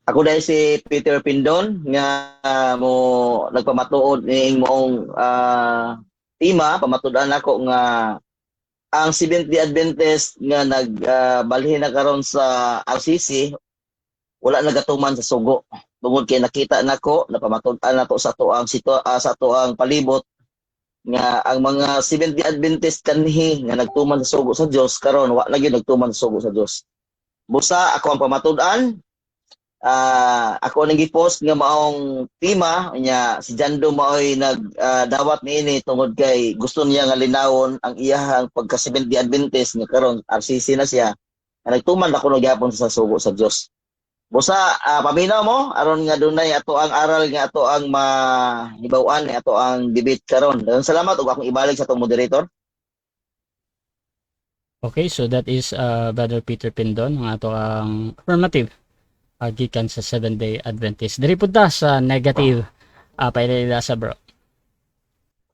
Ako dahil si Peter Pindon nga mo nagpamatuod ning moong tima pamatudan ako nga ang Seventh-day Adventist nga nagbalhin na karon sa RCC wala nagatuman sa sugo. Tungod kay nakita nako napamatud-an nato sa tuang sa tuang palibot nga ang mga Seventh-day Adventist kanhi nga nagtuman sa sugo sa Dios karon wa lagi nagtuman sa sugo sa Dios. Busa ako ang pamatud-an. Ako nang gipost nga maong tima nya si Jando maoy nagdawat niini tungod kay gusto niya nga linawon ang iyahang pagka Seventh-day Adventist nga karon RCC na siya nga nagtuman ako no gyapon sa sugo sa Dios. Busa paminaw mo aron nga dunay ato ang aral nga ato ang mahibaw-an nga ato ang debate karon. Daghang salamat ug akong ibalik sa atong moderator. Okay, so that is Brother Peter Pindon, ang ato ang affirmative gikan sa Seventh-day Adventist. Diri punta sa negative pailila sa bro.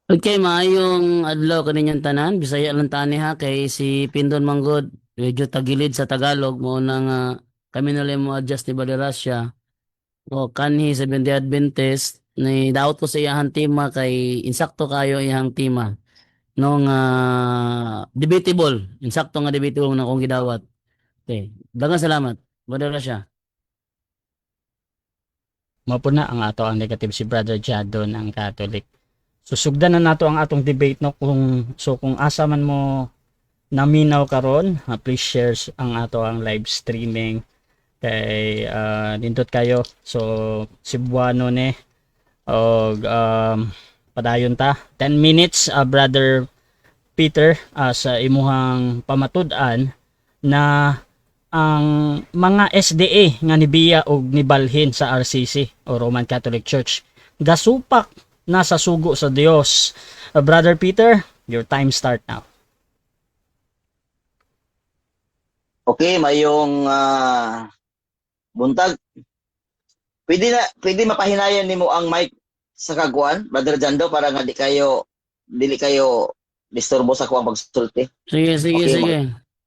Okay, maayong adlaw kaninyang tanan. Bisaya lang tani ha kay si Pindon Manggod. Medyo tagilid sa Tagalog mo nang kami na lang mo adjust ni Balerasya. O kanhi sa Seventh-day Adventist ni daot ko sa iyang tima kay insakto kayo iyang tima. Nung debatable, insakto nga debatable na kong gidawat. Okay, daghang salamat. Balerasya. Mao po na ang ato ang negative si Brother Jadon ang Catholic. Susugdan na nato ang atong debate no kung asa man mo naminaw karon, please share ang ato ang live streaming kay nindot kayo. So Cebuano ni og padayon ta 10 minutes Brother Peter sa imuhang pamatud-an na ang mga SDA nga nibiya og nibalhin sa RCC o Roman Catholic Church gasupak na sa sugo sa Dios. Brother Peter, your time start now. Okay, mayong buntag. Pwede mapahinayan nimo ang mic sa kaguan, Brother Jando, para nga dili kayo disturbo sa kuwang pagsulti. Sige, sige,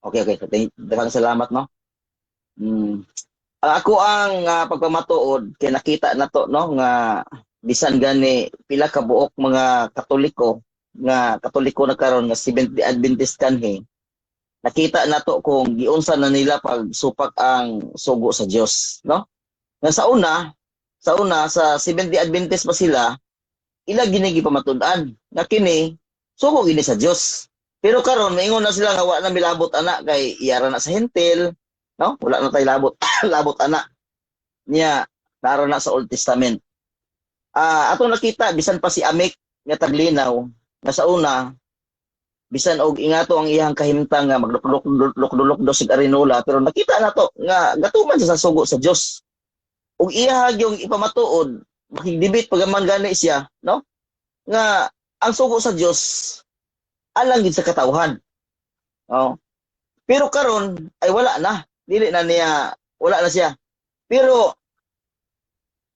Okay, sige. okay. Daghang salamat no. Ako ang pagpamatuod kay nakita na to no nga bisan gani pila ka buok mga Katoliko na karon nga Seventh-day Adventist kanhi. Nakita na to kung giunsa na nila pag supak ang sugo sa Dios, no? Nga sa Seventh-day Adventist pa sila, ila gini gipamatud-an nga kini sugo gini sa Dios. Pero karon maingon na sila nga wa na milabot ana kay iyara na sa hentil, no? Wala na tay labot labot ana niya naro na sa Old Testament. Ato nakita bisan pa si Amek nga taglinaw nga sa una bisan og ingato ang iyang kahimtang nga maglukdulok do sig arinola pero nakita nato nga gatuman siya sa sugo sa Dios. Ug iya yung ipamatuod makigdebate pagaman gani siya, no? Nga ang sugo sa Dios alang gid sa katawhan. Oh. Pero karon ay wala na. Dili na niya wala na siya. Pero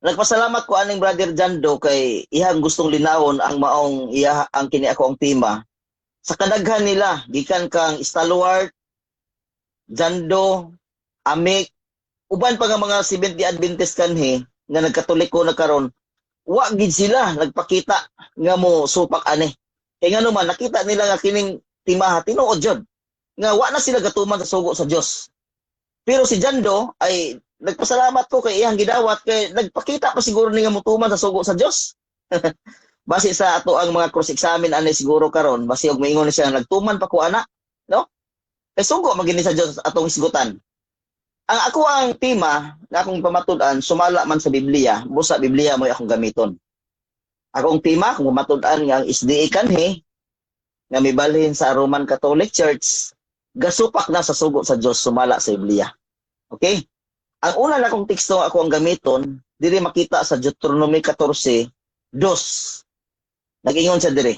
nagpasalamat ko aning Brother Jando kay iyang gustong linawon ang maong ang kini ako ang tema. Sa kadaghan nila, gikan kang Stalwart, Jando, Amik, uban pa nga mga Seventh-day Adventist kanhi nga nagkatoliko na karon, wa gid sila nagpakita nga mo supak ani. Kay nga naman nakita nila nga kining timaha tinuod jud nga wa na sila gatuman sa sugo sa Dios. Pero si Jando ay nagpasalamat ko kay iyang gidawat kay nagpakita pa siguro ni nga mutuman sa sugo sa Dios. Base sa ato ang mga cross examine ani siguro karon base og moingon siya nagtuman pa ko ana, no? Kay sugo magini sa Dios atong isgutan. Ang ako ang tema nga akong pamatud-an sumala man sa Biblia, busa Biblia mo akong gamiton. Akong tema kung pamatud-an nga ang SDA kanhi nga mibalhin sa Roman Catholic Church gasupak na sa sugo sa Dios sumala sa Biblia. Okay? Ang una na kong teksto ako ang gamiton, diri makita sa Deuteronomy 14:2. Nag-ingon siya diri.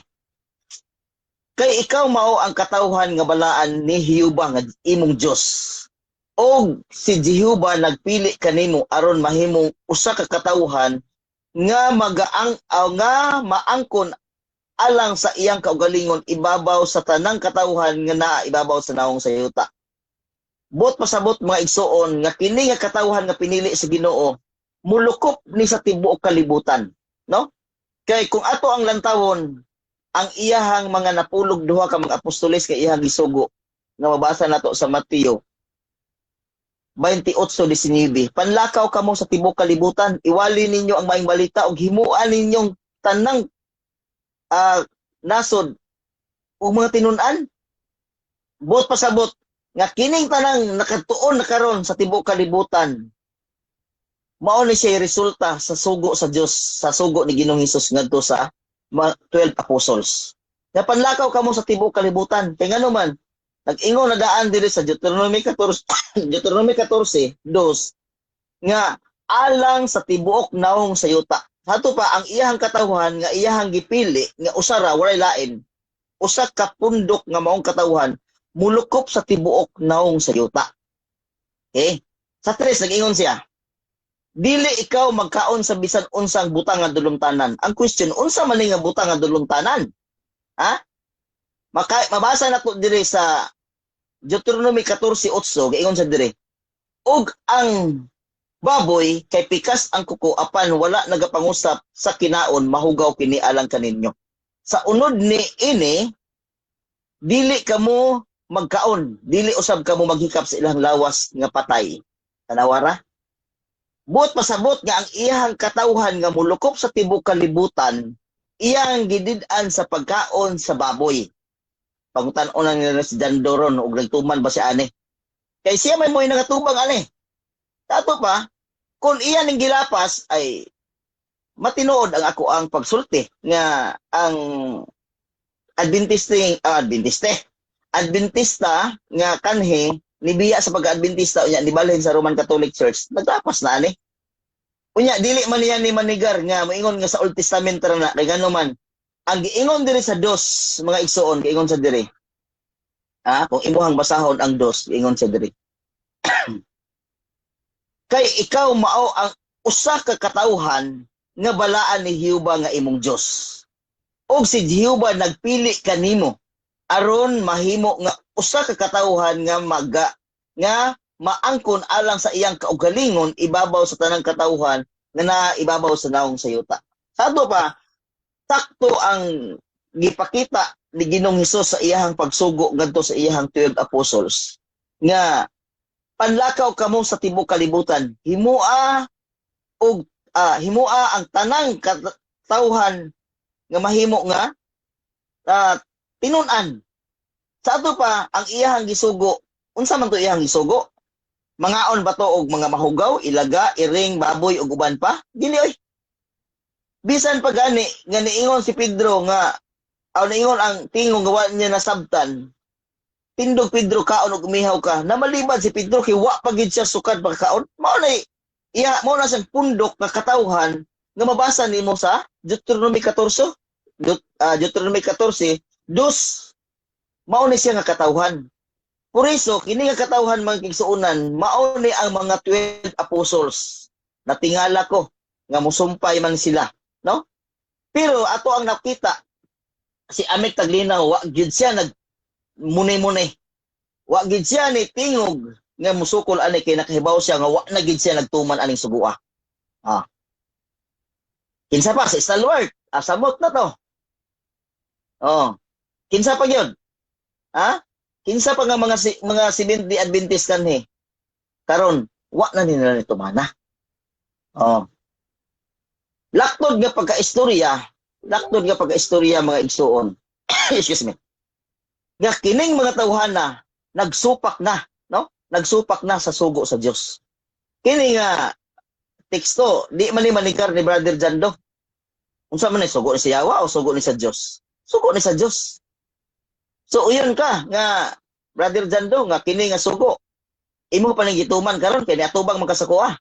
Kay ikaw mao ang katawhan nga balaan ni Jehova nga imong Dios. Og si Jehova nagpili kanimo aron mahimong usa ka katawhan nga nga maangkon alang sa iyang kaugalingon ibabaw sa tanang katawhan nga naa ibabaw sa naong sa yuta. Bot pasabot mga igsoon nga kini nga katawhan nga pinili sa Ginoo mulukop ni sa tibuok kalibutan, no? Kay kung ato ang lantawon ang iyahang mga napulog duha ka mga apostoles kay iyahang gisugo nga mabasa nato sa Mateo 28:19. Panlakaw kamo sa tibuok kalibutan, iwali ninyo ang maayong balita ug himuan ninyong tanang nasod ug mga tinun-an. Bot pasabot nga kining tanang nakatuon na karon sa tibuok kalibutan mao ni siya resulta sa sugo sa Dios, sa sugo ni Ginoong Hesus ngadto sa mga 12 apostles. Nga panlakaw kamo sa tibuok kalibutan, kay ngano man nag-ingon na daan diri sa Deuteronomy 14 Deuteronomy 14:2 nga alang sa tibuok naong sa yuta. Hato pa ang iyahang katawhan nga iyahang gipili nga usara walay lain, usa ka pundok nga maong katawhan mulukop sa tibuok naong sa yuta. Okay? Sa 3 nag-ingon siya, dili ikaw magkaon sa bisan unsang butang nga dulumtanan. Ang question, unsa man nga butang nga dulumtanan? Ha? Mabasa na to diri sa Deuteronomy 14:8, gaingon sa diri. Og ang baboy kay pikas ang kuko apan wala nagapangusap sa kinaon mahugaw kini alang kaninyo. Sa unod ni ini dili kamo magkaon, dili usab kamo maghikap sa ilang lawas nga patay. Tanawara? Buot pasabot nga ang iyang katawhan nga mulukop sa tibuok kalibutan, iyang gidid-an sa pagkaon sa baboy. Pangutan-on na nila si Dandoron ug nagtuman ba siya ani? Kay siya may mo'y nagatubang ani. Tato pa, kung iyan ning gilapas ay matinuod ang ako ang pagsulti nga ang Adventista nga kanhi nibiya sa pag-Adventista unya nibalhin sa Roman Catholic Church naglapas na ani. Unya dili man niya ni manigar nga moingon nga sa Old Testament ra na kay ngano man ang giingon diri sa dos mga igsoon giingon sa diri. Kung imuhang basahon ang dos giingon sa diri. Kay ikaw mao ang usa ka katawhan nga balaan ni Jehova nga imong Dios. Og si Jehova nagpili kanimo aron mahimo nga usa ka katawhan nga maangkon alang sa iyang kaugalingon ibabaw sa tanang katawhan nga naibabaw sa naong sa yuta. Sado pa sakto ang gipakita ni Ginoong Hesus sa iyahang pagsugo ngadto sa iyahang 12 apostles nga panlakaw kamo sa tibuok kalibutan, himua ang tanang katawhan nga mahimo nga tinun-an. Sa ato pa ang iyahang gisugo, unsa man to iyahang gisugo? Mangaon ba to og mga mahugaw, ilaga, iring, baboy ug uban pa? Dili oy. Bisan pa gani nga niingon si Pedro nga niingon ang tingong gawa niya na sabtan. Tindog Pedro kaon og umihaw ka. Namalibad si Pedro kay wa pa gid siya sukad pagkaon. Mao na siyang pundok nga katawhan nga mabasa nimo sa Deuteronomy 14. Deuteronomy 14, mao ni siya nga katawhan. Por iso kini nga katawhan mga kigsuonan, mao ni ang mga 12 apostles. Natingala ko nga mosumpay man sila, no? Pero ato ang nakita si Amek Taglinaw, wa gid siya munay-munay. Wa gid siya ni tingog nga musukol ani kay nakahibaw siya nga wa na gid siya nagtuman aning sugua. Kinsa pa sa stalwart, samot na to. Kinsa pa gyud? Kinsa pa nga mga 70 Adventist kanhi. Karon wa na nila ni tumana. Laktod nga pagka-istorya mga igsuon. Excuse me. Nga kining mga tawhana nagsupak na, no? Nagsupak na sa sugo sa Dios. Kini nga teksto di man ni manigar ni Brother Jando. Unsa man ni sugo ni sa Yawa o sugo ni sa Dios? Sugo ni sa Dios. So uyon ka nga Brother Jando nga kini nga sugo. Imo pa ning gituman karon kay niatubang magkasakuha.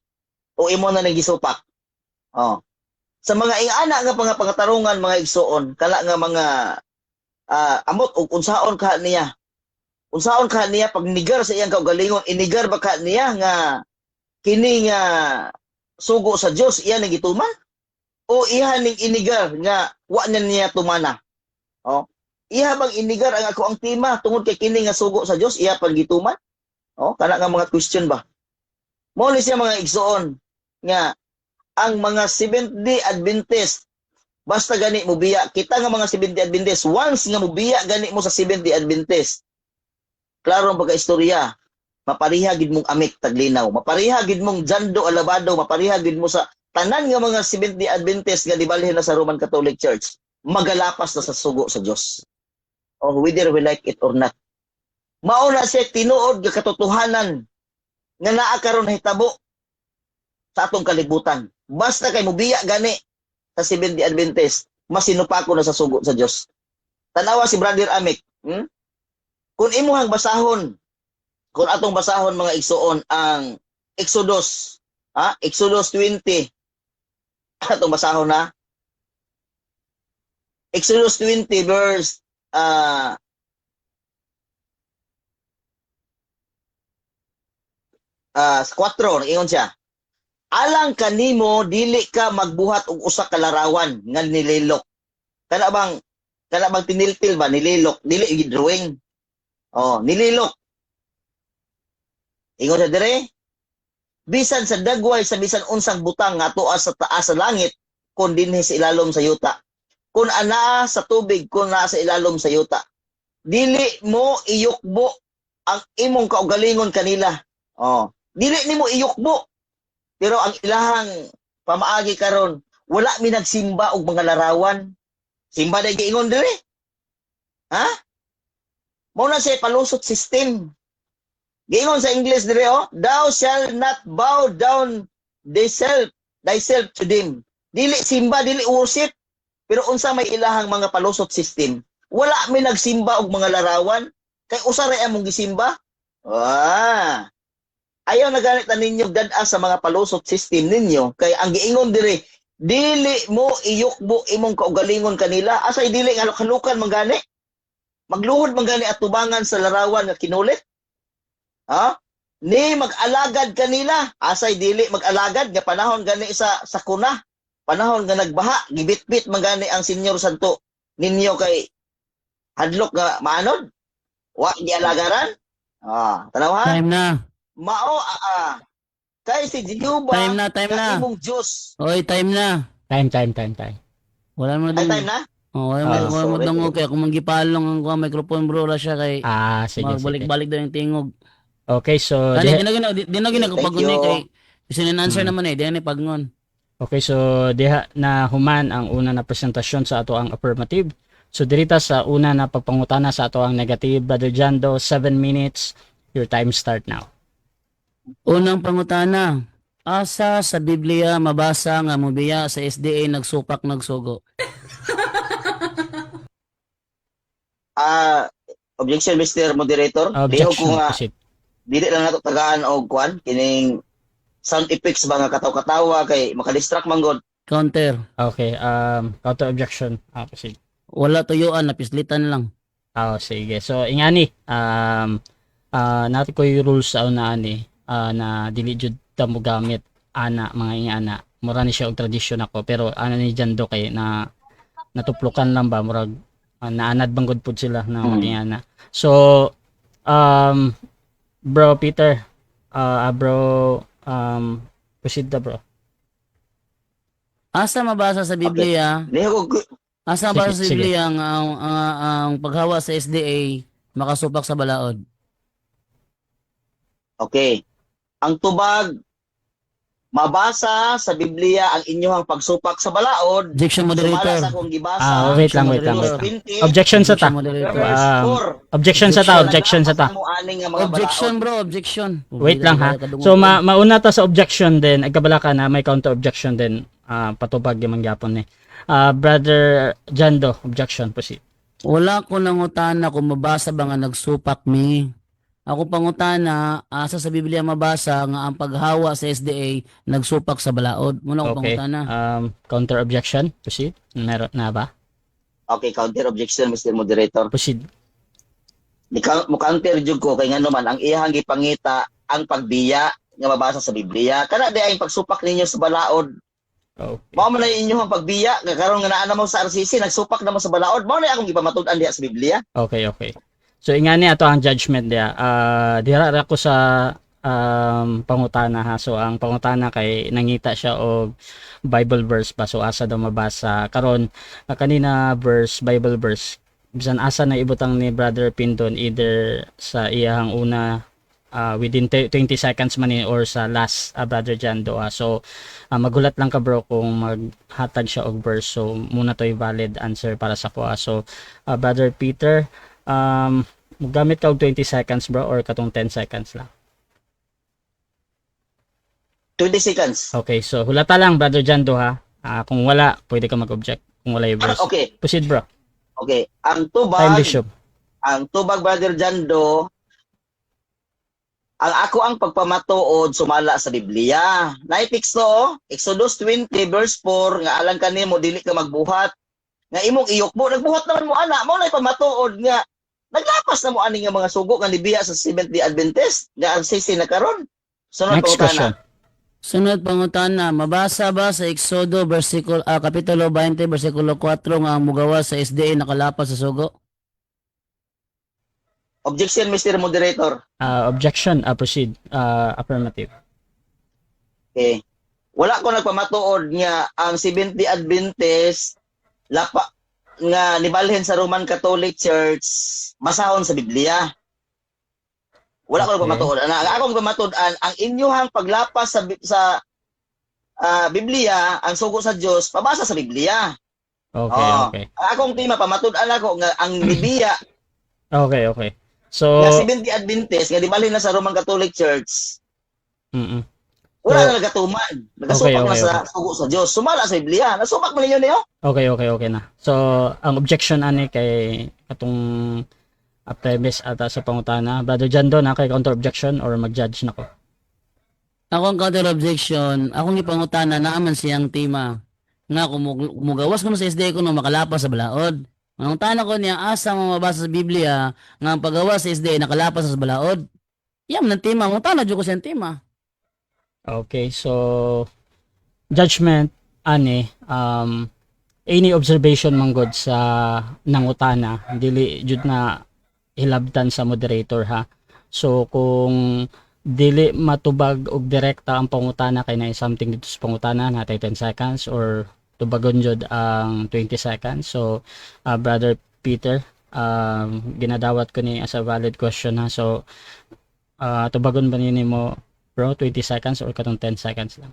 O imo na ning gisupak. Sa mga ingana nga pangatarungan mga igsuon, kala nga mga amot og unsaon ka niya pag nigar sa iyang kaugalingon, inigar ba ka niya nga kini nga sugo sa Dios iya ning gituman o iha ning inigar nga wa niya tumana. Iha bang inigar ang ako ang tema tungod kay kini nga sugo sa Dios iya pag gituman? Kana nga mga question ba? Mo ni siya mga igsoon nga ang mga Seventh-day Adventist basta gani mo biya, kita nga mga Seventh-day Adventist, once nga mo biya gani mo sa Seventh-day Adventist, klaro ang pagkaistorya, mapariha gid mong amik taglinaw, mapariha gid mong jando alabado, mapariha gid mo sa tanan nga mga Seventh-day Adventist nga dibalhin na sa Roman Catholic Church, magalapas na sa sugo sa Dios. Whether we like it or not. Mauna siya tinuod nga katotohanan nga naa karon hitabo sa atong kalibutan. Basta kay mubiya gani sa Seventh-day Adventist, masinupako na sa sugo sa Dios. Tanawa si Brother Amik, kung imuhang basahon, kung atong basahon mga igsoon ang Exodus, Exodus 20. Atong basahon na Exodus 20 verse 4, ingon siya. Alang kanimo dili ka magbuhat og usa ka larawan nga nililok. Kana bang tiniltil ba nililok, dili drawing. Nililok. Ingon sa dire, bisan sa dagway sa bisan unsang butang nga tuas sa taas sa langit kun dinhi sa ilalom sa yuta. Kun anaa sa tubig kun naa sa ilalom sa yuta. Dili mo iyukbo ang imong kaugalingon kanila. Dili nimo iyukbo. Pero ang ilahang pamaagi karon, wala mi nagsimba og mga larawan. Simba day giingon dire. Mao na siya palusot system. Giingon sa English dire, thou shall not bow down thyself to them. Dili simba, dili worship. Pero unsa may ilahang mga palusot system? Wala mi nagsimba og mga larawan. Kay usa ra among gisimba. Ayaw na ganit na ninyo dada sa mga palusot system ninyo. Kay ang giingon dire, dili mo iyukbo imong kaugalingon kanila. Asay dili nga halukan mangani. Magluhod mangani at tubangan sa larawan nga kinulit. Ni mag-alagad kanila. Asay dili mag-alagad nga panahon gani sa kuna. Panahon nga nagbaha, gibit-bit mangani ang Senyor Santo ninyo kay hadlok nga maanod. Wa di alagaran. Tanaw ha? Time na. Mao kay si Jehovah Time na. imong Dios. Oy, time na. Time. Wala mo Ay, time na? wala mo sorry. dong kaya kung manggipalong ang kuha microphone bro ra siya kay Sige. magbalik-balik daw yung tingog. Okay, so Di na gina ko Thank pag-uni you. kay isin answer naman di na pagngon. Okay, so diha na human ang una na presentasyon sa ato ang affirmative. So dirita sa una na pagpangutana sa ato ang negative, Brother Jando, 7 minutes. Your time start now. Unang pangutana, asa sa Biblia mabasa nga mubiya sa SDA nagsupak nagsugo? Objection, Mr. Moderator. Liho ko Objection. nga, Proceed. dili lang nato tagaan og kwan kining sound effects ba nga kataw-katawa kay makadistract man god. Counter. Okay, counter objection. Proceed. Wala tuyuan, napislitan lang. Sige. So ingani, natin ko yung rules sa una ani na dili jud ta mo gamit mga ingana. Mura ni siya og tradisyon ako pero ni Jando kay na natuplukan lang ba murag naanad banggod pud sila na magingana. So bro Peter, proceed na bro. Asa mabasa sa Biblia? Liho ko Asa mabasa sa Sige. Biblia ang paghawa sa SDA makasupak sa balaod? Okay. Ang tubag mabasa sa Biblia ang inyong pagsupak sa balaod. Objection Sumala moderator. sa akong gibasa. Wait lang. Moderator. 20, Objection sa ta. Moderator. verse 4. Objection sa ta. Mo aning nga mga Objection balaod. bro, objection. Wait lang ha. So mauna ta sa objection din, agkabala ka na may counter objection din. Patubag yung mangyapon ni. Brother Jando, objection proceed. Wala ko nangutana kung mabasa ba nga nagsupak mi. Ako pangutana, asa sa Biblia mabasa nga ang paghawa sa SDA nagsupak sa balaod. Muna ko Okay. pangutana. Counter objection proceed. Meron na ba? Okay, counter objection, Mr. Moderator. Proceed. Mo counter jud ko kay ngano man ang iyang gipangita ang pagbiya nga mabasa sa Biblia. Kana di ay pagsupak ninyo sa balaod. Okay. Mao man na inyong pagbiya nga karon nga naa na mo sa RCC nagsupak na mo sa balaod. Mao na akong gipamatud-an diha sa Biblia. Okay. So ingani ato ang judgment dia. Dira ra ko sa pangutana ha. So ang pangutana kay nangita siya og Bible verse pa. So asa daw mabasa karon kanina verse Bible verse bisan asa na ibutang ni Brother Pindon either sa iyang una within 20 seconds man or sa last Brother Jando so magulat lang ka bro kung maghatag siya og verse so muna to'y valid answer para sa ko so Brother Peter gamit ka og 20 seconds bro or katong 10 seconds lang 20 seconds. okay so hulata lang Brother Jando ha kung wala pwede ka mag-object kung wala yung verse Okay. proceed bro Okay. time bishop Ang tubag Brother Jando, ang ako ang pagpamatuod sumala sa Biblia. Naipix to, Exodus 20 verse 4 nga alang kanimo dili ka magbuhat. Nga imong iyok mo, nagbuhat naman mo ana, mo na pamatuod nga naglapas na mo ani nga mga sugo nga nibiya sa Seventh-day Adventist nga ang sisi na karon. Sunod next question Sunod pangutana, mabasa ba sa Exodo kapitulo 20 bersikulo 4 nga ang mugawa sa SDA nakalapas sa sugo? Objection, Mr. Moderator. objection proceed affirmative Okay. Wala ko nagpamatuod nga ang Seventh-day Adventist lapa nga nibalhin sa Roman Catholic Church masahon sa Biblia. Wala ko Okay. nagpamatuod. Ang akong pamatuod-an ang inyuhang paglapas sa Biblia, ang sugo sa Dios, pabasa sa Biblia. okay okay Ang akong tema pamatuod-an ako nga ang Biblia okay so nga Seventh-day Adventist nga nibalhin na sa Roman Catholic Church. mm Wala So, na nagatuman. Nagasupak okay, na sa sugo sa Dios. Sumala sa Biblia. Nasupak man ninyo niyo. okay na. So, ang objection ani kay katong premise ata sa pangutana. Brother John na kay counter objection or mag-judge na ko. Akong counter objection, akong ipangutana naaman siyang tema nga kung mugawas ko sa SDA ko no makalapas sa balaod. Ang tana ko niya asa mo mabasa sa Biblia nga ang paggawa sa SDA nakalapas sa balaod. Yam ng tema, ang tana jud ko siyang tema. Okay, so judgment ani any observation manggod sa nangutana dili jud na hilabtan sa moderator ha. So kung dili matubag og direkta ang pangutana kay na something dito sa pangutana natay 10 seconds or tubagon jud ang 20 seconds. So Brother Peter ginadawat ko ni as a valid question ha. So tubagon ba nimo bro 20 seconds or katong 10 seconds lang?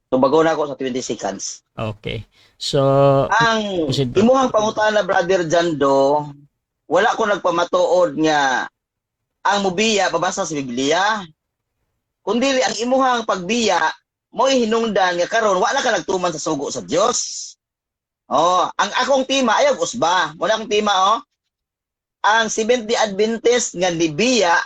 Tubago na ako sa 20 seconds. Okay. So Ang proceed, bro. imuhang pangutana, Brother Jando, wala ko nagpamatuod nga ang mubiya babasa sa Biblia. Kundi ang imuhang pagbiya mo'y hinungdan nga karon wala ka nagtuman sa sugo sa Dios. Ang akong tema ayaw usba. Muna akong tema ang Seventh-day Adventist nga nibiya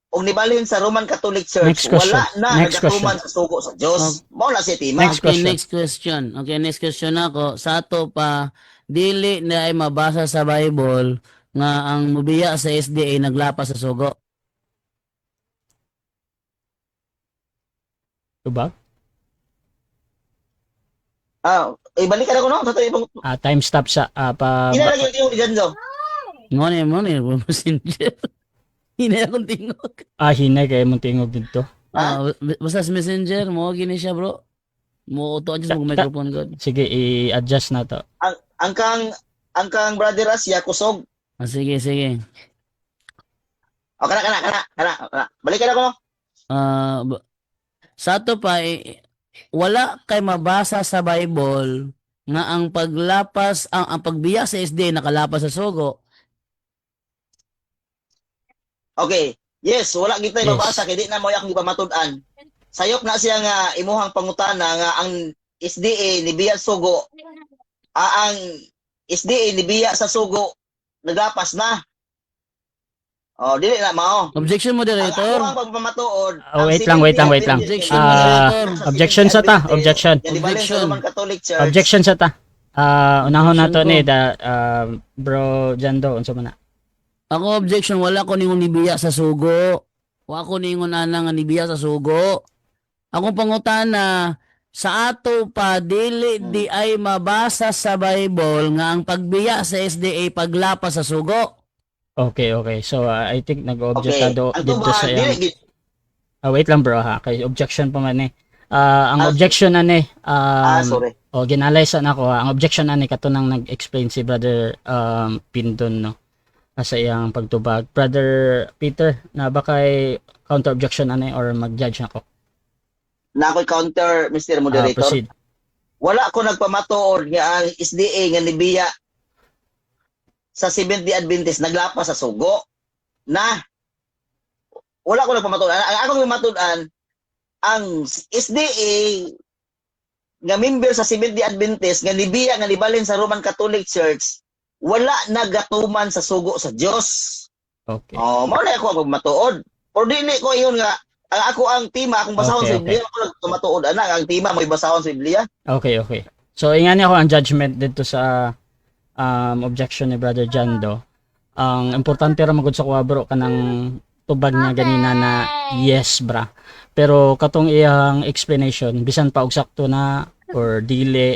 og nibalhin sa Roman Catholic Church Next question. wala na Next nagatuman sa sugo sa Dios. Mao na si tema. Next Okay, question. next question. Okay, next question ako. Sa ato pa, dili na ay mabasa sa Bible nga ang mubiya sa SDA naglapas sa sugo. Diba? Ibalik ka na ko no. Sa ibang Time stop sa inalagay yung Jando. Mo ni, messenger. Hinay akong tingog. hinay kay mong tingog dito. Basta sa messenger, mo gini siya bro. Mo auto adjust mo microphone god. Sige, i-adjust na to. Ang kang Brother Asya kusog. Sige, sige. Kana. Balik ka na ko no. Sa ato pa, wala kay mabasa sa Bible nga ang paglapas, ang pagbiya sa SDA nakalapas sa sugo. Okay. Yes, wala kita Yes. mabasa kay di na mo akong ipamatud-an. Sayop na siya nga imuhang pangutana nga ang SDA ni biya sugo. Ang SDA ni biya sa sugo nagapas na. Dili na mao. Objection Ang moderator. akong pagpamatuod. Wait lang. Objection, moderator. Objection sa ta. Objection. Objection. Roman Catholic Church. Objection sa ta. Unahon na to Objection ni ko. bro Jando unsa man na. Ako objection, wala ko ningon nibiya sa sugo. Wala ko ningon ana nga nibiya sa sugo. Akong pangutana sa ato pa dili di ay mabasa sa Bible nga ang pagbiya sa SDA paglapas sa sugo. Okay, okay. So, I think nag-object ka Okay. Ang dito sa tubag dili iyang... wait lang bro ha. Kay objection pa man eh. Ang objection na ni, sorry. ginalay sa nako ha. Ang objection na ni katunang nag-explain si Brother Pindon, no? Sa iyang pagtubag. Brother Peter, na ba kay counter objection ani or mag-judge ako? Na ako'y counter, Mr. Moderator. Proceed. Wala ko nagpamatuod nga ang SDA nga nibiya sa Seventh-day Adventist naglapas sa sugo na wala ko nagpamatuod. Ang akong matudan ang SDA nga member sa Seventh-day Adventist nga nibiya nga nibalhin sa Roman Catholic Church wala nagatuman sa sugo sa Dios. Okay. Mao na ako magmatuod. Pero dili ko iyon nga ako ang tema akong basahon Okay, sa Biblia ako nagmatuod ana ang tema mo basahon sa Biblia. Okay, okay. So, ingani ako ang judgment dito sa objection ni Brother Jando. Ang importante ra magud sa kuha bro kanang tubag niya ganina na yes bra. Pero katong iyang explanation bisan pa og sakto na or dili,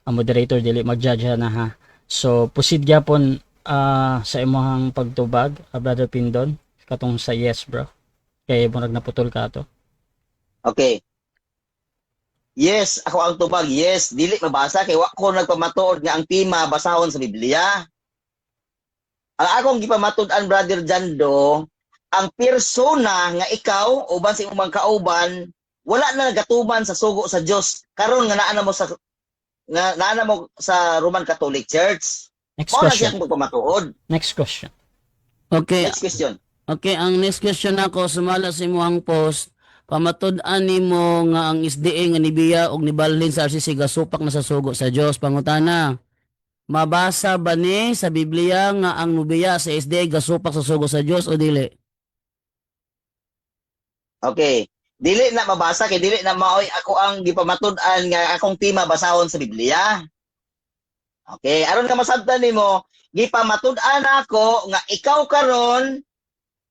ang moderator dili mag-judge na ha. So proceed gyapon sa imong pagtubag, Brother Pindon, katong sa yes bro. Kay murag naputol ka to. Okay. Yes, ako ang tubag. Yes, dili mabasa kay wa ko nagpamatuod nga ang tema basahon sa Biblia. Ang akong gipamatud-an Brother Jando, ang persona nga ikaw uban sa imong kauban wala na nagatuman sa sugo sa Dios karon nga naa na mo sa Roman Catholic Church. Next Mao na siya question. akong pagpamatuod. Next question. Okay, Next question. okay, ang next question ako sumala sa imong post. Pamatud-an nimo nga ang SDA nga nibiya og nibalhin sa RCC gasupak na sa sugo sa Dios. Pangutana, mabasa ba ni sa Biblia nga ang nibiya sa SDA gasupak sa sugo sa Dios o dili? Okay. Dili na mabasa kay dili na maoy ako ang gipamatud-an nga akong tema basahon sa Biblia. Okay, aron ka masabtan nimo, gipamatud-an ako nga ikaw karon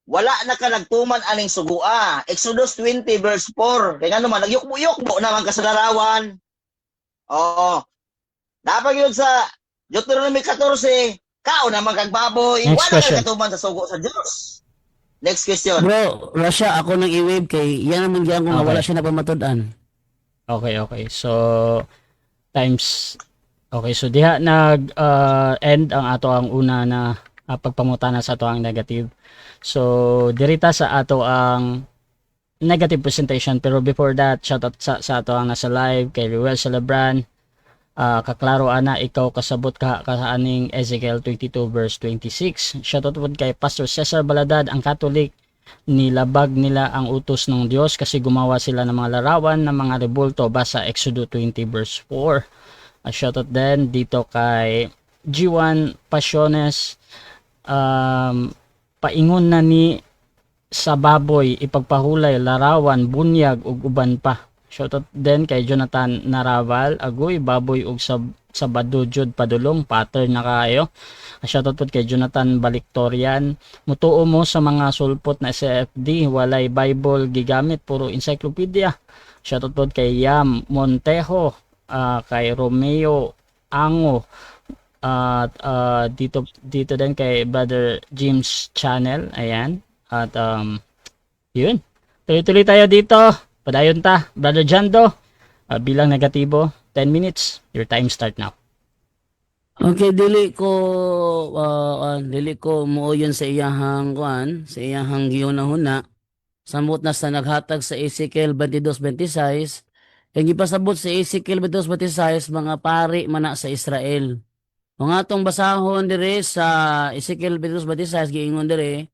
wala na ka nagtuman aning sugua. Exodus 20 verse 4. Kaya nga naman, nagyukbo-yukbo naman ka sa larawan. Oo. Dapat yun sa Deuteronomy 14, kao naman kag baboy. Next Wala question. ka katuman sa sugo sa Diyos. Next question. Bro, Russia, ako nang i-wave kay yan naman diyan kung Okay. wala siya napamatud-an. Okay, okay. So times okay, so diha nag end ang ato ang una na pagpangutana sa ato ang negative. So dirita sa ato ang negative presentation, pero before that shout out sa ato ang nasa live kay Ruel Celebran. Kaklaro ana ikaw kasabot ka aning Ezekiel 22 verse 26. Shout out pod kay Pastor Cesar Baladad, ang Catholic, nilabag nila ang utos ng Diyos kasi gumawa sila ng mga larawan ng mga rebulto basa Exodus 20 verse 4. Shoutout din dito kay G1 Pasiones, paingon na ni sa baboy ipagpahulay larawan bunyag ug uban pa. Shoutout din kay Jonathan Naraval, agoy baboy ug sa badujod padulong pattern na kayo. Shoutout po kay Jonathan Baliktorian. Mutuo mo sa mga sulpot na CFD, walay Bible gigamit, puro encyclopedia. Shoutout po kay Yam Montejo, kay Romeo Ango, at dito din kay Brother James Channel, ayan. At yun. Tuloy-tuloy tayo dito. Padayon ta, Brother Jando. Bilang negatibo, 10 minutes. Your time start now. Okay, dili ko muuyon sa iyahang kuan, sa iyahang gihuna-huna. Samot na sa naghatag sa Ezekiel 22:26, kay gipasabot sa Ezekiel 22:26 mga pari man na sa Israel. Kung atong basahon dire sa Ezekiel 22:26 giingon dire,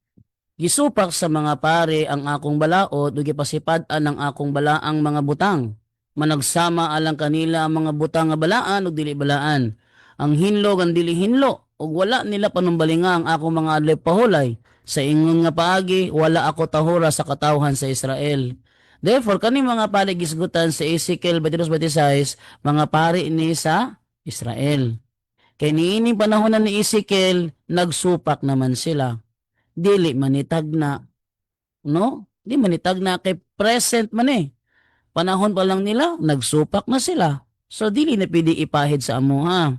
gisupak sa mga pari ang akong balaod ug gipasipad-an ang akong balaang mga butang. Managsama alang kanila ang mga butang nga balaan ug dili balaan. Ang hinlo ang dili hinlo ug wala nila panumbalinga ang akong mga adlay pahulay. Sa ingon nga paagi wala ako tahura sa katawhan sa Israel. Therefore kani mga pari gisgutan sa Ezekiel 22:26 mga pari ni sa Israel. Kay niining panahon ni Ezekiel nagsupak naman sila. Dili manitag na, no? Di manitag na kay present man eh. panahon pa lang nila, nagsupak na sila. So, dili na pwede ipahid sa amuha.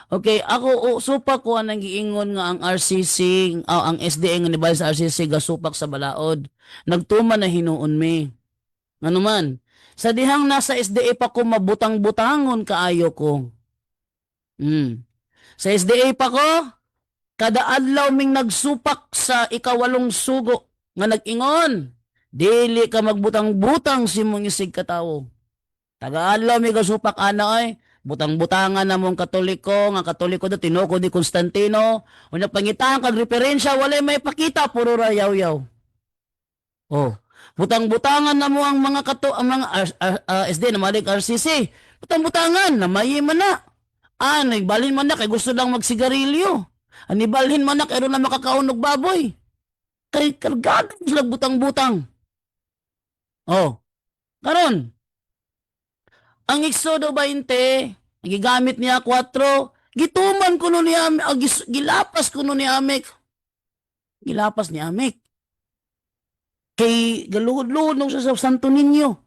Okay, ako supak ko ang giingon nga ang RCC, ang SDA nga nibalik sa RCC gasupak sa balaod. Nagtuman na hinuon mi. Ano man, sa dihang nasa SDA pa ko mabutang-butangon kaayo ko. Sa SDA pa ko, kada adlaw ming nagsupak sa ikawalong sugo nga nag-ingon, dili ka magbutang-butang si mong isig katawo. Taga-adlaw mi gasupak ana ay butang-butangan na mong Katoliko, nga Katoliko do tinuko di Constantino, unya pangitahan kag referensya walay may pakita puro ra yaw-yaw. Oh, butang-butangan na mo ang mga SD na malik RCC. Butang-butangan na may man na. Nagbalhin man na kay gusto lang magsigarilyo. Anibalhin man na kay na makakaunog baboy. Kay kargado sila butang-butang. Oh. Karon, ang Exodo 20, gigamit niya 4, gituman ko no ni Amek, gilapas ko no ni Amek. Gilapas ni Amek. Kay galuhod-luhod nung sa Santo Niño.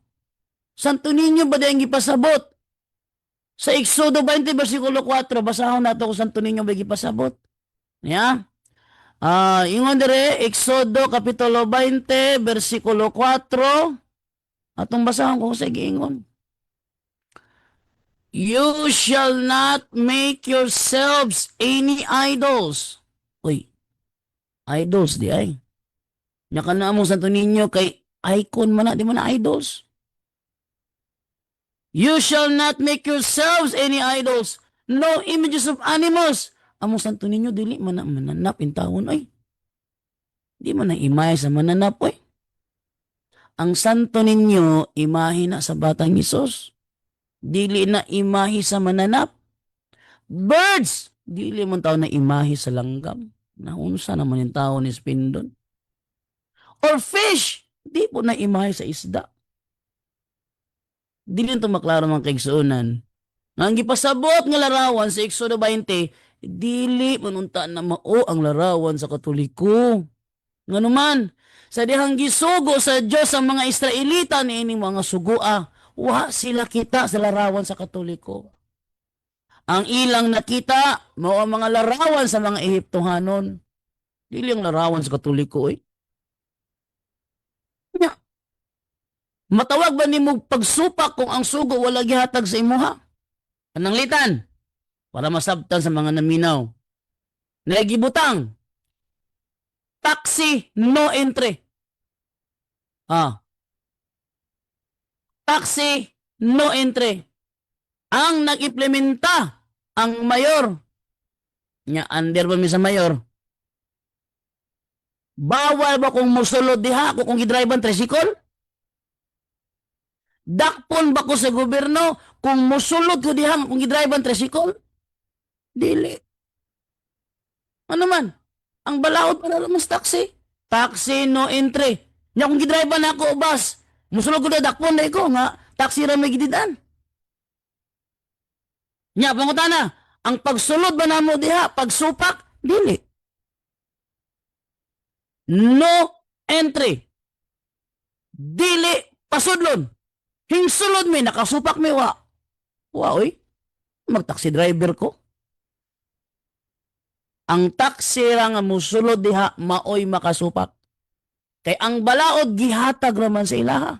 Santo Niño ba dahil gipasabot? Sa Exodo 20, versikulo 4, basahon nato kung Santo Niño ba gipasabot. Yeah? Ingon dire, Exodo Kapitulo 20, versikulo 4, atong basahon kung sa giingon. You shall not make yourselves any idols. Uy, idols di ay. Nya ka na mo Santo Niño kay icon man na, di mo na idols. You shall not make yourselves any idols, no images of animals. Amo Santo Niño dili man na mananap in taon ay. Di man na imahe sa mananap ay. Ang Santo Niño imahe na sa batang Hesus. Dili na imahe sa mananap. Birds, dili man tao na imahe sa langgam. Naunsa naman yung tao ni Spindon. Or fish, di po na imahe sa isda. Dili ito maklaro mga kaigsuunan. Ang gipasabot nga larawan sa Exodo 20, dili manunta na mao ang larawan sa Katoliko. Nga naman, sa dihang gisugo sa Diyos ang mga Israelita ni ining mga sugua, wa sila kita sa larawan sa Katoliko. Ang ilang nakita, mao ang mga larawan sa mga Ehiptohanon. Dili ang larawan sa Katoliko eh. Matawag ba nimo pagsupak kung ang sugo wala gihatag sa imuha? Pananglitan para masabtan sa mga naminaw. Nagibutang. Taxi no entry. Taxi no entry. Ang nag-implementa ang mayor. Nya under ba mi sa mayor? Bawal ba kung musulod diha kung gidrivean tricycle? Dakpon ba ko sa gobyerno kung musulod ko diha kung gidrivean tricycle? Dili. Ano man? Ang balaod para mas taxi. Taxi no entry. Nya kung gidrivean ako bus, musulod ko na dakpon na ko nga taxi ra may gididan. Nya pangutana, ang pagsulod ba namo diha pagsupak? Dili. No entry. Dili pasudlon. Hingsulod mi, nakasupak mi wa. Wa, oy. Mag-taxi driver ko. Ang taxi ra nga musulod diha, maoy makasupak. Kay ang balaod, gihatag raman sa ilaha.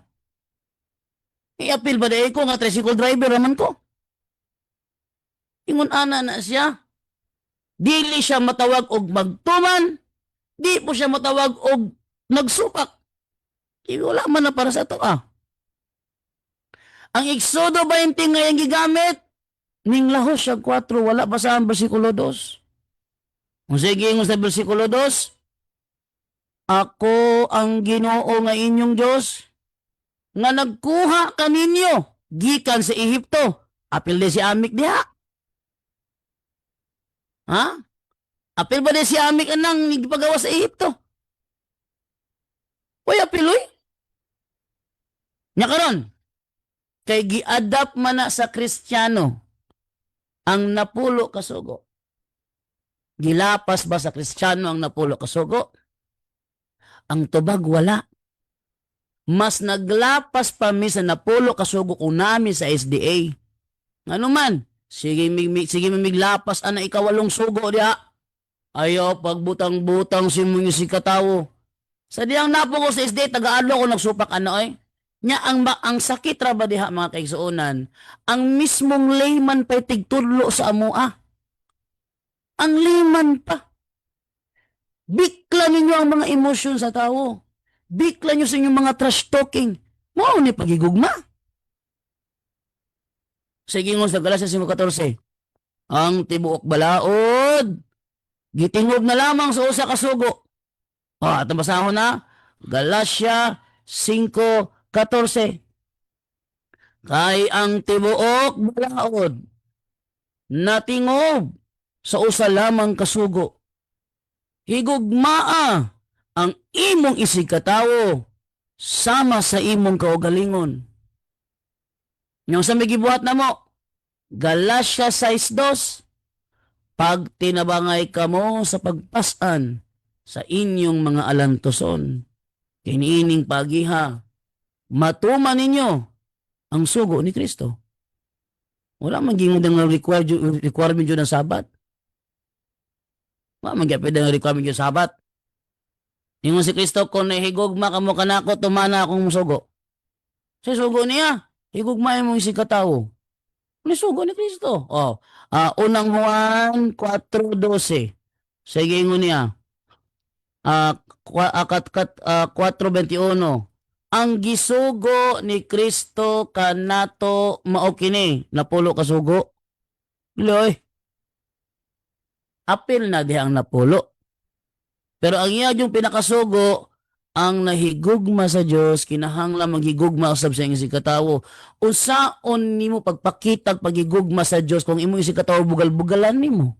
I-appeal ba dahi ko nga tricycle driver raman ko? Ingon ana na siya. Dili siya matawag og magtuman. Di po siya matawag og nagsupak. Wala man na para sa ito Ang Exodo 20 ngayong gigamit, ning lahos siya 4, wala pa sa versikulo 2. Kung sige sa versikulo 2, ako ang Ginoo nga inyong Diyos, nga nagkuha kaninyo, gikan sa Ehipto. Apil de si Amik diha. Apil ba de si Amik anang nagpagawa sa Ehipto? Uy, apil, uy. Nya karon, kay gi-adapt man na sa Kristiyano ang napulo kasugo. Gilapas ba sa Kristiyano ang napulo kasugo? Ang tubag wala. Mas naglapas pa mi sa napulo kasugo ko nami sa SDA. Ano man, sige miglapas ana ikawalong sugo diha. Ayo pagbutang-butang si mo si katawo. Sa diyang napo ko sa SDA taga-adlaw ko nagsupak ano ay. Nya ang sakit ra ba diha mga kaigsuonan, ang mismong layman pa'y tigtudlo sa amoa. Ang layman pa. Bikla ninyo ang mga emosyon sa tao. Bikla nyo sa inyong mga trash talking. Mao ni pagigugma. Sige nga sa Galacia 5:14. Ang tibuok balaod, gitingog na lamang sa usa ka sugo. At basahon na, Galacia 5:14. Kay ang tibuok balaod, natingob sa usa lamang kasugo. Higugmaa ang imong isig katawo sama sa imong kaugalingon. Yung sa may gibuhat na mo, Galacia 6:2, pag tinabangay kamo sa pagpasan sa inyong mga alantoson, kiniining pagiha, matuman ninyo ang sugo ni Kristo. Wala man gingod ang requirement yun ng sabat. Wala man gingod ang requirement yun ng sabat. Ingon si Kristo, kung nahigugma kamo kanako, tumana akong sugo. Sa sugo niya, higugma mo si katawo. Ni sugo ni Kristo. Unang Juan 4:12. Sige ingon niya. 4:21. Ang gisugo ni Kristo kanato mao kini, napulo ka sugo. Loy. Apil na diha ang napulo. Pero ang iya yung pinakasugo, ang nahigugma sa Dios kinahanglan maghigugma usab sa iyong katawo. Unsaon nimo pagpakitag paghigugma sa Dios kung imong isig katawo bugal-bugalan nimo?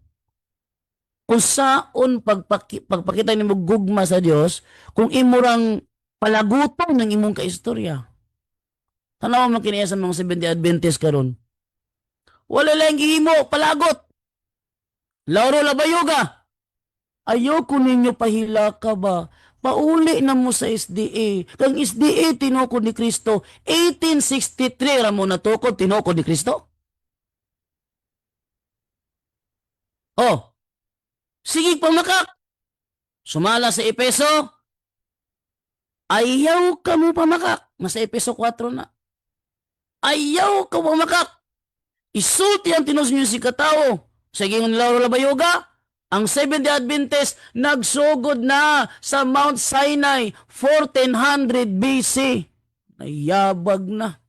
Unsaon pagpakita nimo gugma sa Dios kung imurang palaguton ng imong kaistorya? Tanaw man kini sa mga Seventh-day Adventist karon. Wala lang gihimo palagot. Lauro labayuga. Ayoko ninyo pahila ka ba? Pauli na mo sa SDA. Kang SDA tinukod ni Kristo. 1863 ra mo natukod tinukod ni Kristo. Sige pamakak. Sumala sa Epeso. Ayaw ka mo pamakak. Nasa Epeso 4 na. Ayaw ka pamakak. Isulti ang tinus niyo si katawo. Sige nga nilaw labayoga. Ang Seventh-day Adventist nagsugod na sa Mount Sinai 1400 BC. Nayabag na.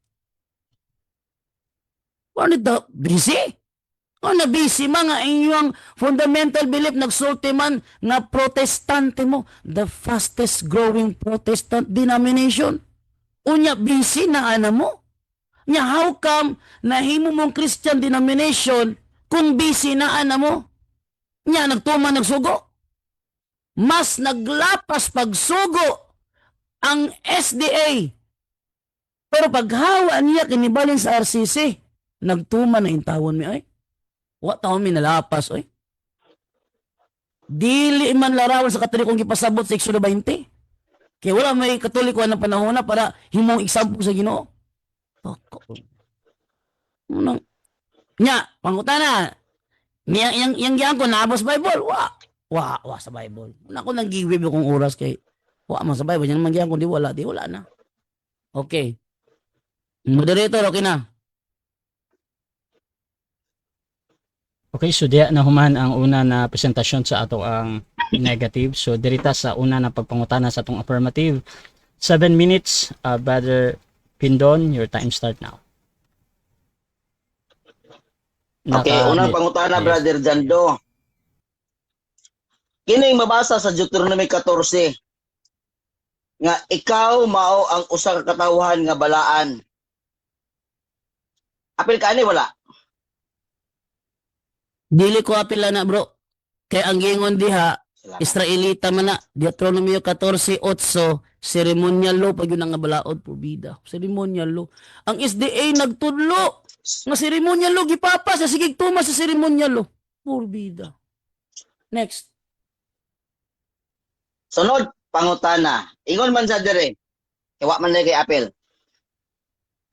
Ano ito? BC? Ano BC mga inyong fundamental belief nagsulti man nga protestante mo. The fastest growing Protestant denomination. Unya BC na ana mo. Nya how come nahimo mong Christian denomination kung BC na ana mo? Nya nagtuman nagsugo. Mas naglapas pagsugo ang SDA. Pero paghawa niya kinibalin sa RCC, nagtuman na intawon mi ay. Wa taon mi nalapas ay. Dili man larawan sa katolikong gipasabot sa Exodo 20. Kaya wala may katoliko na panahon na para himong example sa Ginoo. Nya, pangutana. Yang giyan ko nabos Bible. Wa sa Bible. Nako nang giwib kong oras kay wa man sa Bible. Yan man giyan ko di wala na. Okay. Moderator, okay na. Okay, so diya na human ang una na presentasyon sa ato ang negative. So dirita sa una na pagpangutana sa atong affirmative. 7 minutes, Brother Pindon, your time start now. Okay, unang pangutana, yes. Brother Jando. Kining mabasa sa Deuteronomy 14 nga ikaw mao ang usa ka katawhan nga balaan. Apil ka ani wala? Dili ko apila na bro. Kay ang gingon diha, Israelita man na, Deuteronomy 14:8, ceremonial law pag yun ang balaod po bida. Ceremonial law. Ang SDA nagtudlo nga ceremonial law gipapa sa sigig tuma sa ceremonial law. Pur bida. Next. Sunod, pangutana. Ingon man sa dire. Kaya wa man na kay apel.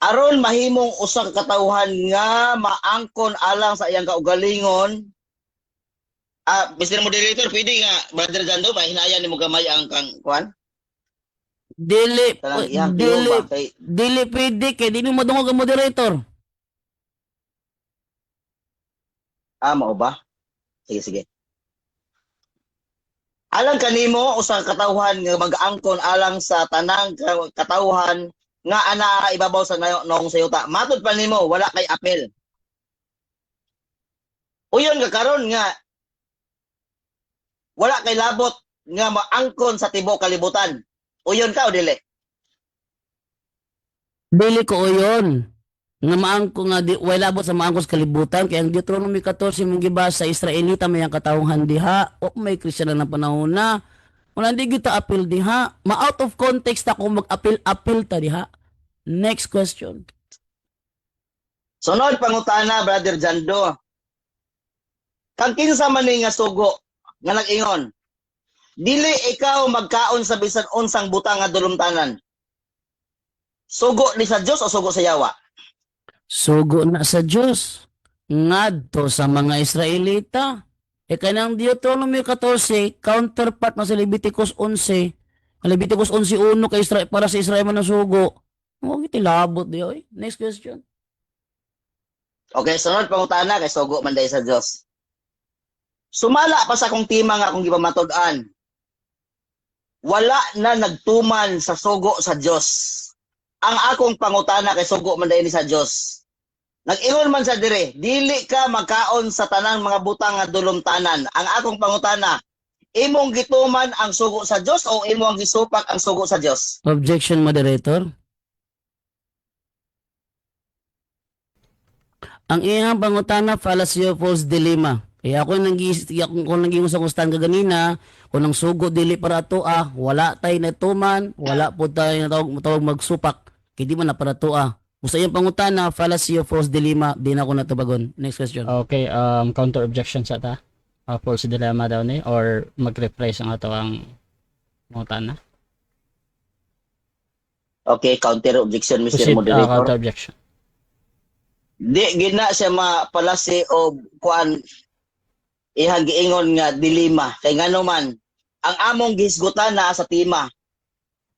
Aron mahimong usa ka katawhan nga maangkon alang sa iyang kaugalingon. Mr. Moderator, pwede nga Brother Jando mahinayan nimo gamay ang kang kuan? Dili, Kanang iyang tiyo dili, ba kay dili pwede kay dili mo madungog ang moderator. mao ba? Sige sige. Alang kanimo usa ka katawhan nga mag-angkon alang sa tanang katawhan nga ana ibabaw sa noong sayuta. Matud pa nimo wala kay apel. Uyon ka karon nga wala kay labot nga maangkon sa tibuok kalibutan. Uyon ka o dili? Dili ko uyon. Nga maangko nga di way labot sa maangkos kalibutan kay ang Deuteronomy 14 mong gibasa sa Israelita may ang katawhan diha o may Kristiyano na panahon na wala di kita appeal diha ma-out of context ako mag-appeal ta diha. Next question. Sunod pangutana, Brother Jando. Kang kinsa man ni nga sugo nga nag-ingon, dili ikaw magkaon sa bisan unsang butang nga dulumtanan. Sugo ni sa Dios o sugo sa yawa? Sugo na sa Diyos ngadto sa mga Israelita. E kanang Deuteronomy 14 counterpart na sa Leviticus 11. Ang Leviticus 11:1 kay Israel para sa Israel man ang sugo. Huwag itilabot di oy. Next question. Okay, sunod pangutana kay sugo man dahil sa Dios. Sumala pa sa akong tima nga akong gipamatud-an. Wala na nagtuman sa sugo sa Dios. Ang akong pangutana kay sugo man dahil sa Dios. Nag-ingon man sa dire, dili ka magkaon sa tanang mga butang nga dulumtanan. Ang akong pangutana, imong gituman ang sugo sa Dios o imong gisupak ang sugo sa Dios? Objection, moderator. Ang iyang pangutana, fallacy of false dilemma. Kaya ako kung nag-iusap ko stand kaganina, kung ang sugo dili para toa, wala tay na tuman, wala po tayo natawag magsupak. Kaya di man na para toa. Kung sa iyang pangutana, fallacy of false dilemma, di na ako natubagon. Next question. Okay, counter objection sa ta. False dilemma daw ni or mag-rephrase ang ato ang pangutana. Okay, counter objection, Mr. Proceed, Moderator. counter objection. Di gina siya mapalasi o kuan ihang giingon nga dilema kay ngano man ang among gihisgutan na sa tima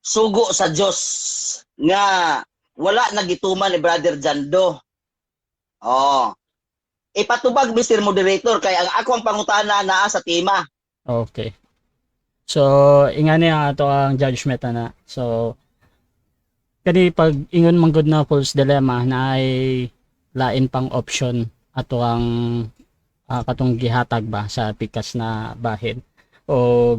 sugo sa Dios nga wala nagituman ni Brother Jando. Oh. Ipatubag, Mr. Moderator, kay ang akong pangutana naa sa tima. Okay. So, ingani ang ato ang judgment na. So, kani pag ingon man gud na false dilemma na ay lain pang option ato ang katong gihatag ba sa pikas na bahin o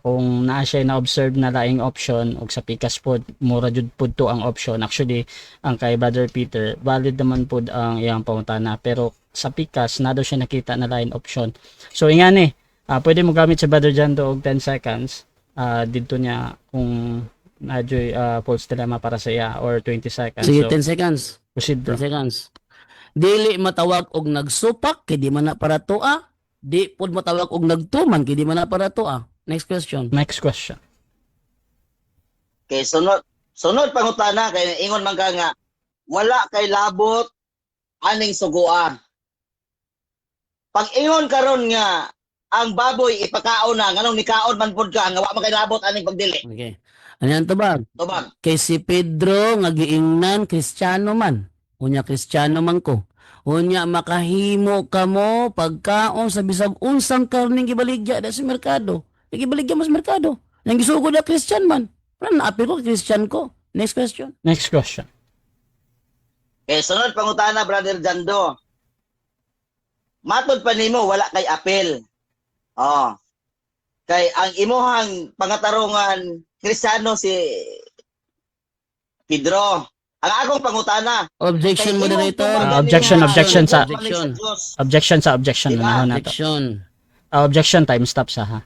kung naa siya na observe na laing option og sa pikas pod mura jud pod to ang option. Actually ang kay Brother Peter valid naman pod ang iyang pangutana pero sa pikas na daw siya nakita na lain option. So ingani pwede mo gamit sa Brother Jando og 10 seconds didto niya kung nadyoy false dilemma para sa iya or 20 seconds. Sige, So 10 seconds. proceed bro. 10 seconds. Dili matawag og nagsupak kay di man na para toa. Di pod matawag og nagtuman kay di man na para toa. Next question. Next question. Kay sunod pangutana kay ingon man ka nga wala kay labot aning suguan. Pag ingon karon nga ang baboy ipakaon na nganong nikaon man pud ka nga wa man kay labot aning pagdili. Okay. Ano yan tubag? Tubag. Kay si Pedro nga giingnan Kristiyano man. Unya Kristiyano man ko. Unya makahimo kamo pagkaon sa bisag unsang karning gibaligya da sa merkado. Gibaligya mas merkado. Nang gisugod na Christian man. Pero naapil ko Christian ko. Next question. Next question. Kay sunod pangutana, Brother Jando. Matod pa nimo wala kay apel. Oh. Kay ang imuhang pangatarungan Kristiyano si Pedro. Ang akong pangutana. Objection, kay imong moderator. tumagan Objection, nila, objection sa- Objection. Diyos. Objection sa objection Diba? na nato. Objection. Objection time stop sa ha.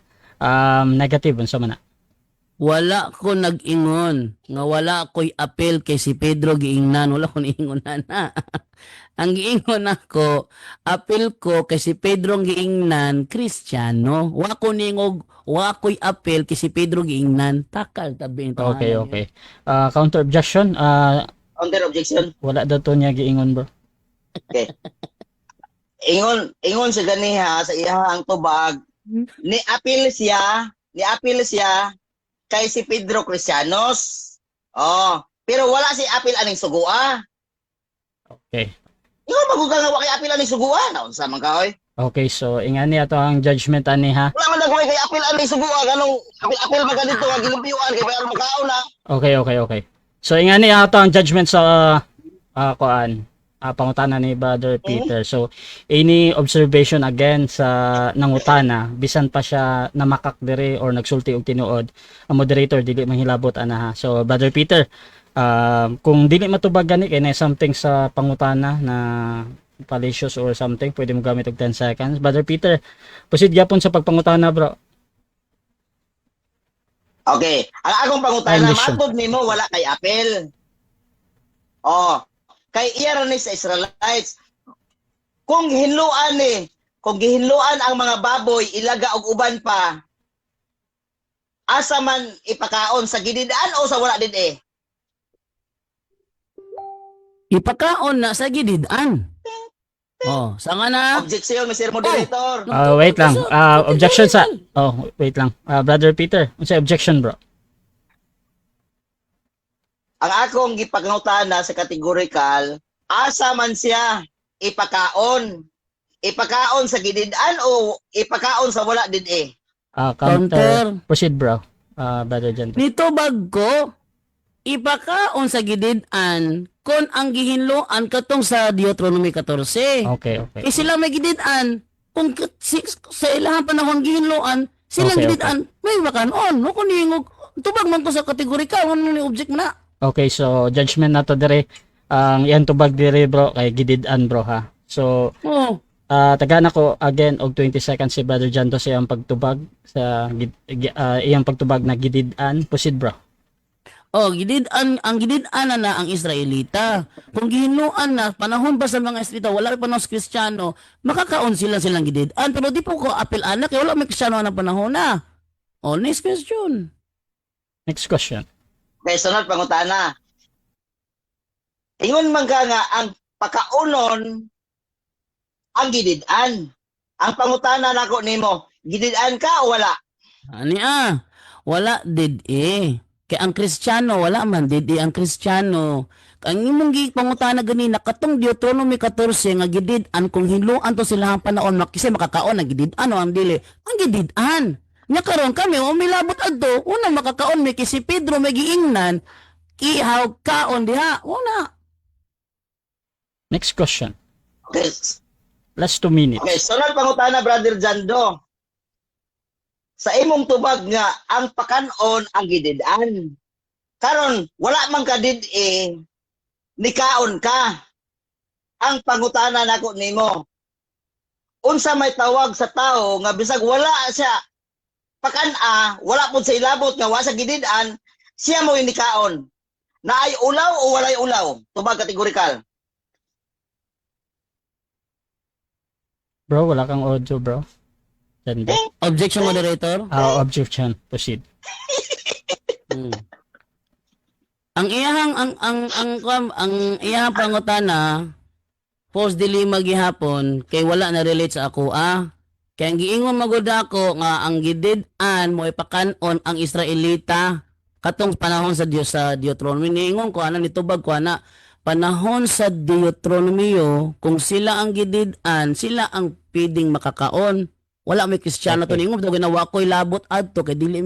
Negative unsa man na. Wala ko nag-ingon nga wala ko'y apel kay si Pedro giingnan, wala ko niingon na. Ang giingon ako, apel ko kay si Pedro giingnan Kristiyano. Wa ko ningog, wa ko'y apel kay si Pedro giingnan. Takal tabi ito. Okay, okay. Counter objection. Counter objection. Wala daw to niya giingon, bro. Okay. Ingon sa ganiha sa iyang tubag ni apil siya kay si Pedro Cristianos. Oh, pero wala si apil aning sugua. Okay. Ingon magugang nga wa kay apil aning sugua. Naunsa man ka oy? Okay, so ingani ato ang judgment ani ha. Wala man nagway kay apil aning sugua ganong apil ba ganito nga gilubiwan kay bayar makaon na. Okay, okay, okay. So ingani ato ang judgment sa pangutana ni Brother Peter. So any observation again sa nangutana bisan pa siya namakak diri or nagsulti og tinuod, ang moderator dili manghilabot ana ha. So Brother Peter, kung dili matubag gani kay na something sa pangutana na fallacious or something, pwede mo gamit og 10 seconds. Brother Peter, proceed gyapon sa pagpangutana, bro. Okay, ang akong pangutana Condition. matod nimo wala kay apil. Oh, kay iya ra ni sa Israelites. Kung gihinluan ang mga baboy ilaga og uban pa, asa man ipakaon sa gididaan o sa wala din eh? Ipakaon na sa gididan. Oh, sa nga na? Objection, Mr. Moderator. Wait lang. Objection sa wait lang. Brother Peter, unsay objection, bro? Ang akong gipangutana sa categorical, asa man siya ipakaon? Ipakaon sa gididaan o ipakaon sa wala din eh? Counter. Proceed, bro. Brother Jan. Nito bag ko, ipakaon sa gididan kon ang gihinloan katong sa Deuteronomy 14. Okay, okay. Sila may gididan, kung sa ilahang panahon gihinloan, silang Okay, gididan, may makanon. No, kung ningog, tubag man ko sa kategorika, ano ni object na. Okay, so judgment nato dire ang iyan tubag dire, bro, kay gidid-an, bro, ha. So Oh, tagana ko again og 20 seconds si Brother Janto sa iyang pagtubag sa iyang pagtubag na gidid-an. Proceed, bro. gididan, ang gididan na ang Israelita. Kung gihinluan na, panahon pa sa mga Israelita, wala pa ng Kristiyano, makakaon silang gididan. Pero di po ko apil anak, wala may Kristiyano na panahon na. Oh, next question. Next question. Okay, sunod pangutana. Ingon man ka nga ang pakaunon ang gididaan. Ang pangutana nako nimo, gididaan ka o wala? Ani wala did Kaya ang Kristiyano, wala man did ang Kristiyano. Ang imong gipangutana ganina katong Deuteronomy 14 nga gidid-an kung hinluan to sila ang panahon makisi makakaon ang gidid-an o ang dili. Ang gidid-an. Nya karon kami umilabot adto, una makakaon mi si Pedro may giingnan, ihaw kaon diha. Una. Next question. Okay, Last 2 minutes. okay, sunod pangutana, Brother Jando. Sa imong tubag nga ang pakanon ang gididaan. Karon wala man ka did nikaon ka. Ang pangutana nako nimo. Unsa may tawag sa tao nga bisag wala siya wala pud sa ilabot nga wa sa gididaan, siya mo nikaon. Naay ulaw o walay ulaw? Tubag kategorikal. Bro, wala kang audio, bro. Janto. Objection moderator. Objection. Proceed. Ang iyahang ang iyahang pangutana post dili magihapon kay wala na relate sa ako kay ang giingon magud ako nga ang gidid-an mo ipakanon ang Israelita katong panahon sa Dios sa Deuteronomy niingon ko nitubag ko panahon sa Deuteronomy kung sila ang gidid-an sila ang pwedeng makakaon. Wala may Kristiyano to ningon daw ginawa ko'y labot adto kay dili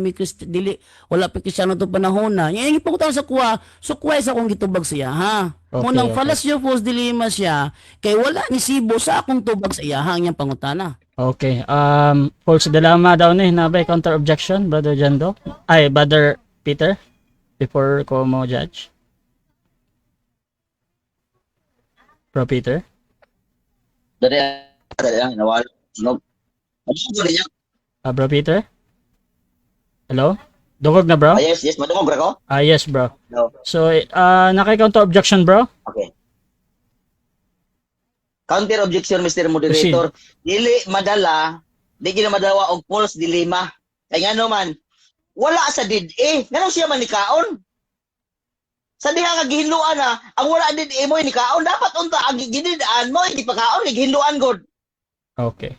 wala pa Kristiyano to panahon na. Yang ipangutana sa kuha, so kuha sa akong gitubag siya ha. Munang fallacious false dilemma siya kay wala ni sibo sa akong tubag sa iya hang yang pangutana. Okay. False dilemma daw ni na by counter objection, Brother Jando. Ay, Brother Peter, before ko mo judge. Bro Peter. Dali lang nawala. No. Bro Peter? Hello? Dungog na, bro? Yes, madungog ra ko. Yes, bro. No. So, naka-counter objection, bro? Okay. Counter objection, Mr. Moderator. Dili madala, di gina madala og false dilemma. Kay nga man, wala sa did Nganong siya manikaon? Sa diha nga gihinluan na, ang wala did mo nikaon, dapat unta ang ginidaan mo, hindi pagkaon, gihinluan god. Okay.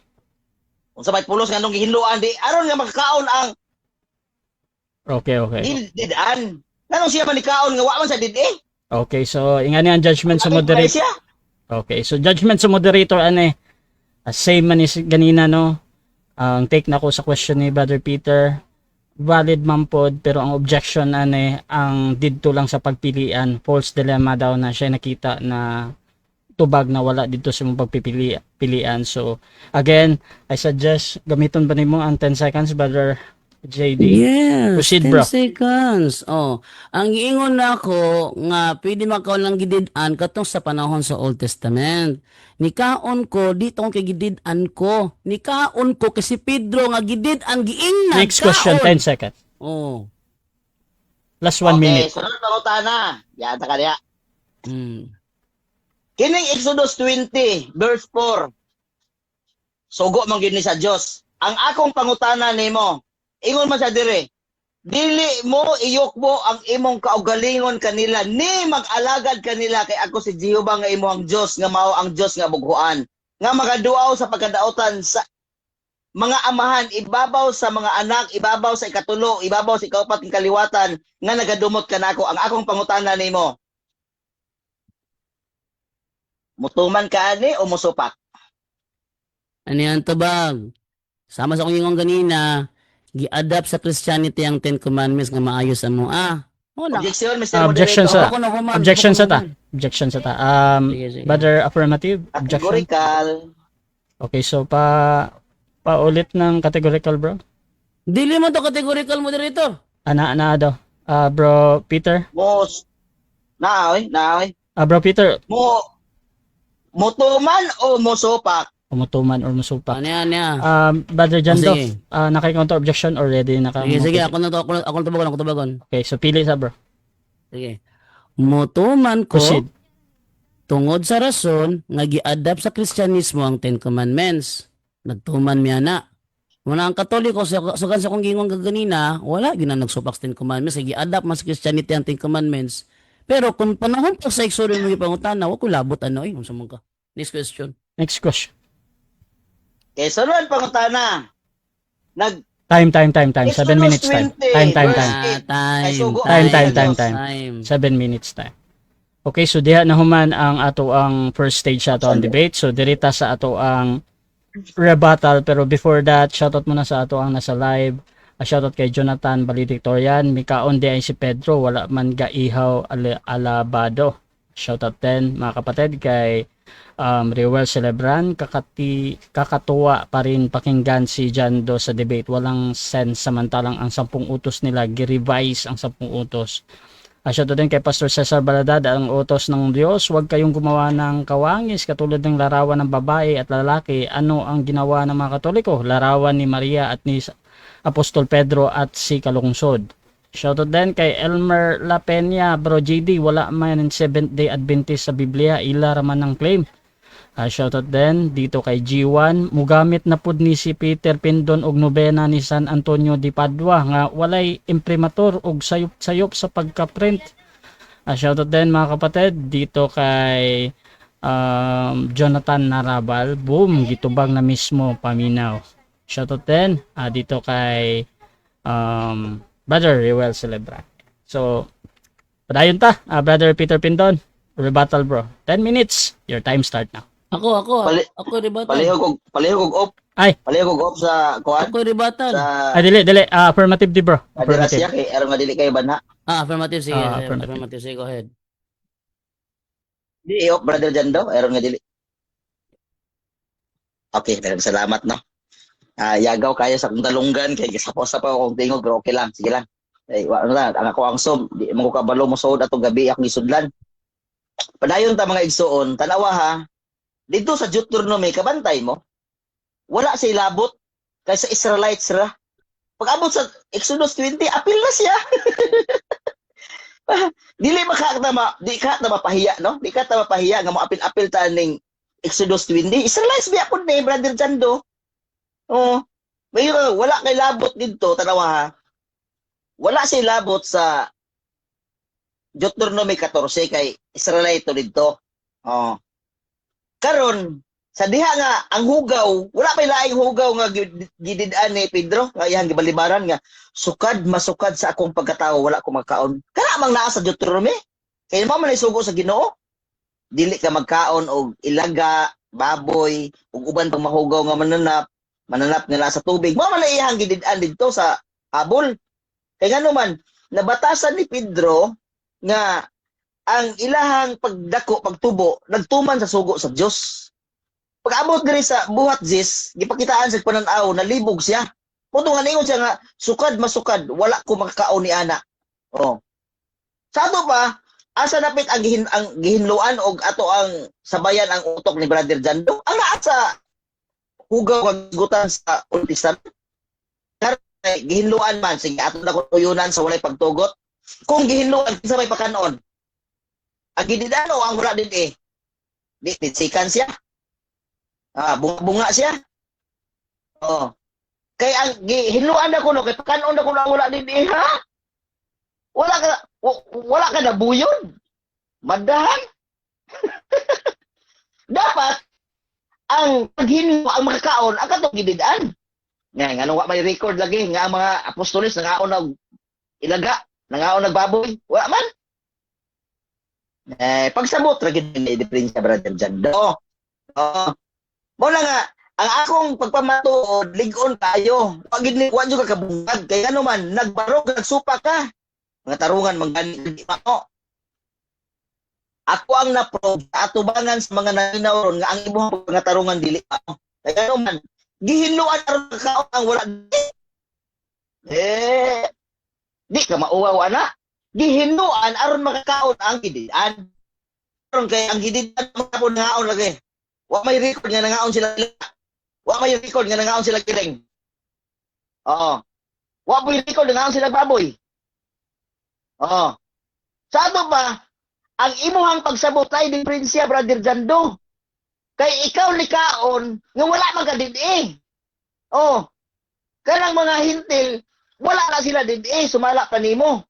Kung sa may pulos nga nung gihinluan, di aron nga makakaon ang Okay. didaan. Nganong siya manikaon nga wala man sa did Okay, so ingani ang judgment sa Bakit moderator. siya? Okay, so judgment sa moderator same man is ganina no. Ang take na ko sa question ni Brother Peter, valid man pod, pero ang objection ang didto lang sa pagpilian, false dilemma daw na siya nakita na tubag na wala dito sa mong pagpipilian. So again, I suggest gamiton ba nimo ang 10 seconds, Brother JD? Yes, Proceed, 10 bro. seconds. Oh, ang giingon nako nga pwede makaw lang gidid-an katong sa panahon sa Old Testament. Nikaon ko dito kay gidid-an ko. Nikaon ko kasi Pedro nga gidid-an giingnan. Next question, 10 seconds. Oh. Last 1 minute. Okay, sunod pangutana. Yata ka niya. Mm. Kining Exodus 20, verse 4. Sugo man gyud ni sa Dios. Ang akong pangutana nimo, ingon man sa dire, dili mo iyukbo ang imong kaugalingon kanila, ni mag-alagad kanila kay ako si Jehovah nga imong Dios nga mao ang Dios nga bughuan, nga magaduaw sa pagkadaotan sa mga amahan, ibabaw sa mga anak, ibabaw sa ikatulo, ibabaw sa ikaupat ng kaliwatan, nga nagadumot kanako. Ang akong pangutana nimo, mutuman ka ani o musupak? Ano yan tabag? Sama sa akong ingon ganina, gi-adapt sa Christianity ang 10 Commandments nga maayos mo. Wala. Objection, Mr. Objection Moderator. sa- Ako na human. Objection Ako sa na ta. human. Objection sa ta. Sige, sige. Brother affirmative, objection. Categorical. Okay, so paulit ng categorical, bro. Dili mo to categorical moderator. Ana daw. Bro Peter. Mos. Naoy. Bro Peter, Mutuman o musupak? umutuman or musupa. Ano yan, yan. Brother Jando, Sige. naka-counter objection already Sige, ako na to, ako na tubagon, ako tubagon. Okay, so pili sa bro. Sige. Mutuman ko Proceed. tungod sa rason nga gi-adapt sa Kristyanismo ang 10 Commandments. Nagtuman miya na. Muna ang Katoliko, sugan sa kong gingon gaganina, wala ginang nagsupak sa 10 Commandments, gi-adapt mas Christianity ang 10 Commandments. Pero kung panahon pa sa Exodus mo ipangutana, wag ko labot unsa man ka. Next question. Next question. Okay, sunod pangutana. Time. 7 minutes time. 20, Time. Ay, sugo. Time. 7 minutes time. Okay, so diha na human ang ato ang first stage sa ato ang debate. So dirita sa ato ang rebuttal, pero before that, shoutout muna sa ato ang nasa live. Shoutout kay Jonathan Valedictorian, Mikaon di ay si Pedro, wala man gaihaw alabado. Shoutout din mga kapatid kay Rewel Celebran, kakatuwa pa rin pakinggan si Jando sa debate. Walang sense samantalang ang 10 utos nila, gi-revise ang 10 utos. Shoutout din kay Pastor Cesar Baladad, ang utos ng Diyos, huwag kayong gumawa ng kawangis katulad ng larawan ng babae at lalaki. Ano ang ginawa ng mga Katoliko? Larawan ni Maria at ni Apostol Pedro at si Kalungsod. Shoutout din kay Elmer La Peña, Bro JD, wala man 7th-day Adventist sa Biblia, ila raman ng claim. Shoutout din dito kay G1, mugamit na pud ni si Peter Pindon og nobena ni San Antonio de Padua nga walay imprimatur og sayop-sayop sa pagka-print. Shoutout din mga kapatid dito kay Jonathan Narabal, boom, gitubag na mismo paminaw. Shoutout din dito kay Brother Rewel Celebran. So, padayon ta, Brother Peter Pindon, rebuttal bro. 10 minutes, your time start now. Ako rebuttal. Palihog og op. Ay. Palihog og op sa kuan. Ako rebuttal. Sa Dili, affirmative di bro. Adirasya Affirmative. kay aron nga dili kay banha. Affirmative, sige. Affirmative. Affirmative, sige, go ahead. Di op brother Jando, aron nga dili. Okay, salamat no. Yagaw kayo sa kong talunggan kay gisapo-sapo akong tingog pero okay lang, sige lang. Ay wa na ang ako ang som, di mo ko kabalo mo sud atong gabi akong gisudlan. Padayon ta mga igsuon, tanawa ha. Dito sa Deuteronomy kabantay mo. Wala sa ilabot kay sa Israelites ra. Pag-abot sa Exodus 20, apil na siya. Dili di ka na mapahiya, no? Di ka ta mapahiya nga mo apil-apil ta ning Exodus 20. Israelites biya pud ni Brother Jando. Oh, mayro wala kay labot didto tanawa ha. Wala siya labot sa Deuteronomy 14 kay Israelite didto. Oh. Karon sa diha nga ang hugaw, wala pa laing hugaw nga gidid-an ni Pedro, nga iyang gibalibaran nga sukad masukad sa akong pagkatao wala ko magkaon. Kana mang naa sa Deuteronomy. Kay mo man isugo sa Ginoo. Dili ka magkaon og ilaga, baboy, ug uban pang mahugaw nga mananap nila sa tubig. Mo man iyang gidid-an didto sa habol. Kay ngano man nabatasan ni Pedro nga ang ilahang pagdako pagtubo nagtuman sa sugo sa Dios. Pag-abot diri sa buhat Jis, gipakitaan sa pananaw na libog siya. Puto nga ningon siya nga sukad masukad, wala ko makakaon ni ana. Oh. Sa ato pa, asa napit ang gihinluan og ato ang sabayan ang utok ni Brother Jando. Ang naa sa hugaw kagutan sa Old Testament. Gihinluan man sige ato na kuyunan sa walay pagtugot. Kung gihinluan kinsa may pakanon. Ang gididano ang wala din eh. Di sikan siya. Bunga siya. Oh. Kay ang hinuan na ko no kay pakanon na ko na wala din ha. Wala ka na buyon. Madahan. Dapat ang paghinlo ang makakaon ang katong gididaan. Nga ano wa may record lagi nga ang mga apostoles nangaon og ilaga, nangaon og baboy. Wala man. Pagsabot ra gid ni diferensya Brother Jando. Oh. Mo na nga, ang akong pagpamatuod, ligon kayo. Pag wa jud ka kabungag, kay ano man, nagbarog, nagsupa ka. Mga tarungan, mangganit mo. Ako ang naprove, atubangan sa mga naninaw ron, nga ang ibuhang mga tarungan, dili pa. Kay ano man, gihinluan aron kakaon ang wala. Di ka mauwaw na. Gihinluan aron makakaon ang gididan. Karon kay ang gididan, mga ngaon lagi. Wa may record nga nangaon sila. Wa may record nga nangaon sila kiring. Oo. Wa may record nga nangaon sila baboy. Oo. Sa ato ba, ang imuhang pagsabot ay diferensya, Brother Jando. Kay ikaw likaon nga wala man ka didi. Oo. Kanang mga hintil, wala na sila didi, sumala pa nimo.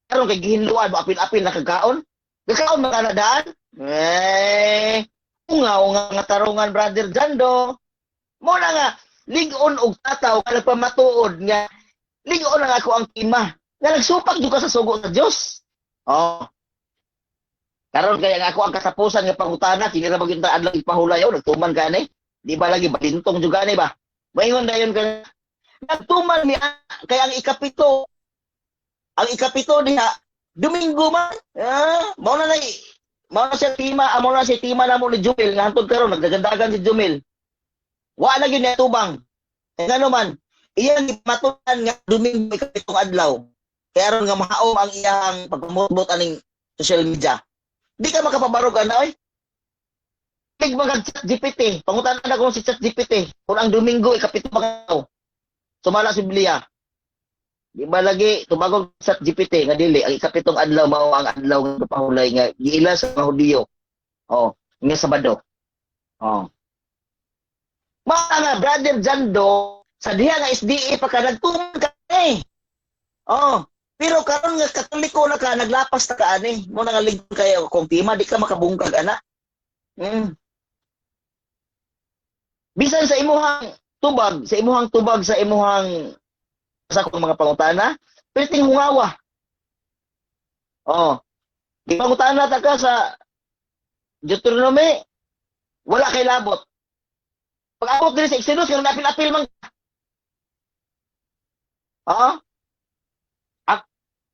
Karon kay gihinluan mo apil-apil na kagkaon. Kagkaon mga nadaan. Nga tarungan Brother Jando. Mo na nga ligon og tataw nga nagpamatuod nga ligon na ako ang tima nga nagsupak jud ka sa sugo sa Dios. Oh. Karon kaya nga ako ang katapusan nga pangutana kini ra magyud adlaw ipahulayaw nagtuman gani. Di ba lagi balintong jud gani ba? Moingon dayon ka nagtuman mi kay ang ikapito diha Domingo man. Mao na siya tima na mo ni Jumil nga hantod karon nagdagandagan si Jumil. Wa na gyud niya tubang. Kaya ano man, iyang matunan nga Domingo ikapitong adlaw. Kaya aron nga mahaom ang iyang pagpamutbot aning social media. Di ka makapabarog na oy. Tig mga chat GPT, pangutan na ko si chat GPT kung ang Domingo ikapitong adlaw. Sumala si Biblia. Di ba lagi tubagog sa GPT nga dili ang ikapitong adlaw mao ang adlaw nga pahulay nga giila sa mga Hudiyo. Oh, nga Sabado. Oh. Mao nga Brother Jando sa diha nga SDA pa ka nagtuman ka eh. Oh, pero karon nga Katoliko na ka naglapas ta ka ani. Mo na nga ligon kayo kung tima di ka makabungkag ana. Bisan sa imuhang tubag sa imuhang sa akong mga pangutana, perting hungawa. Oh. Di pangutana ta ka sa Deuteronomy, wala kay labot. Pag abot diri sa Exodus, kung napil-apil man.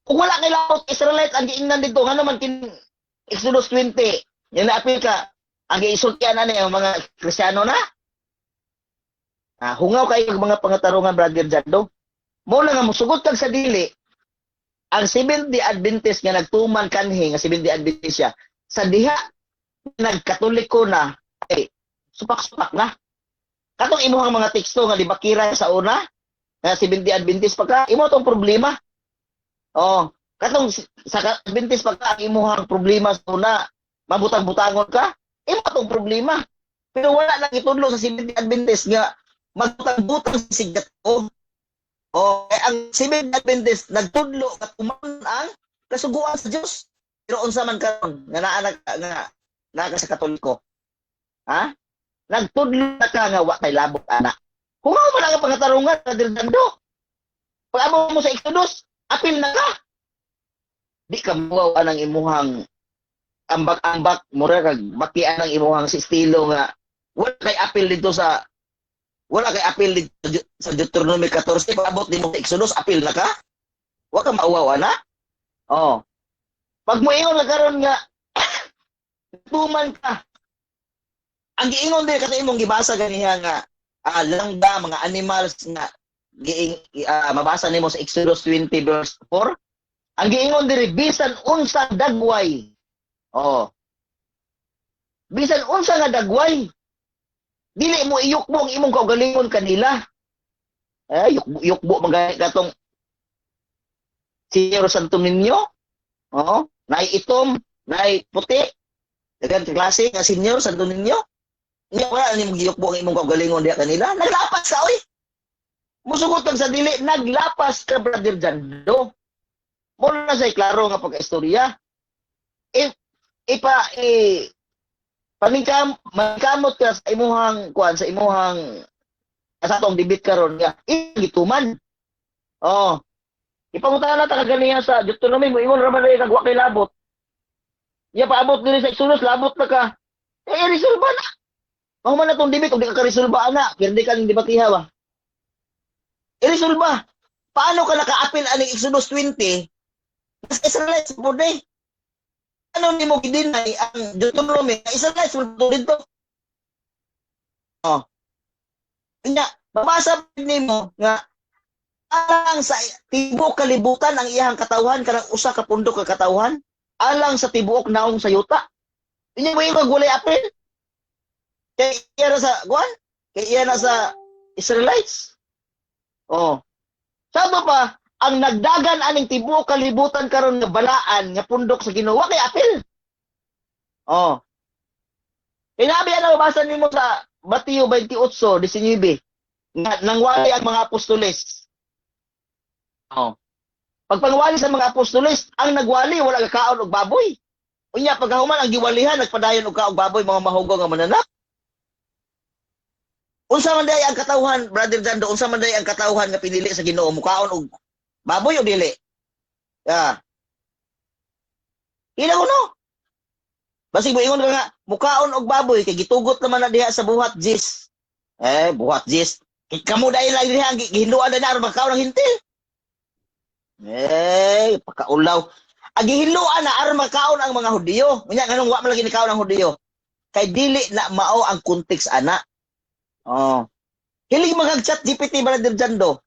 Kung wala kay labot, Israelite, ang giingnan dito, nga naman kin Exodus 20, yung naapil ka, ang giisultian na niya, mga Krisyano na. Hungaw kayo mga pangatarungan, Brother Jando. Mo na nga musugot kag sa dili ang Seventh-day Adventist nga nagtuman kanhi nga Seventh-day Adventist siya sa diha nagkatoliko na ay supak-supak na katong imuhang mga teksto nga libakira sa una nga 70 Adventist pa ka, imo tong problema. Oh, katong sa Adventist pa ka ang imuhang problema sa una, mabutang-butangon ka, imo tong problema. Pero wala nang itudlo sa 70 Adventist nga magbutang-butang sa sigat ko. Oh, kaya ang 70 Adventist nagtudlo at umaman ang kasuguan sa Dios. Pero unsa man karon nga naa ka sa Katoliko? Ha? Nagtudlo na ka nga wa kay labot ana. Kung ano man ang pangatarungan sa Dando. Pag amo mo sa Exodus, apil na ka. Di ka mawawa ng imuhang ambak-ambak, mura kag bakian ng imuhang si estilo nga wala kay apil dito sa Deuteronomy 14, paabot din mo sa Exodus, apil na ka? Wa ka mauwawa na? Oh. Pag mo ingon na karon nga tuman ka. Ang giingon din kasi imong gibasa ganiha nga langda, mga animals nga mabasa nimo sa Exodus 20 verse 4. Ang giingon diri bisan unsa dagway. Oh. Bisan unsa nga dagway. Dili mo iyukbo ang imong kaugalingon kanila. Yukbo magani katong Señor Santo Niño. Oh, nay itom, nay puti. Dagan klase nga Señor Santo Niño. Nya wala ni magiyukbo ang imong kaugalingon diha kanila. Naglapas ka oy. Musugot lang sa dili, naglapas ka, Brother Jando. Muna na sa'y klaro nga pagka-istorya. Pamingkamot ka sa imuhang, sa imuhang, sa atong debate karon nga, gituman. Oh. Ipangutan na ta kaganiya sa Deuteronomy, mo ingon raman rin kagwa kay labot. Iya paabot din sa Exodus, labot na ka. Resolba na. Mahuman na itong debate, kung di ka ka-resolba na, pero di ka ng debatiha ba? I-resolve. Paano ka naka-apil aning Exodus 20? Mas Israelites po day. Ano ni mo gidinay ang Deuteronomy? Israelites po dito. Oh. Kanya, babasa nimo nga alang sa tibuok kalibutan ang iyang katawhan kanang usa ka pundok ka katawhan alang sa tibuok naong sa yuta. Inya mo yung gulay apil? Kay iya na sa kuan? Kay iya na sa Israelites. Oh. Sabi pa, ang nagdagan aning tibuok kalibutan karon nga balaan nga pundok sa Ginoo kay apil. Oh. Inabi ana basa nimo sa Mateo 28:19 nga nangwali ang mga apostoles. Oh. Pagpangwali sa mga apostoles, ang nagwali wala ka kaon og baboy. Unya paghuman ang giwalihan nagpadayon og kaog baboy mga mahugaw nga mananap. Unsa man day ang katawhan, Brother Jando, unsa man day ang katawhan nga pinili sa Ginoo, mukaon og baboy o dili? Ya. Ila ko no. Basig mo ingon ka nga, mukaon og baboy kay gitugot naman na diha sa buhat jis. Buhat jis. Kamo dai lang diha gihinduan na aron makaon ng hintil. Pakaulaw. Ang gihinduan na aron makaon ang mga Hudiyo. Unya nganong wa man lagi nikaon ang Hudiyo. Kay dili na mao ang context ana. Oh. Hilig mag-chat GPT Brother Jando.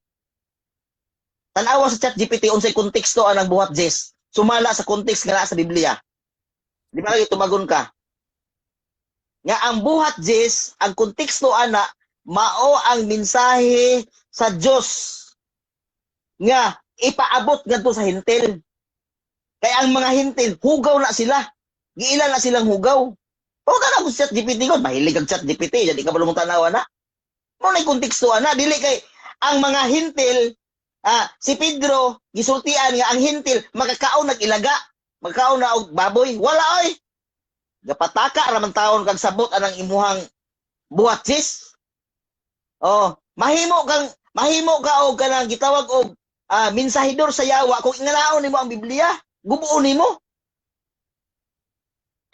Tanawa sa chat GPT unsay konteksto anang buhat Jess. Sumala sa kontekst nga sa Biblia. Di ba lagi tumagon ka? Nga ang buhat Jess, ang konteksto ana mao ang mensahe sa Dios nga ipaabot ngadto sa hintil. Kaya ang mga hintil hugaw na sila. Giila na silang hugaw. O ka na chat GPT ko, mahilig ang chat GPT, jadi ka balong tanawa na. Mo na konteksto ana, dili kay ang mga hintil, si Pedro gisultian nga ang hintil makakaon nag-ilaga, makakaon na og baboy, wala oy. Gapataka ra man taon kag sabot anang imuhang buhat sis. Oh, mahimo ka og kanang gitawag og mensahidor sa yawa kung inganaon nimo ang Biblia, gubuon nimo.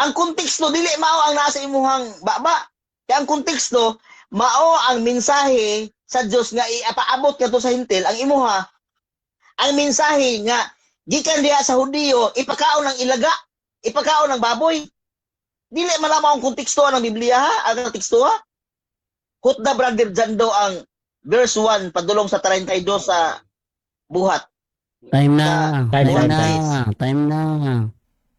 Ang konteksto dili mao ang nasa imuhang baba. Kaya ang konteksto mao ang mensahe sa Dios nga ipaabot kadto sa hintil ang imuha. Ang mensahe nga gikan diha sa Hudiyo ipakaon ng ilaga, ipakaon ng baboy. Dili malama ang konteksto ng Biblia ha, ang konteksto ha. Hutda Brother Jando ang verse 1 padulong sa 32 sa buhat. Time na. Time Time na. na. Time na.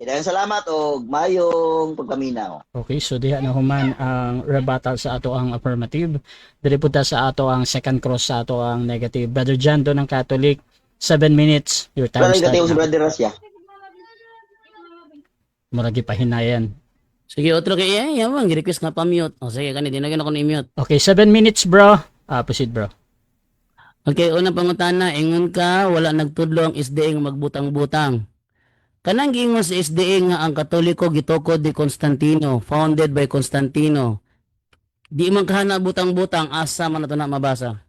Daghang salamat og mayong pagpaminaw. Okay, so diha na human ang rebuttal sa ato ang affirmative. Diri pud ta sa ato ang second cross sa ato ang negative. Brother Jando ng Catholic, 7 minutes. Your time Wala start gatiw si na. Brother Rasya. Murag ipahinayan. Sige, otro kay yaman, gi-request nga pa-mute. O sige, kani dinagyan ako ni mute. Okay, 7 minutes bro. Proceed bro. Okay, unang pangutana, ingon ka wala nagtudlo ang SDA nga magbutang-butang. Kanang giingon sa SDA nga ang Katoliko gitukod ni Constantino, founded by Constantino. Di man kahana butang-butang asa man nato na mabasa.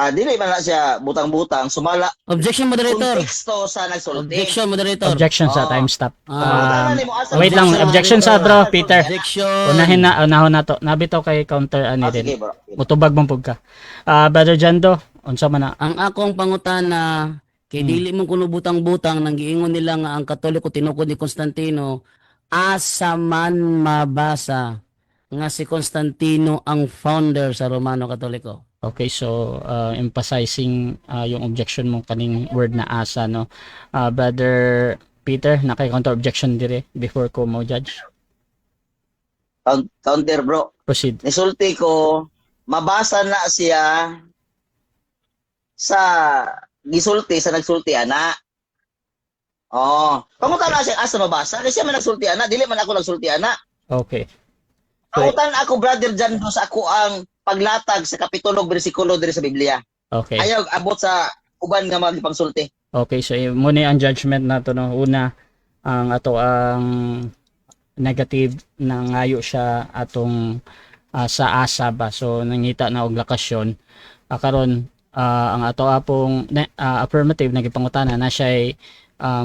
Dili man na siya butang-butang, sumala Objection, moderator. konteksto sa nagsulti. Objection, moderator. Objection sa Oh. time stop. Ah, Wait lang, objection sa bro, Peter. Objection. Unahon na to. Nabitaw kay counter ani Sige din. bro. Mutubag mong pug ka. Brother Jando, unsa man na? Ang akong pangutana, kay dili mo kuno butang-butang nang giingon nila nga ang Katoliko tinukod ni Constantino, asa man mabasa nga si Constantino ang founder sa Romano Katoliko. Okay, so emphasizing yung objection mo kaning word na asa, no? Brother Peter, nakay-counter objection dire before ko mo judge. Counter bro. Proceed. Nisulti ko, mabasa na siya sa gisulti sa nagsulti ana. Oh, pangutan na siya asa mabasa kasi siya man nagsulti ana, dili man ako nagsulti ana. Okay. Pangutan ako Brother Jando sa ako ang paglatag sa kapitulo bersikulo diri sa Biblia. Okay. Ayaw abot sa uban nga mga pangsulti. Okay, so muna ang judgment nato, no. Una, ang ato ang negative na ngayo siya atong sa asa ba. So nangita na og lakasyon. Karon ang ato apong affirmative nagipangutana na siya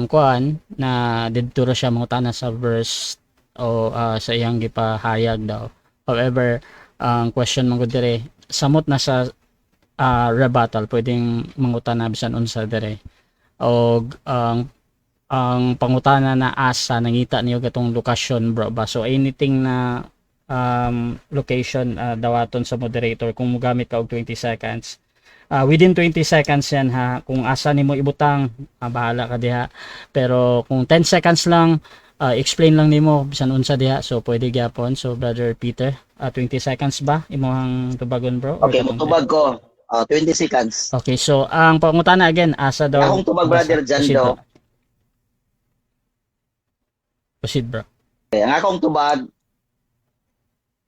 kuan na didto ra siya mangutana sa verse o sa iyang gipahayag daw. However, ang question man gud dire samot na sa rebuttal pwedeng mangutana bisan unsa dire. Og ang pangutana na asa nangita niyo gatong lokasyon bro ba. So anything na location dawaton sa moderator kung mogamit ka og 20 seconds. Within 20 seconds yan ha, kung asa nimo ibutang bahala ka diha, pero kung 10 seconds lang explain lang nimo bisan unsa diha, so pwede gyapon. So Brother Peter, 20 seconds ba imong tubagon bro? Or Okay, katong- mutubag ko. 20 seconds. Okay, so ang pangutana again, asa daw? Akong tubag Brother Proceed, bro. Jando. Proceed bro. Ang akong tubag,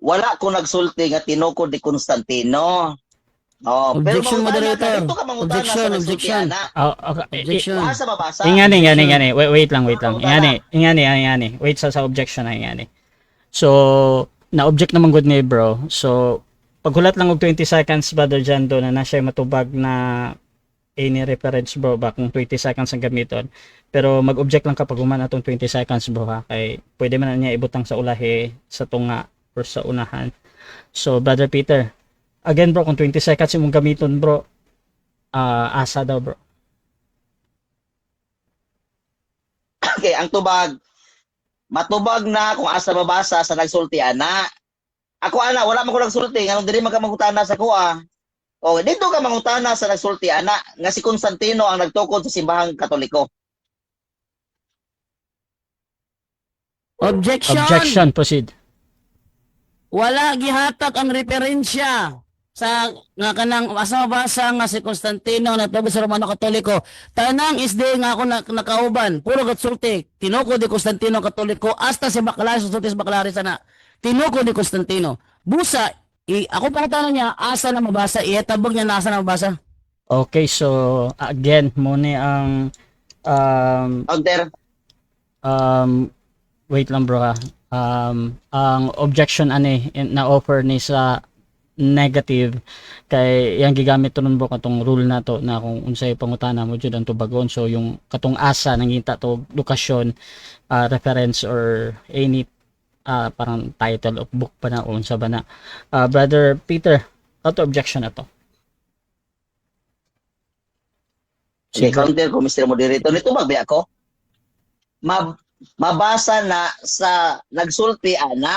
wala ko nagsulti nga tinukod ni Constantino. Oh, Objection, moderator. Dito ka mangutana Objection, sa nagsulti objection. ana. Okay. Objection. Asa mabasa? Ingani. Wait lang. Pangutana. Ingani. Wait sa objection na ingani. So, na-object naman good ni bro. So, paghulat lang og 20 seconds, Brother Jando, na siya matubag na any reference bro ba kung 20 seconds ang gamiton. Pero mag-object lang kapag human atong 20 seconds bro ha. Kay pwede man na niya ibutang sa ulahi, sa tunga, or sa unahan. So, Brother Peter, again bro, kung 20 seconds imong gamiton bro, asa daw bro. Okay, ang tubag, matubag na kung asa mabasa sa nagsulti ana. Ako ana, wala man ko nagsulti, nganong diri man ka mangutana sa kuha. O, dito ka mangutana sa nagsulti ana, nga si Constantino ang nagtukod sa simbahang Katoliko. Objection, proceed. Wala gihatag ang referensya sa nga kanang asa mabasa nga si Constantino na tubos sa Romano Katoliko. Tanang isde nga ako nakauban, puro gatsulti. Tinuko di Constantino Katoliko hasta si Baclaris sulti sa Baclaris na. Tinuko di Constantino. Busa ako pang tanong niya asa na mabasa, ihetabog niya na asa na mabasa. Okay, so again, muna ang Counter. wait lang bro ha. Ang objection ani na offer ni sa negative kay yang gigamit to nun bro katong rule na to na kung unsay pangutana mo jud ang tubagon. So yung katong asa nangita to lokasyon, reference or any parang title of book pa na o unsa ba na. Brother Peter, auto objection na to. Okay, counter ko, Mr. Moderator. Nito magbi ako. Mabasa na sa nagsulti ana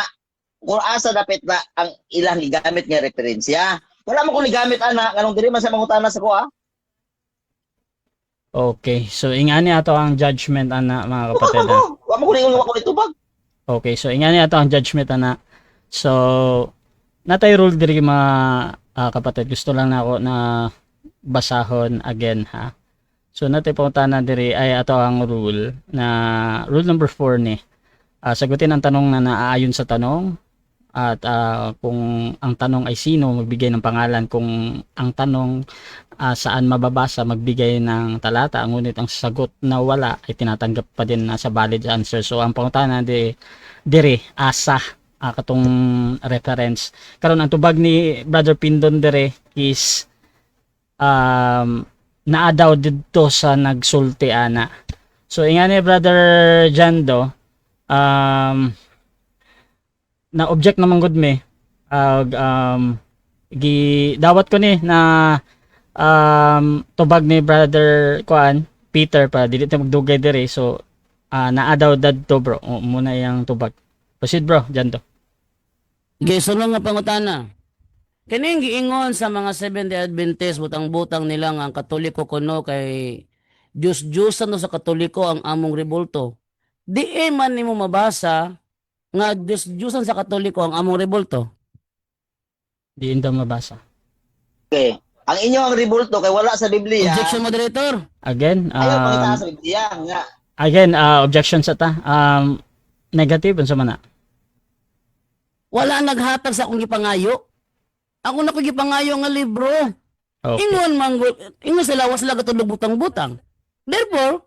kung asa dapat na ang ilang ligamit nga referensya. Wala mo kung ligamit ana, kanong diri man sa mangutana sa kuha. Okay. So ingani ato ang judgment ana mga kapatid. Ha? Wa mo ko ningon wa ko itubag. Okay. So ingani ato ang judgment ana. So natay rule diri mga kapatid. Gusto lang nako na basahon again ha. So natay pangutana diri ay ato ang rule na rule number 4 ni. Sagutin ang tanong na naaayon sa tanong at kung ang tanong ay sino, magbigay ng pangalan. Kung ang tanong saan mababasa, magbigay ng talata. Ngunit ang sagot na wala ay tinatanggap pa din sa valid answer. So ang pangutana dire asa katong reference. Karon ang tubag ni Brother Pindon dire is naa daw dito sa nagsulti ana. So ingani Brother Jando, na object naman gud me dawat ko ni na tubag ni Brother Kuan Peter pa dili ta magdugay dire. So naa daw dadto bro. Muna yang tubag. Proceed bro Jando. Okay, sulong nga pangutana. Kining giingon sa mga Seventh-day Adventist butang-butang nila nga ang Katoliko kuno kay Diyos-Diyosan no sa Katoliko ang among rebulto. Di man nimo mabasa nga Diyos-Diyosan sa Katoliko ang among rebulto. Diin daw mabasa. Okay. Ang inyong ribulto kay wala sa Biblia. Objection, moderator. Again, Ayaw pangita sa Biblia nga. objection sa ta. Negative unsa man na? Wala naghatag sa akong gipangayo. Ako na ko gipangayo nga libro. Okay. Ingon sila was sila katulog butang-butang. Therefore,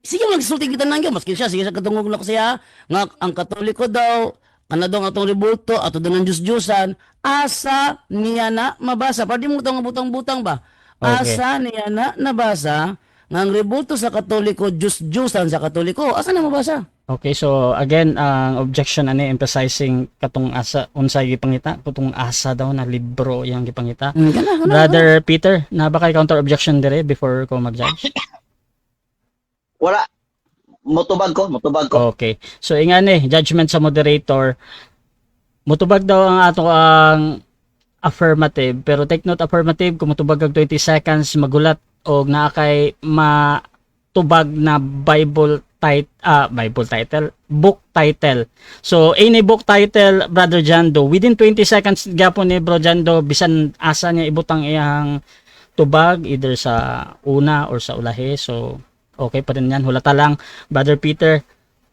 sige magsulti kita nang maski siya sige sa katungog na ko siya nga ang Katoliko daw kanadong atong rebulto ato daw ng Diyos-Diyosan asa niya na mabasa pwede mo nga butang-butang ba Okay. asa niya na nabasa nga ang rebulto sa Katoliko Diyos-Diyosan sa Katoliko asa na mabasa. Okay, so again, ang objection ani emphasizing katong asa unsay gipangita, katong asa daw na libro yang gipangita. Kana. Brother Peter, na ba kay counter objection dire before ko mag-judge? Wala. Motubag ko. Okay. So ingani, judgment sa moderator. Mutubag daw ang ato ang affirmative, pero take note affirmative kung mutubag og 20 seconds magulat og naa kay matubag na Bible title, book title. So any book title Brother Jando within 20 seconds gyapon ni Bro Jando bisan asa niya ibutang iyang tubag either sa una or sa ulahe. So okay pa rin yan. Hulata lang. Brother Peter,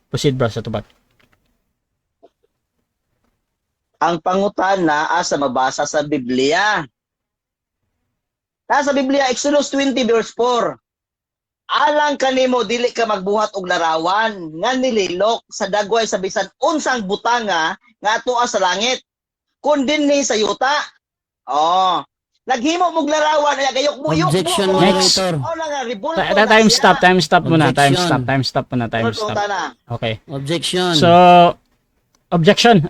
proceed bro sa tubag. Ang pangutana asa mabasa sa Biblia. Nasa Biblia Exodus 20 verse 4. Alang kanimo dili ka magbuhat og larawan nga nililok sa dagway sa bisan unsang butanga nga atoa sa langit kun dinhi sa yuta. Oh, naghimo mog larawan ay gayok-buyok. Objection, Next. moderator. Oh, nga ribulto Time stop muna. Objection. Time stop muna. Okay. Objection. So, objection.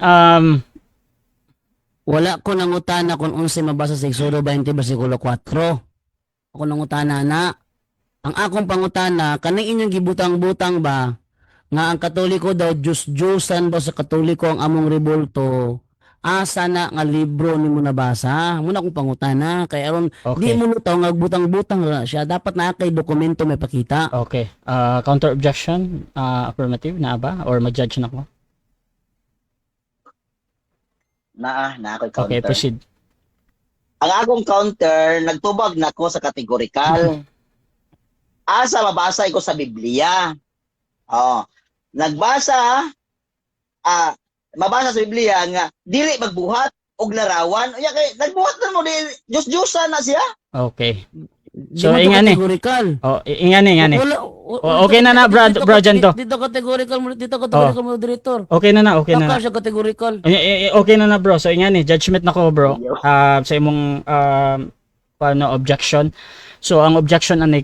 Wala ko nangutana kung unsay mabasa sa Exodo 20 bersikulo 4. Ako nangutana na. Ang akong pangutana, kaning inyong gibutang-butang ba nga ang Katoliko daw Diyos-Diyosan daw sa Katoliko ang among rebulto. Asa na nga libro nimo nabasa? Muna akong pangutana kay aron di Okay. mo lutaw nga butang-butang na siya. Dapat na kay dokumento may pakita. Okay. Counter objection. Affirmative na ba? Or mag-judge na ko? na ako counter. Okay, proceed. Ang akong counter nagtubag nako sa kategorikal. Asa mabasa ko sa Biblia. Oh, nagbasa mabasa sa Biblia nga dili magbuhat og larawan. Unya kay nagbuhat na mo di Diyos-Diyosan na siya. Okay. Di So, mo to ingani. kategorikal. Ingani. Okay na na, bro Janto. Dito kategorikal moderator. Okay na. Baka siya kategorikal. Okay na bro. So ingani, judgment na ko bro. Sa imong objection. So ang objection anay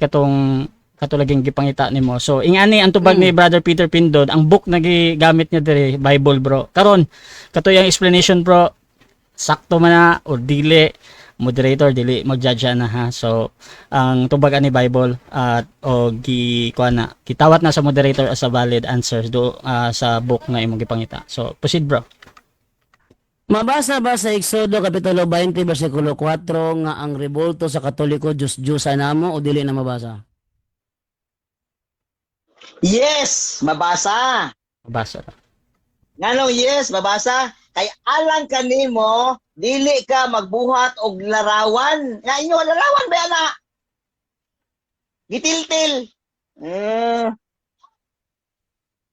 katulaging gipangita nimo. So ingani ang tubag ni Brother Peter Pindon, ang book na gigamit niya diri Bible bro. Karon katuyang explanation bro. Sakto man na or dili moderator dili mag-judge na ha. So ang tubag ani Bible at kitawat na sa moderator as a valid answer sa book na imong gipangita. So proceed bro. Mabasa ba sa Exodo Kapitulo 20 bersikulo 4 nga ang rebulto sa Katoliko Diyos-Diyosan namo o dili na mabasa? Yes, mabasa. Mabasa ra. Nganong yes, mabasa? Kay alang kanimo dili ka magbuhat og larawan. Nga inyo larawan ba na? Gitiltil.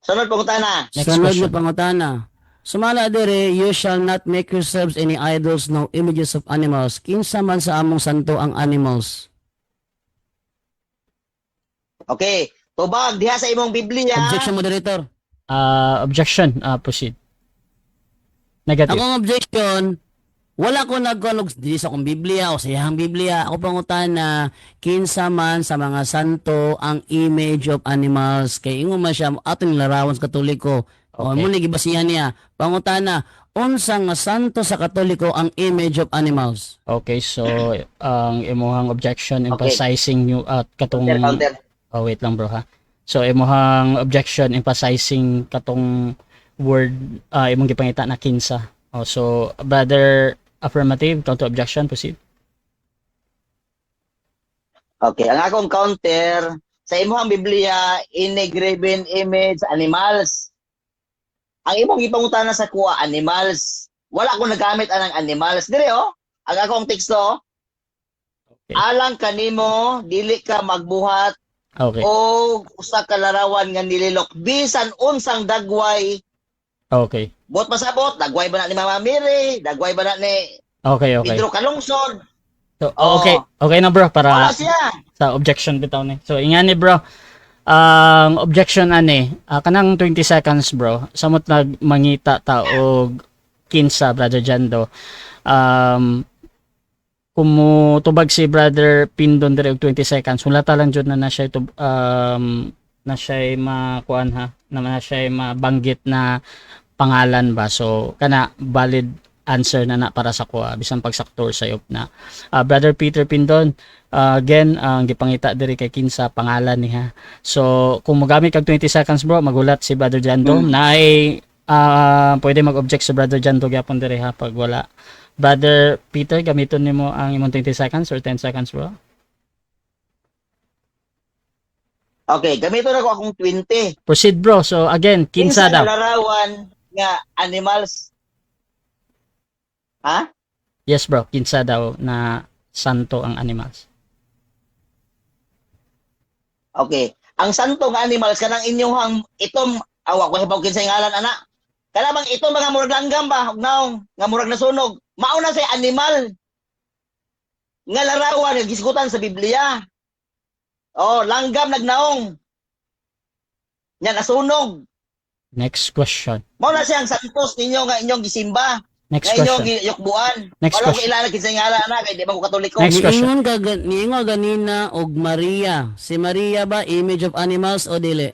Sunod pangutana. Next Sunod question. nga pangutana. Sumala dere, you shall not make yourselves any idols, no images of animals. Kinsa man sa among santo ang animals. Okay, tubag diha sa imong Biblia. Objection, moderator. Objection. Proceed. Negative. Akong objection, wala ko nagkunog di sa akong Biblia o sa iyang Biblia. Ako pangutan na kinsa man sa mga santo ang image of animals. Kay ingon man siya aton larawan sa Katoliko. O Okay. mo gibasihan niya. Pangutan na unsa nga santo sa Katoliko ang image of animals. Okay, so ang imuhang objection Okay. emphasizing you katong Counter. Oh, wait lang bro ha. So imuhang objection emphasizing katong word imong gipangita na kinsa. Oh, so brother affirmative, counter objection, proceed. Okay, ang akong counter sa imong Biblia any graven image animals. Ang imong gipangutana sa kuha animals. Wala ko nagamit anang animals. Dire oh. Ang akong teksto. Okay. Alang kanimo dili ka magbuhat Okay. o usa ka larawan nga nililok bisan unsang dagway. Okay. Bot pasabot, dagway ba na ni Mama Mary, dagway ba na ni Okay, okay. Pedro Calungsod. So, Oh. okay. Okay na bro para Wala siya. sa objection bitaw ni. So ingani bro. Ang objection ani, kanang 20 seconds bro. Samot nag mangita ta og kinsa brother Jando. Kumutubag si brother Pindon dire og 20 seconds. Hulata lang jud na siya na siya makuan ha, na siya mabanggit na pangalan ba. So kana valid answer na para sa kuha bisan pagsaktor sayop na. Brother Peter Pindon, again ang gipangita diri kay kinsa pangalan niya. So kung mogamit kag 20 seconds bro, magulat si brother Jando na ay pwede mag-object si brother Jando gyapon diri ha pag wala. Brother Peter, gamiton nimo ang imong 20 seconds or 10 seconds bro. Okay, gamiton ako akong 20. Proceed bro. So again, kinsa daw? larawan nga animals. Ha? Yes bro, kinsa daw na santo ang animals. Okay. Ang santong animals kanang inyong itom awak ko hibaw kinsa ngalan ana. Kana bang itom mga murag langgam ba ug naong nga murag nasunog. Mao na say animal. Nga larawan nga gisgutan sa Biblia. Oh, langgam nagnaong. Nya nasunog. Next question. Mao na siyang santos ninyo nga inyong gisimba. Next Nga inyong question. giyukbuan. Next Wala ko question. ilala kinsa ngalan ana kay di ba ko Katoliko. Next question. Niingon ganina og Maria. Si Maria ba image of animals o dili?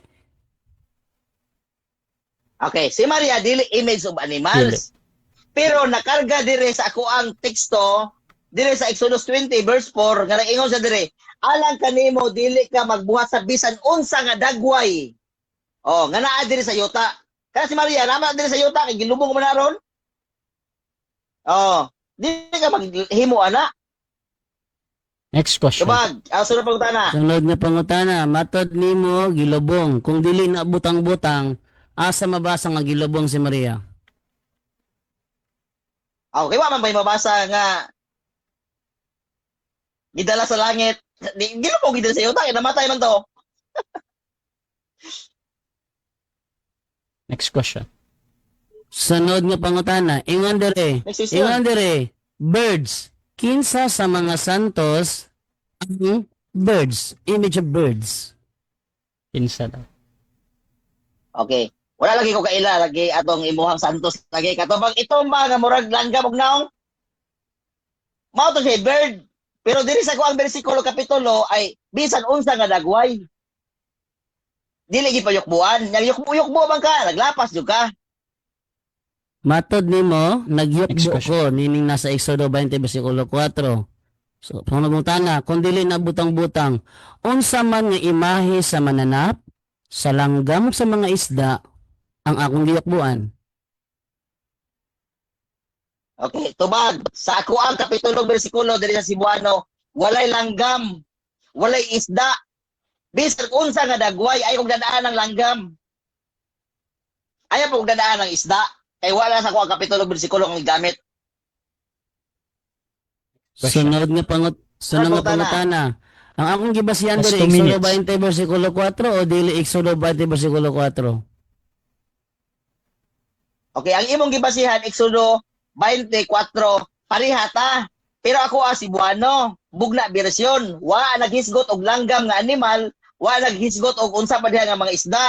Okay, si Maria dili image of animals. Pero nakarga dire sa ako ang teksto dire sa Exodus 20 verse 4 nga nag-ingon sa dire, alang kanimo dili ka magbuhat sa bisan unsa nga dagway. Oh, nga naa dire sa yuta. Kana si Maria nama dire sa yuta kay gilubong mo na ron. Oh, dili ka maghimo ana. Next question. Subag, sunod pangutana. Sunod nga pangutana, matod nimo gilubong. Kung dili na butang-butang, asa mabasa nga gilubong si Maria? Okay, wa man ba mabasa nga gidala sa langit. Gilubong gidala sa yuta kay namatay man to. Next question. Sunod nga pangutana, ingon dire. Next question. Ingon dire, birds. Kinsa sa mga santos ang birds, image of birds. Kinsa daw. Okay. Wala lagi ko kaila lagi atong imuhang santos lagi katubang itong ba nga murag langgam og naong. Mao to siya bird. Pero diri sa kuang bersikulo kapitulo ay bisan unsa nga dagway. Dili gi payukbuan. Yang yukbo man ka, naglapas jud ka. Matod nimo, Next nagyukbo question. ko, nining nasa Exodo 20, versikulo 4. So, pangutana, kung dili na butang-butang, unsa man nga imahe sa mananap, sa langgam sa mga isda, ang akong giyukbuan. Okay, tubag sa ako ang kapitulo bersikulo diri sa Cebuano, walay langgam, walay isda. Bisan unsa nga dagway ay kog dadaan ng langgam. Ayaw kog dadaan ng isda. Kay wala sa ko ang kapitulo bersikulo ang gamit. Sunod nga pangutana. Ang akong gibasihan Last diri 2 Exodo minutes. 20 versikulo 4 o dili Exodo 20 versikulo 4? Okay, ang imong gibasihan Exodo 24 parihata. Pero ako Cebuano, bugna bersyon. Wa naghisgot og langgam nga animal, wa naghisgot og unsa pa diha nga mga isda.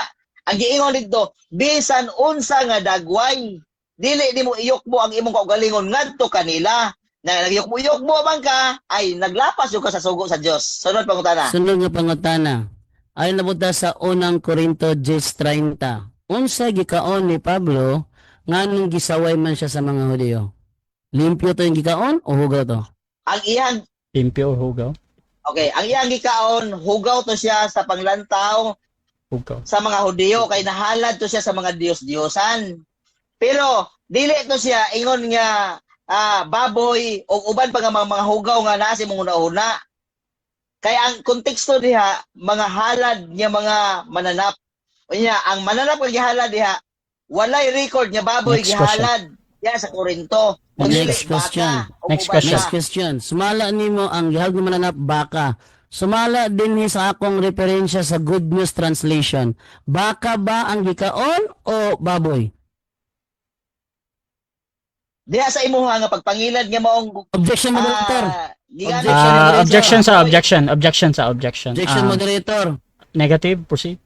Ang giingon dito, bisan unsa nga dagway, dili di mo iyokbo ang imong kaugalingon ngadto kanila. Na nagyokbo man ka ay naglapas yung ka sa sugo sa Dios. Sunod pangutana. Sunod nga pangutana. Ayon na buta sa unang Korinto 10:30. Unsa gikaon ni Pablo nganong gisaway man siya sa mga Hudiyo? Limpyo to yung gikaon o hugaw to? Ang iyang Limpyo o hugaw? okay, ang iyang gikaon hugaw to siya sa panglantaw Hugaw. sa mga Hudiyo kay nahalad to siya sa mga Diyos-Diyosan. Pero dili to siya ingon nga baboy o uban pa nga mga hugaw nga naa sa imong una-una. Kaya ang konteksto diha mga halad niya mga mananap. Unya ang mananap nga gihalad diha walay record nga baboy Next question. gihalad ya sa Korinto. Next question. Next question. Next question. Sumala nimo ang gihag ni mananap baka. Sumala din sa akong referensya sa Good News Translation. Baka ba ang gikaon o baboy? Diha sa imuha nga pagpangilad nga maong Objection moderator. Objection sa objection. Objection sa objection. Objection moderator. Negative, proceed.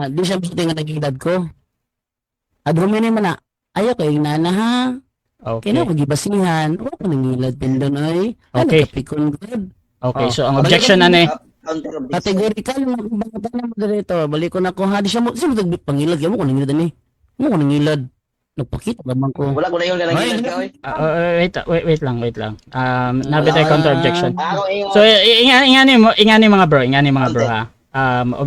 Di siya gusto nga nagingdad ko. Adrumini man na. Ayaw kay nana ha. Okay. Kaya na magibasihan. O ko nangilad pindon ay. Okay. Kapikon good. Okay, so ang objection na ni Categorical mga na moderator. Balik ko na ko ha. Di siya mo pangilad. Kaya mo ko nangilad ani. Mo ko nangilad. Nagpakita naman ko. wala ko na yung nangilad ka oy. wait lang. Nabitay counter objection. Ako ingon. So ingani mga bro ha.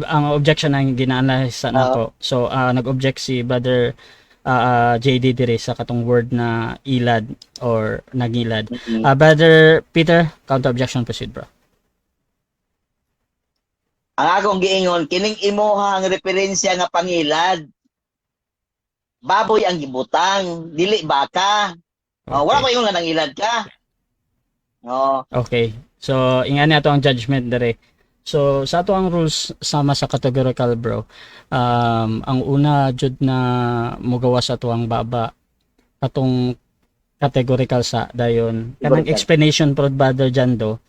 Ang objection ang gina-analyze na ko. So nag-object si brother JD dire sa katong word na ilad or nagilad. Brother Peter, counter objection, proceed bro. Ang akong giingon kining imuha ang referensya nga pangilad. Baboy ang gibutang, dili baka. Wala ko ingon nga nangilad ka. Okay. So ingani ato ang judgment dire. So sa ato ang rules sama sa categorical bro. Ang una jud na mogawa sa ato ang baba katong categorical sa dayon kanang explanation prod brother Jando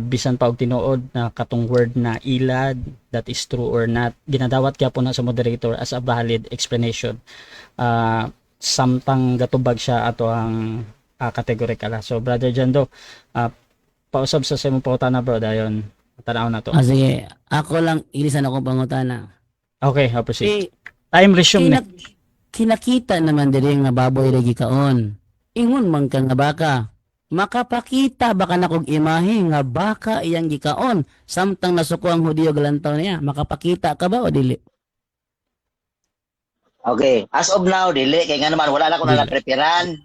bisan pa og tinuod na katong word na ilad, that is true or not, ginadawat kaya po na sa moderator as a valid explanation. Samtang gatubag siya ato ang categorical. So brother Jando, pausab sa imong pangutana bro dayon tanaw na to. Sige. Ako lang ilisan akong pangutana. Okay, I'll proceed. Time resume na. Kinakita naman diri nga baboy lagi kaon. Ingon man ka nga baka. Makapakita baka na kog imahe nga baka iyang gikaon samtang nasuko ang Hudiyo galantaw niya. Makapakita ka ba o dili? Okay, as of now dili kay nga naman wala na ko na preparan.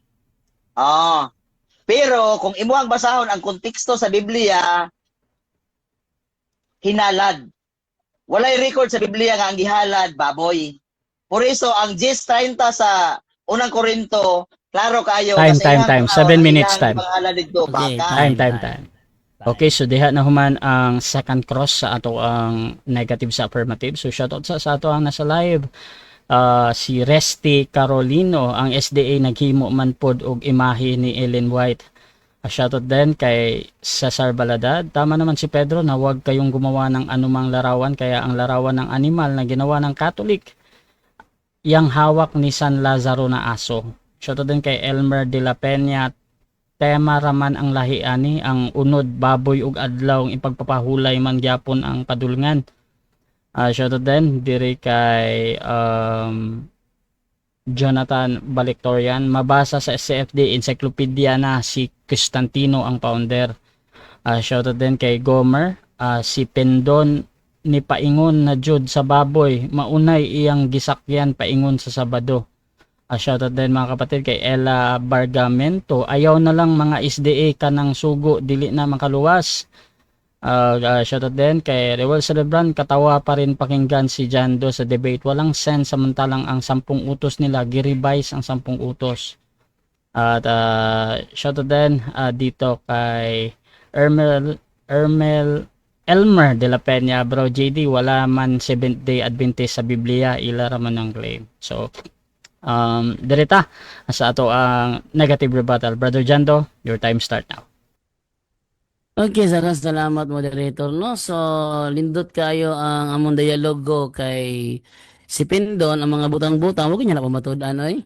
Pero kung imuhang basahon ang konteksto sa Biblia, hinalad. Walay record sa Biblia nga ang gihalad baboy. Por iso ang 10:30 sa unang Korinto, klaro kayo Time. 7 minutes time. Dito, Okay, baka. Time. Okay, so diha na human ang second cross sa ato ang negative sa affirmative. So shoutout sa ato ang nasa live. Si Resty Carolino, ang SDA naghimo man pod og imahe ni Ellen White. Shoutout din kay Cesar Baladad. Tama naman si Pedro na huwag kayong gumawa ng anumang larawan, kaya ang larawan ng animal na ginawa ng Catholic yang hawak ni San Lazaro na aso. Shoutout din kay Elmer de la Peña. Tema raman ang lahi ani, ang unod baboy ug adlaw ang ipagpapahulay man gyapon ang padulngan. Shoutout din diri kay Jonathan Baliktorian. Mabasa sa SCFD Encyclopedia na si Constantino ang founder. Shoutout din kay Gomer. Si Pendon ni paingon na jud sa baboy, maunay iyang gisakyan paingon sa Sabado. Shoutout din mga kapatid kay Ella Bargamento. Ayaw na lang mga SDA kanang sugo, dili na makaluwas. Shoutout din kay Rewel Celebran, katawa pa rin pakinggan si Jando sa debate. Walang sense samantalang ang 10 utos nila, gi-revise ang 10 utos. At shoutout din dito kay Elmer de la Peña, bro JD, wala man 7th day Adventist sa Biblia, ilara man ang claim. So, direta sa ato ang negative rebuttal. Brother Jando, your time start now. Okay, salamat moderator, no? So, lindot kayo ang among dialogo kay si Pindon, ang mga butang-butang, huwag niya na pamatudan, ay.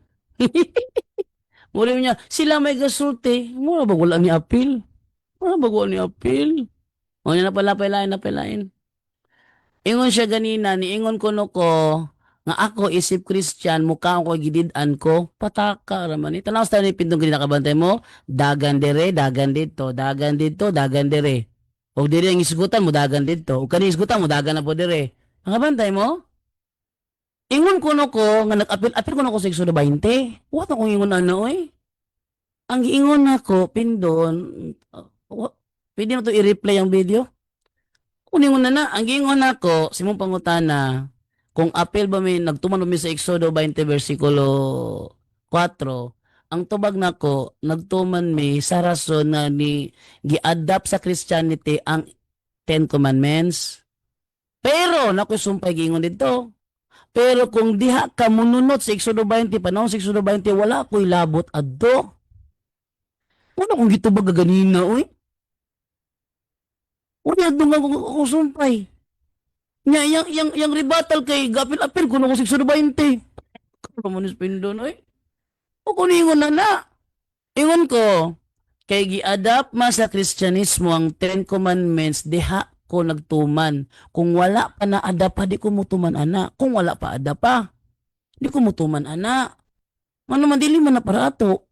Muli niya, sila may gasulti, mura ba wala ni apil? Mura ba wala ni apil? O niya napalain. Ingon siya ganina, niingon ko no ko, nga ako isip Christian, mukha ko gidid-an ko, pataka raman. Tanaw sa ni Pindon ganina kabantay mo, dagan dito, dagan dire. O dire ang isgutan mo, dagan dito. O kani isgutan mo, dagan na po dire. Nakabantay mo? Ingon ko no ko, nga nag-apil ko no ko sa Exodo 20. What akong ingon ano eh? Ang giingon nako, Pindon, pwede mo to i-replay ang video? Kuningon na ang giingon nako, simong pangutana, kung apil ba may nagtuman ba mi sa Exodo 20 versikulo 4, ang tubag nako, nagtuman mi sa rason na ni gi-adapt sa Christianity ang 10 Commandments. Pero, nakoy sumpay giingon dito. Pero kung diha ka mununot sa Exodo 20, panahon sa Exodo 20, wala ko'y labot adto. Ano kung gitubag ganina, oy? Wala doon ako sumpay. Yang rebuttal kay gapil-apil kuno ko 620. Kamunis Pindon, oy. O kuningon na. Ingon ko, kay gi-adapt ma sa Kristyanismo ang 10 Commandments, diha ko nagtuman. Kung wala pa na-adapt pa, di ko mutuman ana. Kung wala pa adapt pa, di ko mutuman ana. Ano man, dili man na para ato.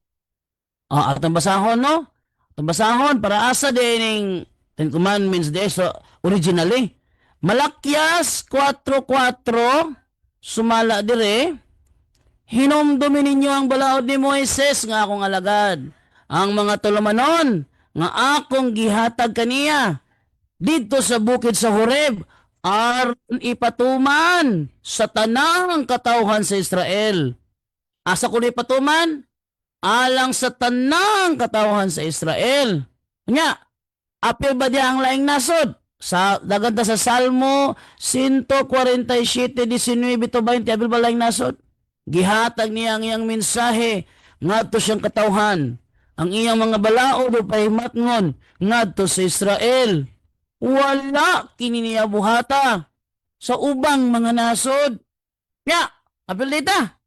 Atang basahon, no? Atang basahon, para asa din 10 Commandments de so originally. Malakyas 4:4 sumala dire. Hinomdumi ninyo ang balaod ni Moises nga akong alagad. Ang mga tulumanon nga akong gihatag kaniya didto sa bukid sa Horeb aron ipatuman sa tanang katawhan sa Israel. Asa ko ni patuman? Alang sa tanang katawhan sa Israel. Nya, apil ba diya ang laing nasod? Sa daganta sa Salmo 147:19-20, apil ba laing nasod? Gihatag niya ang iyang mensahe ngadto siyang katawhan. Ang iyang mga balaod o pahimatngon ngadto sa Israel. Wala kini niya buhata sa ubang mga nasod. Nya, apil dita.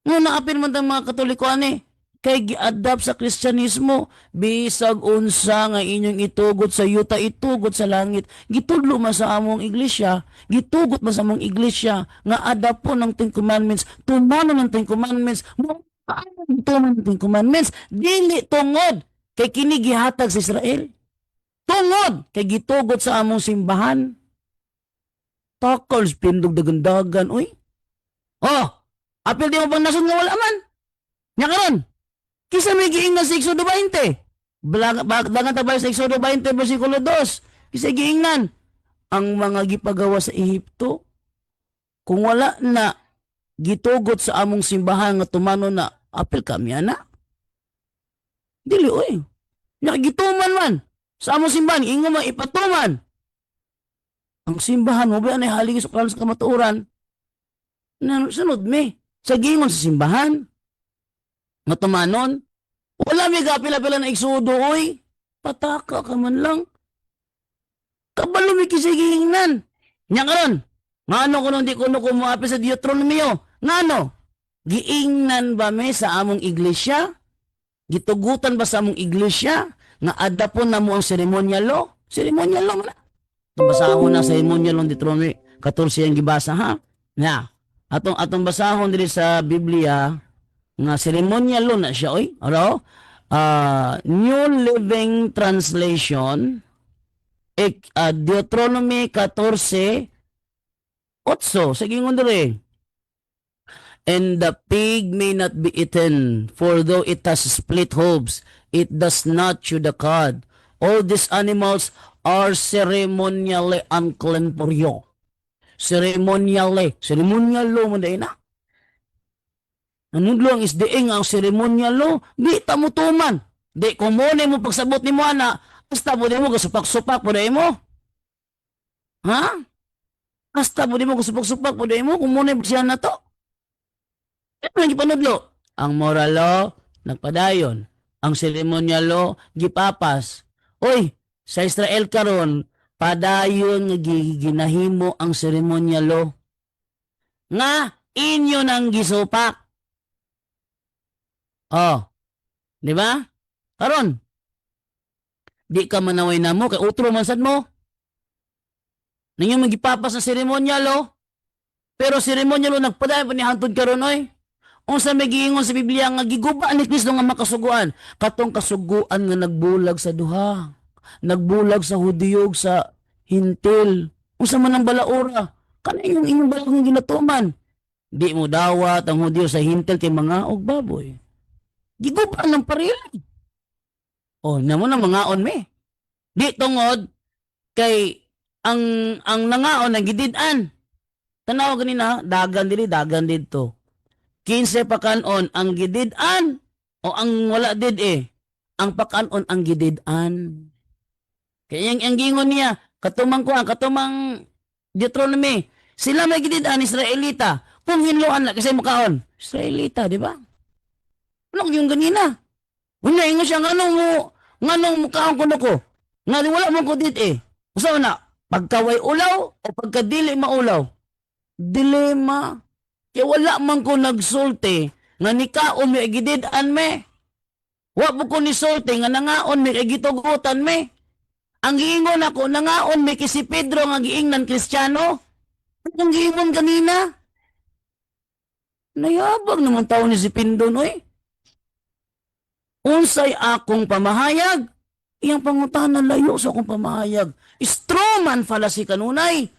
Nga naapil man tang mga Katoliko ani, kay gi-adapt sa Kristyanismo, bisag unsa nga inyong itugot sa yuta, itugot sa langit. Gitudlo man sa among iglesia, gitugot man sa among iglesia, nga adapt po ng 10 Commandments, tumanon ng 10 Commandments, tumanon ng 10 Commandments, dili tungod, kay kini gihatag sa Israel. Tungod, kay gitugot sa among simbahan. Takals, pindog dagandagan, uy. Oh, apil di mo bang nasod nga wala man? Nya karon, kisa may giingnan sa Exodo 20. Dagan tabay sa Exodo 20 versikulo 2. Kisa giingnan ang mga gipagawa sa Ehipto. Kung wala na gitugot sa among simbahan nga tumano na apil kami ana. Dili oy. Nya gituman man sa among simbahan ingon man ipatuman. Ang simbahan mo ba anay haligi sa kalan sa kamatuoran? Na sunod mi sa giingon sa simbahan. Nga tumanon, wala may gapila-pila na Exodo, oy. Pataka ka man lang. Kabalo may kisigingnan. Nya karon, ngano ko nung di ko kumuapi sa Deuteronomio? Ngano? Giingnan ba may sa among iglesia? Gitugutan ba sa among iglesia? Nga adapon na mo ang ceremonial law? Ceremonial law na. Basahon na ceremonial law Deuteronomy 14 ang gibasa ha? Nya, atong basahon diri sa Biblia, nga ceremonial law na siya, oy. Ano? New Living Translation, Deuteronomy 14:8. Sige nga dere. And the pig may not be eaten, for though it has split hooves, it does not chew the cud. all these animals are ceremonially unclean for you. Ceremonially. Ceremonial law mo na ina. Anong lang is diing ang ceremonial law? Di tamutuman. Di kumune mo pagsabot ni mo ana. Basta po di mo kasupak-supak po di mo. Ha? Basta po di mo kasupak-supak po di mo. Kumune po siya na to. Ano yung panudlo? Ang moral law, nagpadayon. Ang ceremonial law, gipapas. Oy, sa Israel karon, padayon nga ginahimo ang ceremonial law. Nga, inyo nang gisupak. Oh, di ba? Karon, di ka manaway na mo, kay utro man sad mo. Ninyo magipapas sa ceremonial law. Pero ceremonial law, nagpadayon pa ni hantod karon oy. Unsa may giingon sa Biblia nga giguba ni Kristo nga makasuguan, katong kasuguan nga nagbulag sa duha, nagbulag sa Hudiyo sa Hintil. Unsa man ang balaura, kana inyong balag nga ginatuman. Di mo dawat ang Hudiyo sa Hintil kay mga og baboy. Giguba ng paril. Oh, namo na mangaon me. Di tungod kay ang nangaon na gidid-an. Tanaw ganina, dagan dito. 15 pakanon ang gidid-an o ang wala did ang pakanon ang gidid-an. Kaya ang gingon niya, katumang Deuteronomy, sila may gidid-an Israelita. Kung hinluan na kasi makaon, Israelita, di ba? Anong yung ganina? Una, ingo siya, nganong mukhaon ko na ko? Nga wala mo ko did Usaw na, pagkaway ulaw o pagkadili maulaw? Dilema. Kaya wala man ko nagsulti nga nikaon may gidid-an me. Wa po ko ni sulti nga nangaon may gitugutan me. Ang giingon ako, nangaon may si Pedro nga giingnan Kristiyano. Ang giingon kanina. Nayabag naman tao ni si Pindon, oy. Unsay akong pamahayag? Iyang pangutanan layo sa akong pamahayag. Strawman fallacy kanunay.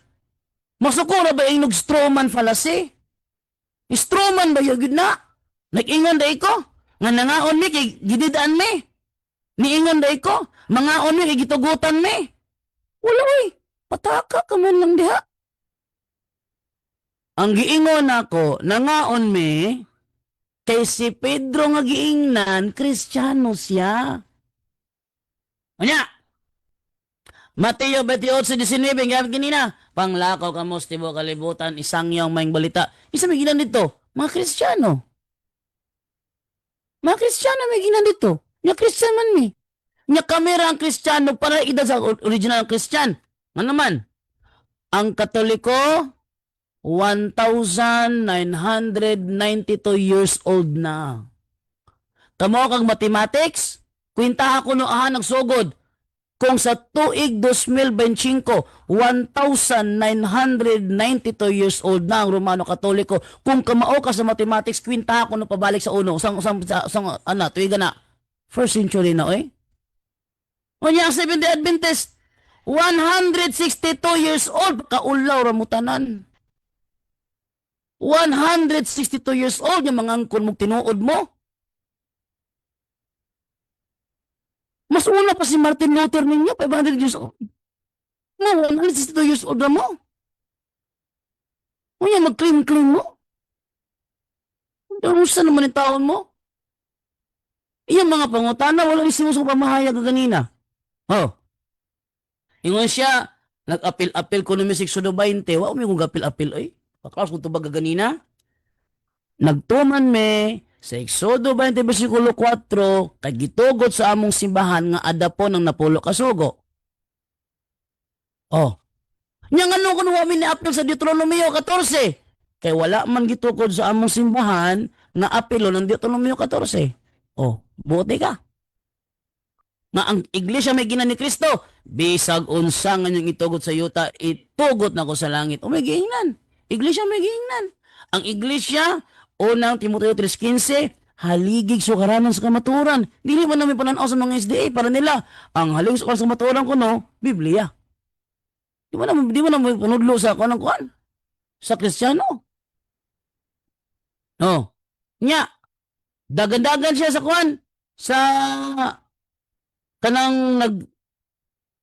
Masukura ba yung nag-strawman fallacy? Strawman ba yun na? Nag-ingon da ko? Nga nangaon mi kay gididaan mi. Niingon da ko? Mangaon mi kay gitugutan mi. Wala oy. Pataka ka man lang diha. Ang giingon ako, nangaon mi kay si Pedro nga giingnan, Kristiyano siya. Anya? Mateo 28:19, gabi kanina, panglakaw ka mo, tibo kalibutan, isang yung maing balita. Isa may ginan dito, mga Kristiyano. Mga Kristiyano may ginan dito. Nga Kristyan man mi. Nga kamera ang Kristiyano para ida sa original Kristyan. Nga naman, ang Katoliko, 1,992 years old na. Kamo kag mathematics, kwintaha ko no aha nagsugod. Kung sa tuig 2025, 1,992 years old na ang Romano Katoliko. Kung kamao ka sa mathematics, kwintaha ko no pabalik sa uno. Tuiga na. First century na, oy. O niya ang Seventh-day Adventist, 162 years old. Kaulaw ramutanan. 162 years old yung mga angkon mong tinuod mo. Mas una pa si Martin Luther ninyo, 500 years old. No, 162 years old na mo. O yan, mag-claim mo. Ano saan naman yung taon mo? Iyang mga pangutana, walang isimusong pamahayag ganina. Oh. Ingon siya, nag-apil-apil ko ng Music Sudo 20. Wa may kong apil-apil ay. Paklaus kung tubag ganina. Nagtuman me sa Exodo 20 versikulo 4 kay gitugot sa among simbahan nga adapon ang napulo ka sugo. Oh. Nya ngano kuno wa mi ni-apil sa Deuteronomy 14? Kay wala man gitukod sa among simbahan nga apilo ng Deuteronomy 14. Oh, buti ka. Nga ang iglesia may ginan ni Kristo, bisag unsa nga niyong itugot sa yuta, itugot na ko sa langit. O may giingnan. Iglesia may giingnan. Ang iglesia, unang Timoteo 3:15, haligig sukaranan sa kamaturan. Dili man namin pananaw sa mga SDA para nila. Ang haligig sukaranan sa kamaturan ko no, Biblia. Di mo naman panudlo sa kuan sa Kristiyano. No. Nya, dagan-dagan siya sa kuan sa kanang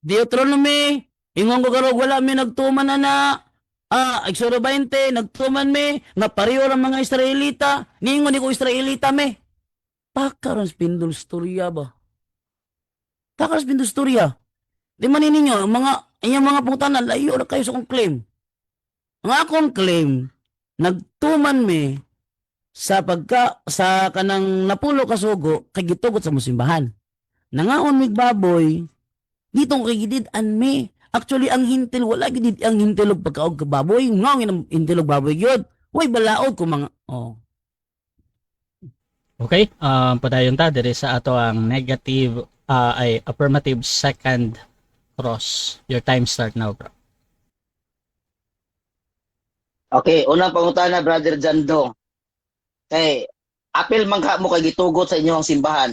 Deuteronomy, ingon ko karog wala mi nagtuman na Exodo 20, nagtuman mi, nga pareho ang mga Israelita, niingon ko Israelita me. Pakaron spindol storya ba? Pakaron spindol storya. Di man ninyo, ang inyong mga pungtanan, layo na kayo sa akong claim. Ang akong claim, nagtuman mi sa kanang napulo ka sugo, kay gitugot sa musimbahan. Nangaon mig baboy, dito ko kay mi. Actually, ang hintil, wala gid ang hintil og pagkaog ka baboy. Ngaon ang hintil og baboy gyud. Way balaod ko mga, Okay, padayon ta diri sa ato ang negative ay affirmative second cross. Your time start now, bro. Okay, unang pangutana, Brother Jando. Kay, apil man ka mo kay gitugot sa inyong simbahan.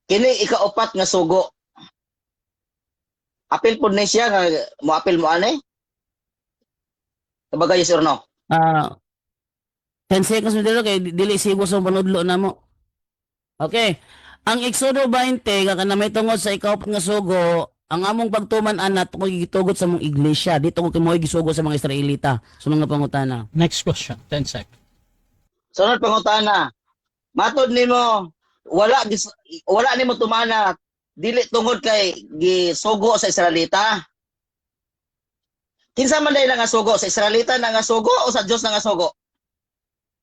Kini ikaupat nga sugo. Apil po na siya nga mo apil mo ane? Kabagay yes or no? 10 seconds mo dito kay dili sibo sa panudlo na mo. Okay. Ang Exodo 20 ka na may tungod sa ikaw nga sugo, ang among pagtuman anat ko gitugot sa mong iglesia. Dito ko kimo gisugo sa mga Israelita. So mga pangutana. Next question, 10 seconds. Sunod pangutana. Matod nimo wala nimo tumana dili tungod kay gisugo sa Israelita. Kinsa man dai nga sugo sa Israelita na nga sugo o sa Dios na nga sugo?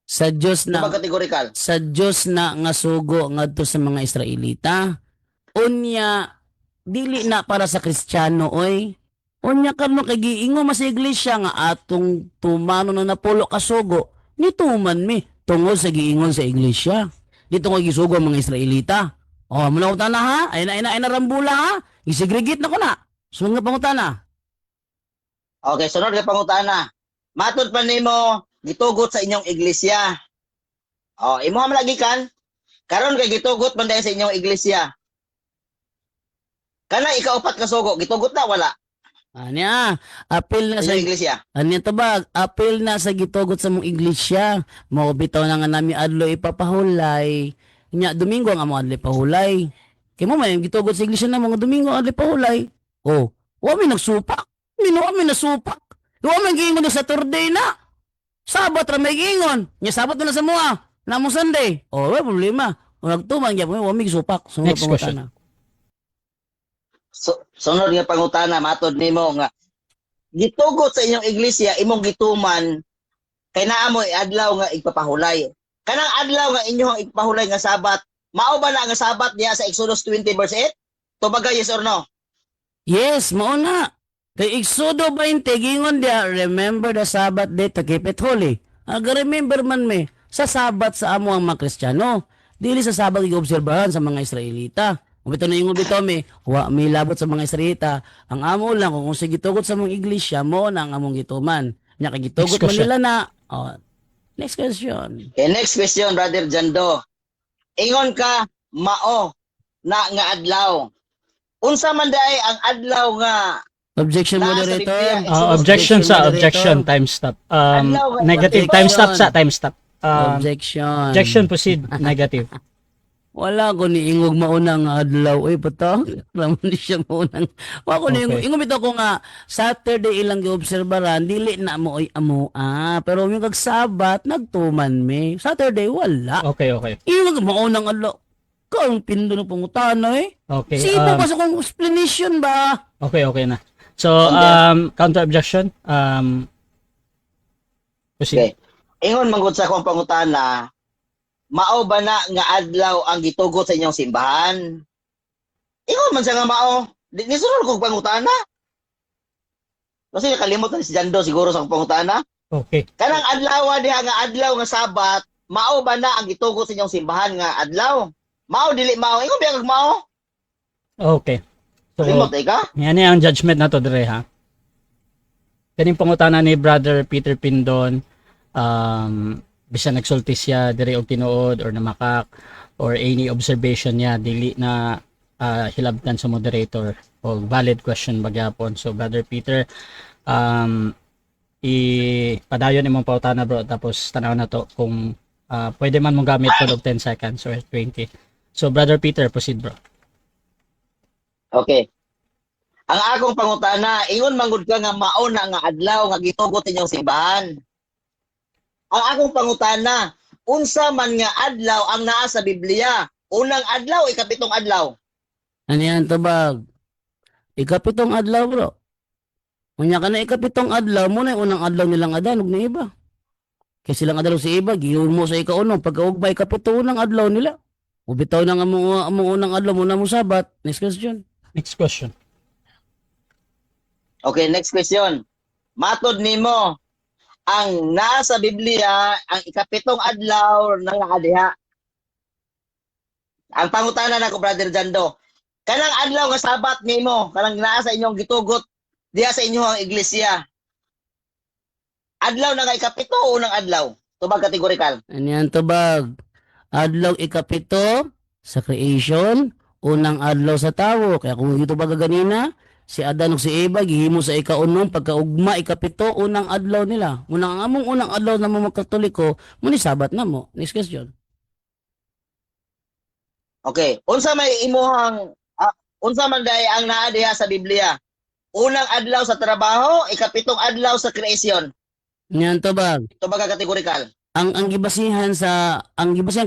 Sa Dios na Kategorikal. sa Dios na nga sugo ngadto sa mga Israelita. Unya dili na para sa Kristiyano oy. Unya kamo kay giingo mas iglesia nga atong tumano na napulo ka sugo. Nituman mi tungod sa giingon sa iglesia. Dito ko gisugo ang mga Israelita. Muna ko tana ha? Ay na rambula ha? Isigregate na ko na. So nga pangutana. Okay, sunod nga pangutana. Matod pa nimo gitugot sa inyong iglesia. Imo man lagi kan? Karon kay gitugot man dahil sa inyong iglesia. Kana ikaupat ka sugo, gitugot na wala Anya, apil na sa sa inyong iglesia. Anya tabag, apil na sa gitugot sa mong iglesia. Mao bitaw na nga nami adlo ipapahulay. Nya Domingo ang amo adlo ipahulay. Kay mo may gitugot sa iglesia na mga Domingo adlo ipahulay. Wa mi nagsupak. Wa mi nasupak. Wa man giingon sa Saturday na. Sabat ra may giingon. Nya sabat na sa mua. Na mo Sunday. Wala problema. Nagtuman gyud wa mi gisupak. So Next question. pangutana. Sunod nga pangutana, matod nimo nga gitugot sa inyong iglesia imong gituman kay naa mo adlaw nga igpapahulay. Kanang adlaw nga inyong igpahulay nga Sabat, mao ba na nga Sabat diya sa Exodus 20 verse 8? Tubagay yes or no? Yes, mao na. Kay Exodo 20 gingon dia, remember the Sabbath day to keep it holy. Remember man me sa Sabat sa amo ang mga Kristiyano. Dili sa Sabat giobserbahan sa mga Israelita. Kung ito na yung ubito me, wa may labot sa mga Israelita. Ang amo lang kung sige gitugot sa mga iglesia mo na ang among gituman. Nya kay gitugot man nila na. Next question. Okay, next question, Brother Jando. Ingon ka mao na nga adlaw. Unsa man day ang adlaw nga Objection moderator. Objection sa objection, time stop. Negative time stop sa time stop. Objection. Objection proceed, negative. Wala ko ni ingog maunang adlaw. Pato. Ramon ni siya maunang. Wala ko ni ingog. Ingog ito ko nga, Saturday ilang giobserbaran, dili na mo ay amo. Pero yung kag-Sabat, nagtuman me. Saturday, wala. Okay. Ingog maunang adlaw. Kung pindo na pangutana eh. Okay. Sino pa sa kong explanation ba? Okay na. So, counter objection. Proceed. Okay. Ingon manggod sa akong pangutana, mao ba na nga adlaw ang gitugot sa inyong simbahan? Ingon man siya nga mao. Di sunod kong pangutana. Kasi nakalimot na si Jando siguro sa akong pangutana. Okay. Kanang adlaw diha nga adlaw nga Sabat, mao ba na ang gitugot sa inyong simbahan nga adlaw? Mao dili mao. Ingon biya kag mao? Okay. So, Limot ka? yan ang judgment na to dire ha. Kaning pangutana ni Brother Peter Pindon, bisan nagsulti siya dire og tinuod or namakak or any observation niya dili na hilabtan sa moderator o valid question magyapon. So Brother Peter, ipadayon imong pautana bro, tapos tanaw na to kung pwede man mong gamit pod og 10 seconds or 20. So Brother Peter, proceed bro. Okay. Ang akong pangutana, ingon manggod ka nga mauna nga adlaw nga gitugot inyong simbahan. Ang akong pangutana, unsa man nga adlaw ang naa sa Biblia? Unang adlaw, ikapitong adlaw. Ano yan, tubag? Ikapitong adlaw, bro. Unya ka na ikapitong adlaw, muna yung unang adlaw nilang adanog ni iba. Kaya silang adlaw si iba, giyon mo sa ikaunong, pagkaugba ikapito unang adlaw nila. Ubitaw na nga among unang adlaw, muna mo sabat. Next question. Next question. Okay, next question. Matod nimo, ang nasa Biblia, ang ikapitong adlaw ng nakadiha. Ang pangutana nako Brother Jando, kanang adlaw nga sabat nimo, kanang naa sa inyong gitugot diha sa inyong iglesia. Adlaw na nga ikapito o unang adlaw? Tubag kategorikal. Ano yan, tubag? Adlaw ikapito sa creation, unang adlaw sa tawo. Kaya kung ito baga ganina, si Adan ug si Eva gihimo sa ikaunom pagkaugma ikapito unang adlaw nila. Among unang adlaw na mga Katoliko, muni sabat na mo. Next question. Okay, unsa may imuhang unsa man day ang naa diha sa Biblia? Unang adlaw sa trabaho, ikapitong adlaw sa creation. Yan, tubag. Tubag kategorikal. Ang gibasihan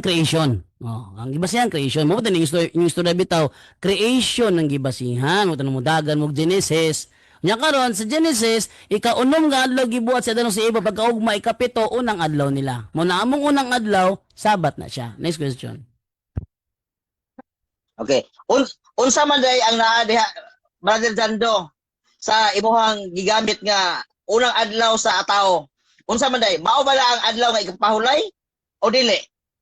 creation. Ang gibasihan creation. Mo tani yung istorya bitaw, creation ang gibasihan. Mo tanong mo dagan mo Genesis. Nya karon sa Genesis, ikaunom nga adlaw gibuhat sa Adan ug si Eva pagkaugma ikapito unang adlaw nila. Mo na among unang adlaw, sabat na siya. Next question. Okay. Unsa man day ang naa diha Brother Jando sa imuhang gigamit nga unang adlaw sa tao? Unsa man day? Mao bala ang adlaw nga ikapahulay o dili?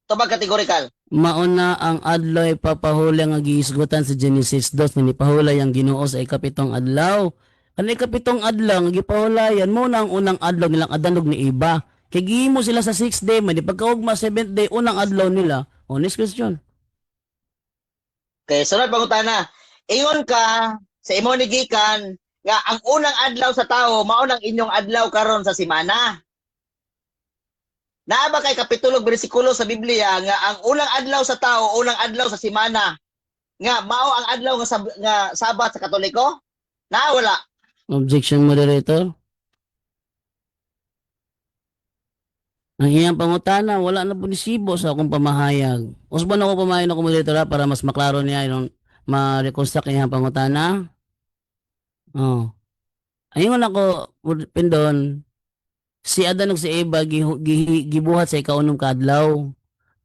Tubag kategorikal. Mauna ang adlaw ipapahuli nga giisgutan sa Genesis 2 nga nipahulay ang Ginoo sa ikapitong adlaw. Ang ikapitong adlaw nga gipahulayan mo na ang unang adlaw nilang adanog ni Iba. Kay gihimo sila sa 6th day, man pagkaugma 7th day unang adlaw nila. Next question. Okay, sunod pangutana. Ingon ka sa imo ni gikan nga ang unang adlaw sa tao mao nang inyong adlaw karon sa semana. Naa ba kay kapitulog bersikulo sa Biblia nga ang unang adlaw sa tao, unang adlaw sa semana nga mao ang adlaw nga Sabat sa Katoliko? Naa wala. Objection, moderator. Ang iyang pangutana, wala na po nisibo sa akong pamahayag. Usban ako pamahayag na moderator para mas maklaro niya yung ma-reconstruct iyang pangutana. Ayun ako, Pindon, si Adan ug si Eva gibuhat sa ikaunom ka adlaw.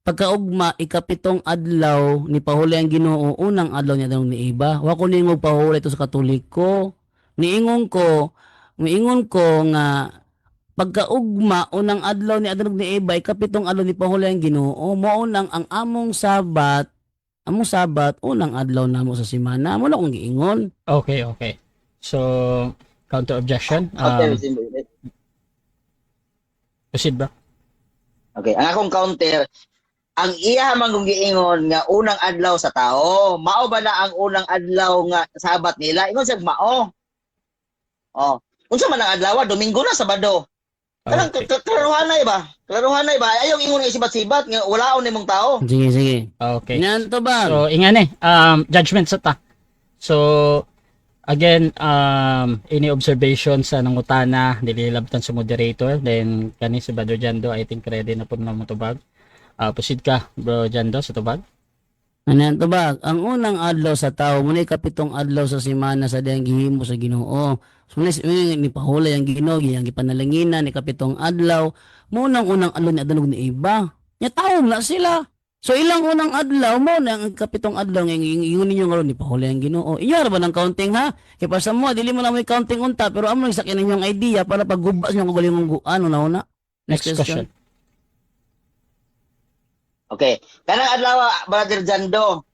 Pagkaugma ikapitong adlaw ni pahuli ang Ginoo unang adlaw niya daw ni Eva. Wa ko ningog pahuli to sa Katoliko. Niingon ko nga pagkaugma unang adlaw ni Adan ug ni Eva ikapitong adlaw ni pahuli ang Ginoo. Mao nang ang among Sabat unang adlaw namo sa semana. Mo na kong giingon. Okay. So, counter objection. Proceed ba? Okay, ang akong counter, ang iya man kung giingon nga unang adlaw sa tao, mao ba na ang unang adlaw nga Sabat nila? Ingon siya mao. Unsa man ang adlaw? Domingo na, Sabado. Kanang klaruhanay ba? Ayaw ingon nga sibat-sibat nga walaon nimong tao. Sige. Okay. Nan to ba? So, ingani, judgment sa ta. So, again, any observation sa nangutana, nililabtan sa moderator, then kani si Brother Jando, I think ready na po na mo tubag. Proceed ka, Bro Jando, sa tubag. Anan tubag, ang unang adlaw sa tao, muna ikapitong adlaw sa semana sa diyang gihimo sa Ginoo. So, ni pahulay ang Ginoo, ang gipanalanginan, ikapitong adlaw, munang unang adlaw ni Adan ug ni Eva. Nya tawo na sila. So ilang unang adlaw mo na ang kapitong adlaw nga ingon ninyo ngaron ni pahuli ang Ginoo. Iya ra ba ng counting ha? Kay para sa mo dili mo na may counting unta pero amo sakyan ninyong idea para paggubas niyo kung galing ano na una. Next question. Okay. Kanang adlaw, Brother Jando,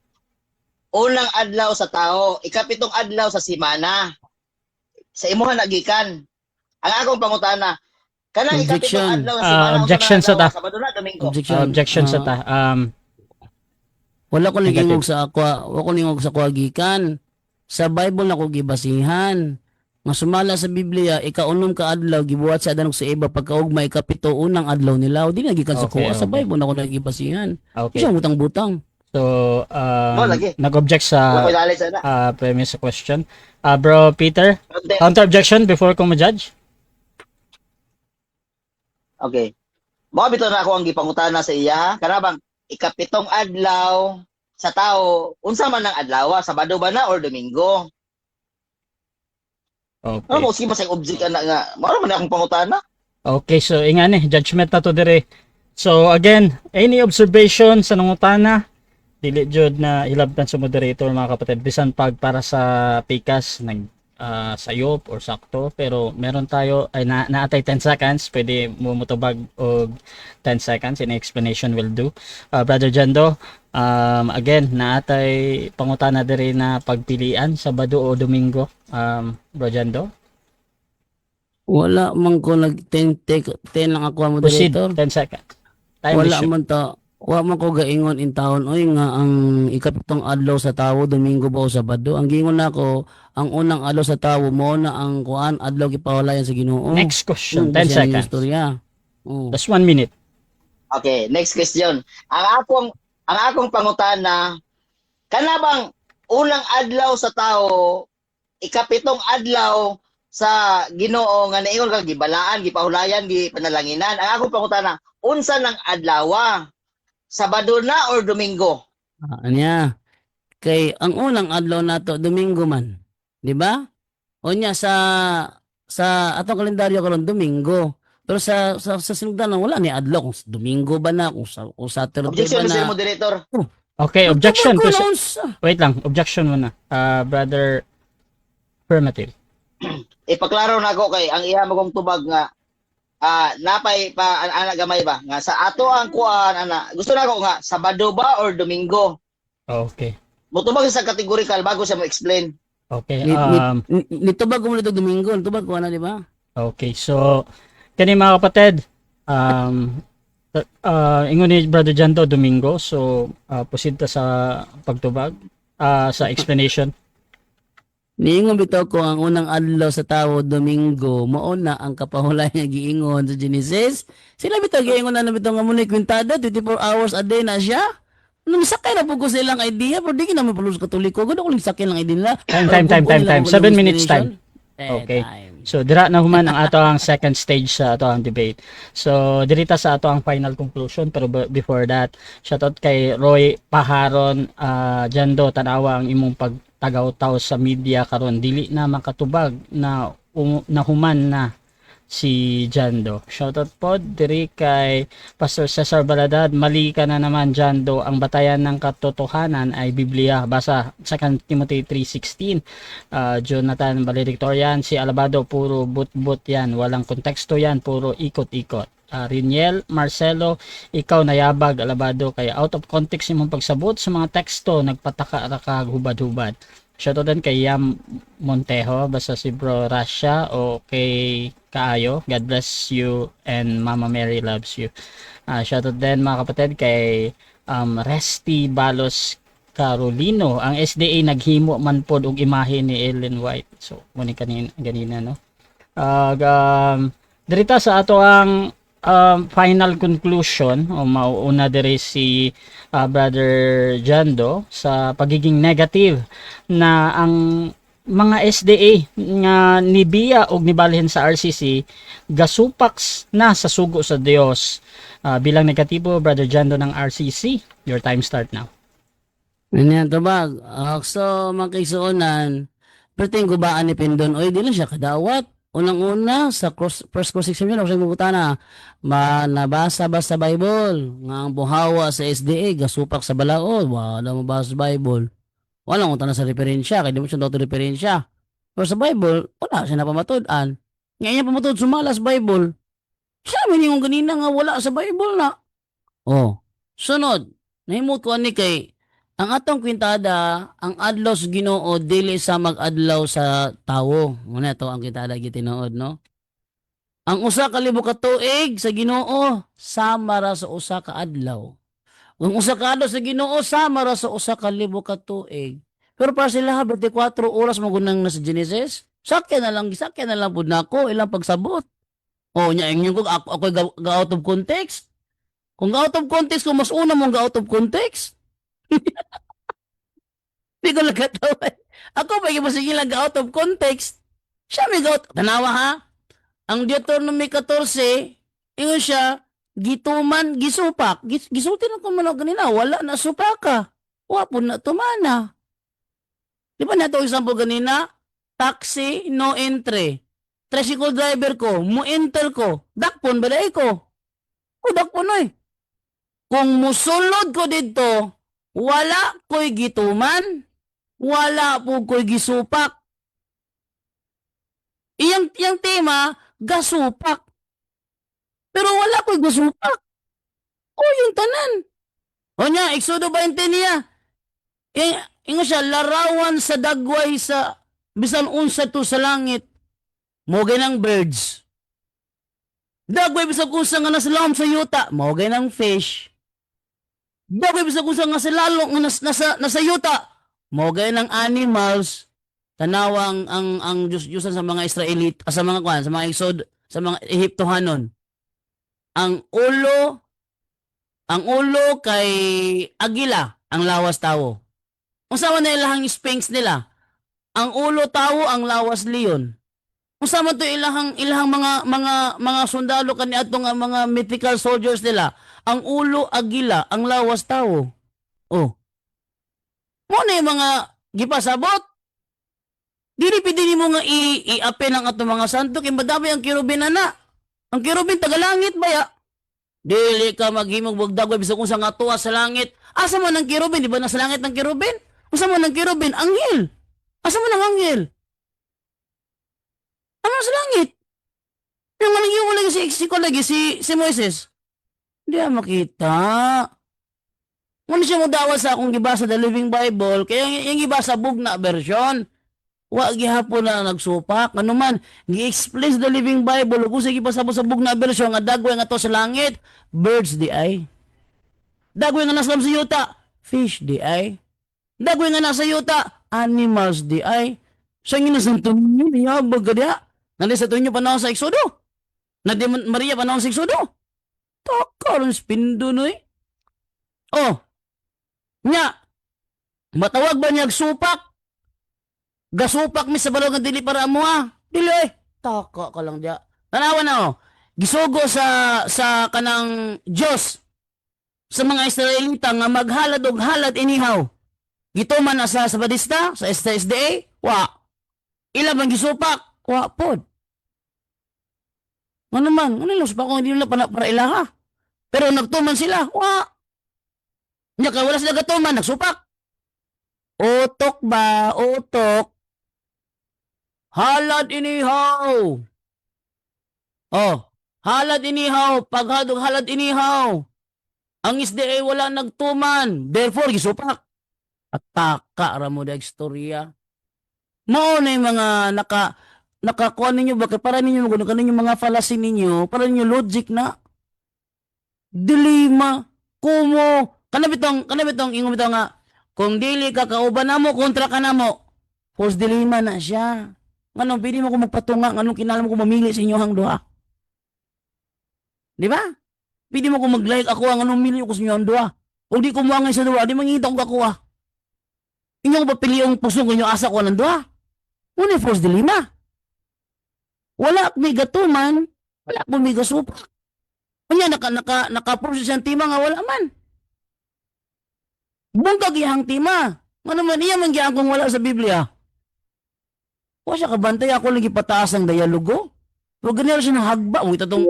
unang adlaw sa tao, ikapitong adlaw sa semana. Sa imuha nagikan. Ang akong pangutana, kanang Objection. ikapitong adlaw sa semana, Objection sa ta. Sabado na, Domingo. Objection sa ta. Wala ko ningog sa akwa gikan. Sa Bible na ko gibasihan. Nga sumala sa Biblia, ikaunom ka adlaw gibuhat sa Adan ug si Eva pagkaugma ikapito unang adlaw nila. O di nagikan sa kuha sa Bible na ko nagibasihan. Okay. Siya butang-butang. So, Mo lagi. nag-object Wala ko sa ilalit sana. premise sa question. Bro Peter, Okay. counter objection before ko ma-judge? Okay. Mo bitaw na ako ang gipangutana sa iya. Kanabang ikapitong adlaw sa tao, unsa man ang adlaw, Sabado ba na or Domingo? Ano Okay. mo sige ba sa object na nga, mao man akong pangutana? Okay, so ingani, judgment na to dire. So again, any observation sa nangutana, dili jud na hilabtan sa moderator mga kapatid. Bisan pag para sa pikas nag sayop or sakto, pero meron tayo ay naatay 10 seconds, pwede mo mutubag og 10 seconds in explanation will do. Brother Jando, again, naatay pangutana dire na pagpilian Sabado o Domingo. Bro Jando, Wala man ko nag-10 lang ako ang proceed, moderator. 10 seconds. Time Wala issue. man ta. Wa man ko gaingon in taon oy nga ang ikapitong adlaw sa tawo Domingo ba o Sabado. Ang giingon nako ang unang adlaw sa tawo mo na ang kuan adlaw gipawalayan sa Ginoo. Next question, Yun 10 siya ang seconds. istorya. Oh. That's 1 minute. Okay, next question. Ang akong pangutana, kanabang unang adlaw sa tao, ikapitong adlaw sa Ginoo nga naingon kag gibalaan, gipahulayan, gipanalanginan. Ang akong pangutana, unsa ng adlaw? Sabado na or Domingo? Anya. Kay ang unang adlaw nato Domingo man. Di ba? O nya sa atong kalendaryo karon Domingo. Pero sa sinugdanan wala ni adlaw kung Domingo ba na kung Saturday Objection, ba Mr. na. Moderator. Okay, objection. Nagtubag ko Proceed. noon sa- Wait lang, objection muna. Brother Affirmative. Ipaklaro na ako kay ang iya mo kong tubag nga napay pa ana gamay ba nga sa ato ang kuan ana gusto na ko nga Sabado ba or Domingo. Okay. Mutubag sa categorical bago siya mo explain. Okay. Nitubag ko muna itong Domingo. Nitubag ko na, di ba? Okay. So, kani mga kapatid, ingon ni Brother Janto Domingo. So, proceed ta sa pagtubag, sa explanation. Niingon bitaw ko ang unang adlaw sa tawo Domingo mao na ang kapahulayan nga giingon sa Genesis. Sila bitaw giingon na bitaw nga munay kwintada 24 hours a day na siya. Nung sakay na po ko silang idea pero di naman pulos katoliko gud ako lang sakay lang idea nila. Time. 7 minutes time. Okay. So, dira na human ang ato ang second stage sa ato ang debate. So, dirita sa ato ang final conclusion. Pero before that, shoutout kay Roy Paharon, Jando, tanawa ang imong pagtagaw-taw sa media karon dili na makatubag na nahuman na si Jando. Shoutout po diri kay Pastor Cesar Baladad. Mali ka na naman, Jando. Ang batayan ng katotohanan ay Biblia. Basa sa 2 Timothy 3:16. Jonathan Valedictorian, si Alabado, puro but-but yan. Walang konteksto yan, puro ikot-ikot. Riniel Marcelo, ikaw nayabag, Alabado, kaya out of context imong pagsabot sa mga teksto, nagpataka ra ka hubad-hubad. Shoutout din kay Yam Montejo, basta si Bro Rasha o kay Kaayo. God bless you and Mama Mary loves you. Shoutout din mga kapatid kay Resty Balos Carolino. Ang SDA naghimo man pod og imahe ni Ellen White. So, muni ganina no. Dirita sa ato ang final conclusion o mauuna diri si Brother Jando sa pagiging negative na ang mga SDA nga nibiya og nibalhin sa RCC gasupaks na sa sugo sa Dios. Bilang negatibo, Brother Jando ng RCC, your time start now. Ganyan tubag. So makisuonan perting gubaan ni Pindon oy dili siya kadawat. Unang-una sa first cross section yun ako sa butana nabasa ba sa Bible nga ang buhawa sa SDA gasupak sa balaod wala mabasa sa Bible wala mo tanong sa referensya kaya di mo siya daw referensya pero sa Bible wala siya napamatud-an ngayon niya pamatud sumala sa Bible siya miningong ganina nga wala sa Bible na sunod nahimot ko ani kay ang atong kwintada, ang adlaw sa Ginoo dili sa mag-adlaw sa tawo. Muna to ang kwintada gitinood, no? Ang usa ka libo ka tuig sa Ginoo sama ra sa usa ka adlaw. Ang usa ka adlaw sa Ginoo sama ra sa usa ka libo ka tuig. Pero para sila 24 oras magunang na sa Genesis, sakya na lang pud nako ilang pagsabot. Nya ingon ko ako ga out of context. Kung ga out of context, kung mas una mong ga out of context, Di ko nagkatawa. Ako pa yung sige lang out of context. Siya may out. Tanawa ha? Ang Deuteronomy 14, ingon siya, gituman, gisupak. Gisulti na ko man ganina, wala na supaka. Wapon na tumana. Di ba nato example ganina? Taxi, no entry. Tricycle driver ko, mo-enter ko. Dakpon, balay ko. O dakpon oy. Kung musulod ko dito, wala ko'y gituman, wala po ko'y gisupak. Iyang tema, gasupak. Pero wala ko'y gasupak. O yung tanan. O niya, Exodo 20 niya. Ingo siya, larawan sa dagway sa bisan unsa to sa langit. Mogay ng birds. Dagway bisan unsa nga nasa lam sa yuta. Mogay ng fish. Dagway bisan unsa nga sa lalong nga nasa yuta. Mogay ng animals. Tanawang ang Diyos sa mga Israelite, sa mga kwan, sa mga Exod, sa mga Ehiptohanon. Ang ulo kay agila, ang lawas tao. Unsa man na ilahang sphinx nila? Ang ulo tao, ang lawas leon. Unsa man to ilahang mga sundalo kaniadtong mga mythical soldiers nila? Ang ulo agila, ang lawas tao. Oh. Mo na yung mga gipasabot. Dili mo nga i-apel ang atong mga santo kay madami ang kirubin ana. Ang kirubin tagalangit ba ya? Dili ka maghimog bugdagway bisag kung sa nga tuwa sa langit. Asa man ang kirubin? Di ba nasa langit ng kirubin? Asa man ang kirubin? Anghel. Asa man ang anghel? Ano sa langit? Yung malagyan mo lagi si Moises. Hindi makita. Muna siya mo dawa sa akong gibasa the Living Bible, kaya yung gibasa bugna version. Wa gihapon na nagsupak. Ano man, gi-explain the Living Bible, kung sige pa sa bugna version, nga dagway nga to sa langit, birds di ay. Dagway nga nasa sa yuta, fish di ay. Dagway nga nasa yuta, animals di ay. Sa nginasanto ninyo, niyabag ka diya. Nalisa to ninyo panahon sa Exodo. Nadi Maria panahon sa Exodo. Takaron spindo no eh. Oh, nya, matawag ba niya supak? Gasupak mi sa balong nga dili para mo ha. Dili eh. Taka ka lang diya. Tanawa na oh. Gisugo sa kanang Diyos sa mga Israelita nga maghalad og halad inihaw. Gituman na sa Sabadista, sa SDA, wa. Ila bang gisupak? Wa pod. Ano man, ano lang supak ko hindi nila para ilaha. Pero nagtuman sila, wa. Nya kay wala sila gatuman, nagsupak. Utok ba? Utok. Halad inihaw. Oh, halad inihaw. Paghadog halad inihaw. Ang SDA wala nagtuman. Therefore, gisupak. At taka ramo da istorya. Mao na yung mga nakakuha ninyo. Bakit para ninyo magunan kaninyo mga fallacy ninyo. Para ninyo logic na. Dilema. Kumo. Kanabitong ingong bitaw nga. Kung dili ka kauban na mo, kontra ka na mo. False dilemma na siya. Nganong, pwede mo ko magpatunga, nganong kinalam ko mamili sa inyo hang duha. Di ba? Pwede mo ko mag-like ako, nganong mili ko sa inyo hang duha. O di ko muangay sa duha, di mangita ko kakuha. Inyong papiliong pusong inyong asa ko ng duha. Muna false dilemma. Wala may gatuman, wala po may gasupak. Kanya, naka-process ang tima nga wala man. Bungkag ihang tima. Ano man, iya man giyang kung wala sa Biblia. O siya kabantay ako lagi pataas ang dialogo. Huwag ganyan siya ng hagba. Uy, tatong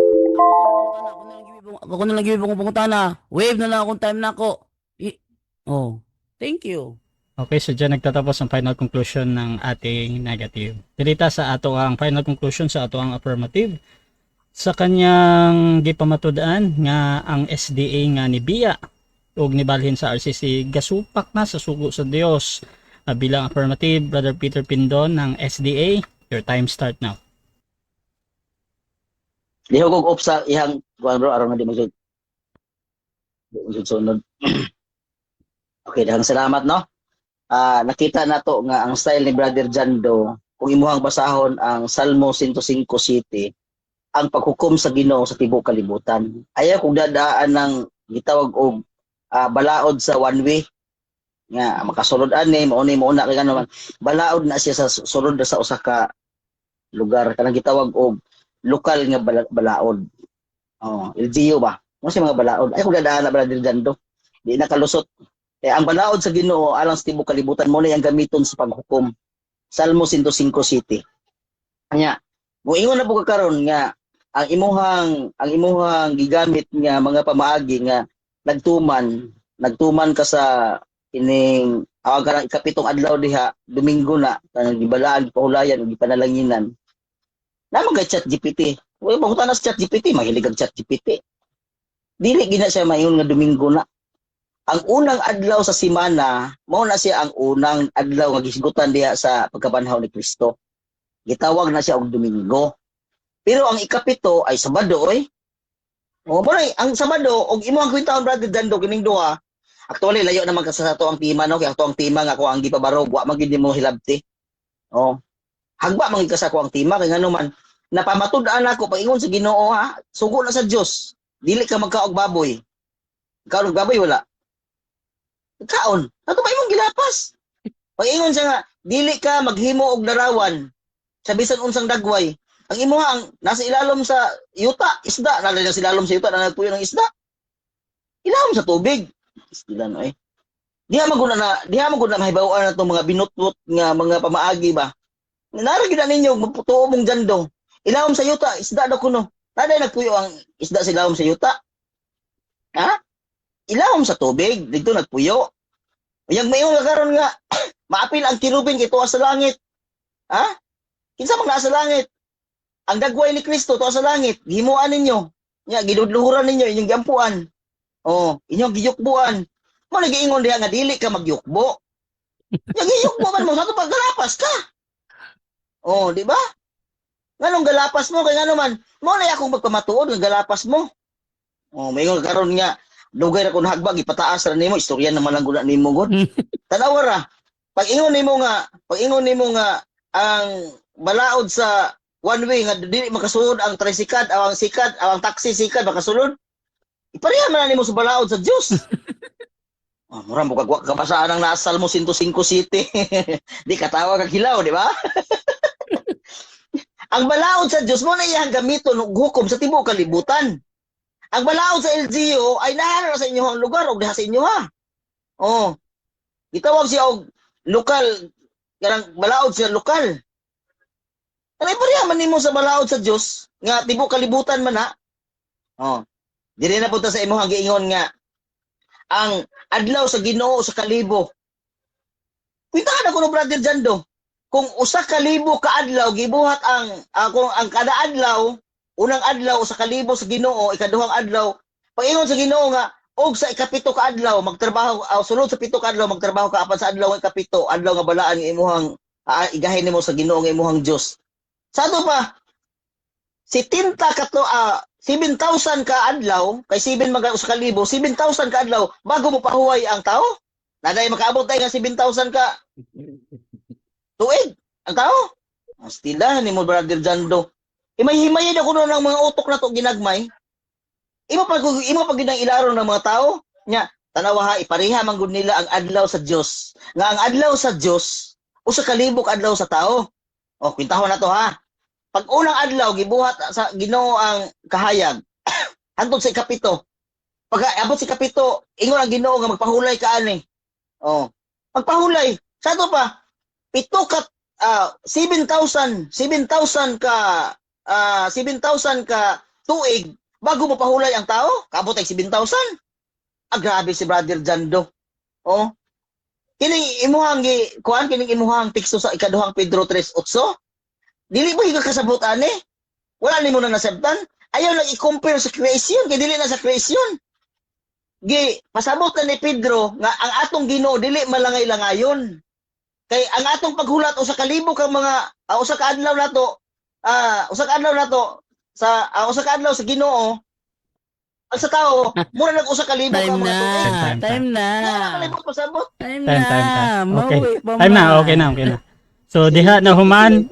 ako na lang gibig kong pangutana. Wave na lang akong time na ako. Oh, thank you. Okay, so dyan nagtatapos ang final conclusion ng ating negative. Dirita sa ato ang final conclusion sa ato ang affirmative. Sa kanyang gipamatud-an nga ang SDA nga ni Bia ug nibalhin sa RCC gasupak na sa sugo sa Dios. Bilang affirmative, Brother Peter Pindon ng SDA, your time start now. Lihog og sa ihang kuan bro aron nga di magsud. Sunod. Okay, daghang salamat no. Nakita nato nga ang style ni Brother Jando kung imuhang basahon ang Salmo 105 City, ang paghukom sa Ginoo sa tibuok kalibutan. Ayaw kung dadaan ng gitawag og balaod sa one way. nga makasulod ani mao ni mo na kay naman balaod na siya sa sulod sa usa ka lugar kanang gitawag og lokal nga balaod. Oh, LGU ba? Mo si mga balaod. Ay ko dadaan na Brother Jando. Di na kalusot. Eh ang balaod sa Ginoo alang sa tibuok kalibutan mo na yang gamiton sa paghukom. Salmo 105 city. Anya, moingon na po ka karon nga ang imuhang gigamit nga mga pamaagi nga nagtuman ka sa ining awag ka ng ikapitong adlaw diha Domingo na kanang gibalaan pahulayan ug gipanalanginan. Naman kay ChatGPT. Uy, mahuta na sa ChatGPT, mahilig ang ChatGPT. Dili gina siya mayon nga Domingo na. Ang unang adlaw sa semana, mao na siya ang unang adlaw nga gisgutan diha sa pagkabanhaw ni Kristo. Gitawag na siya og Domingo. Pero ang ikapito ay Sabado, oy. O boy, ang Sabado og imo ang kwentahon Brother Dando kining duha. Actually layo naman ka sa ato ang tema no, kay ato ang tema nga ko ang gipabarog, wa man gid mo hilabti. Oh. Hagba man gid ka sa ko ang tema kay ngano man napamatud-an ako pag-ingon sa Ginoo ha. Sugo na sa Dios. Dili ka magkaog baboy. Kaog baboy wala. Kaon, ato ba imong gilapas? Pag-ingon siya nga, dili ka maghimo og larawan sa bisan unsang dagway. Ang imuha ang nasa ilalom sa yuta, isda, nalay na sa ilalom sa yuta na nagpuyo ng isda. Ilawom sa tubig. Isda no eh. Diha maguna na mahibaw-an na itong mga binutbut nga mga pamaagi ba. Naragid na ninyo, magputuo mong Jando. Ilawom sa yuta, isda daw kuno. Naday nagpuyo ang isda sa ilawom sa yuta. Ha? Ilawom sa tubig, dito nagpuyo. Yang mayon nga karon nga maapil ang kirubin kay tuwa sa langit. Ha? Kinsa man naa sa langit? Ang dagway ni Kristo tuwa sa langit, gihimuan ninyo. Nya gidudluhuran ninyo inyong giampuan. Oh, inyong giyukbuan. Mo nagiingon diha nga dili ka magyukbo. Nya giyukbo man mo sa paggalapas ka. Oh, di ba? Nganong galapas mo kay ngano man? Mo na akong magpamatuod nga galapas mo. Oh, mayon karon nga dugay ra kun hagbag ipataas ra nimo istorya naman lang guna nimo gud. Tanawa ra. Pag-ingon nimo nga ang balaod sa one way nga dili makasulod ang tricycle ang sikat ang taxi sikat makasulod. Ipareha man nimo sa balaod sa Dios. Mura mo kabasaan ang nasa Salmo 105 city. Di katawa kag hilaw, di ba? Ang balaod sa Dios mo na iyang gamiton og hukom sa tibuok kalibutan. Ang balaod sa LGU ay nahala sa inyong lugar o diha sa inyo ha. Oh. Gitawag siya og lokal, kanang balaod siya lokal. Kanay pareha man nimo sa balaod sa Dios nga tibuok kalibutan man ha. Oh. Dili na punta sa imong giingon nga ang adlaw sa Ginoo sa kalibo. Kwintahan ako no Brother Jando. Kung usa ka libo ka adlaw gibuhat kung ang kada adlaw unang adlaw sa kalibo sa Ginoo, ikaduhang adlaw, pag-ingon sa Ginoo nga, og sa ikapito ka adlaw, magtrabaho, sunod sa pito ka adlaw, magtrabaho ka apan sa adlaw nga ikapito, adlaw nga balaan nga imuhang, igahin nimo sa Ginoo nga imuhang Dios. Sa ato pa, 7,000 ka adlaw, kay 7 mga sa kalibo, 7,000 ka adlaw, bago mo pahuway ang tao? Naday makaabot tayo nga 7,000 ka tuig, ang tao? Astila, ni mo Brother Jando. Himay-himayin ako noon ng mga utok na to ginagmay. Imo pag ginang ilaro ng mga tao, nya tanawa ha ipareha man gud nila ang adlaw sa Dios. Nga ang adlaw sa Dios usa ka libok adlaw sa tao. O kwintahon na to ha. Pag unang adlaw gibuhat sa Ginoo ang kahayag hangtod sa ikapito. Pag abot sa ikapito, ingon ang Ginoo nga magpahulay ka ani. Oh. Magpahulay. Sa to pa 7,000 ka tuig bago mo pahulay ang tao, kaabot ay 7,000. Grabe si Brother Jando. Oh. Kining imuhang kining imuhang teksto sa ikaduhang Pedro 3:8. Dili ba higa kasabot ani? Wala nimo na nasabtan. Ayaw lang i-compare sa creation, kay dili na sa creation. Pasabot na ni Pedro nga ang atong Ginoo dili malangay-langayon. Kay ang atong paghulat usa ka libo ka mga usa ka adlaw nato sa Ginoo ang sa tao mura nag-usa ka libo ka mga tuig. Time na. Time. Okay. Time na, okay na. So diha na human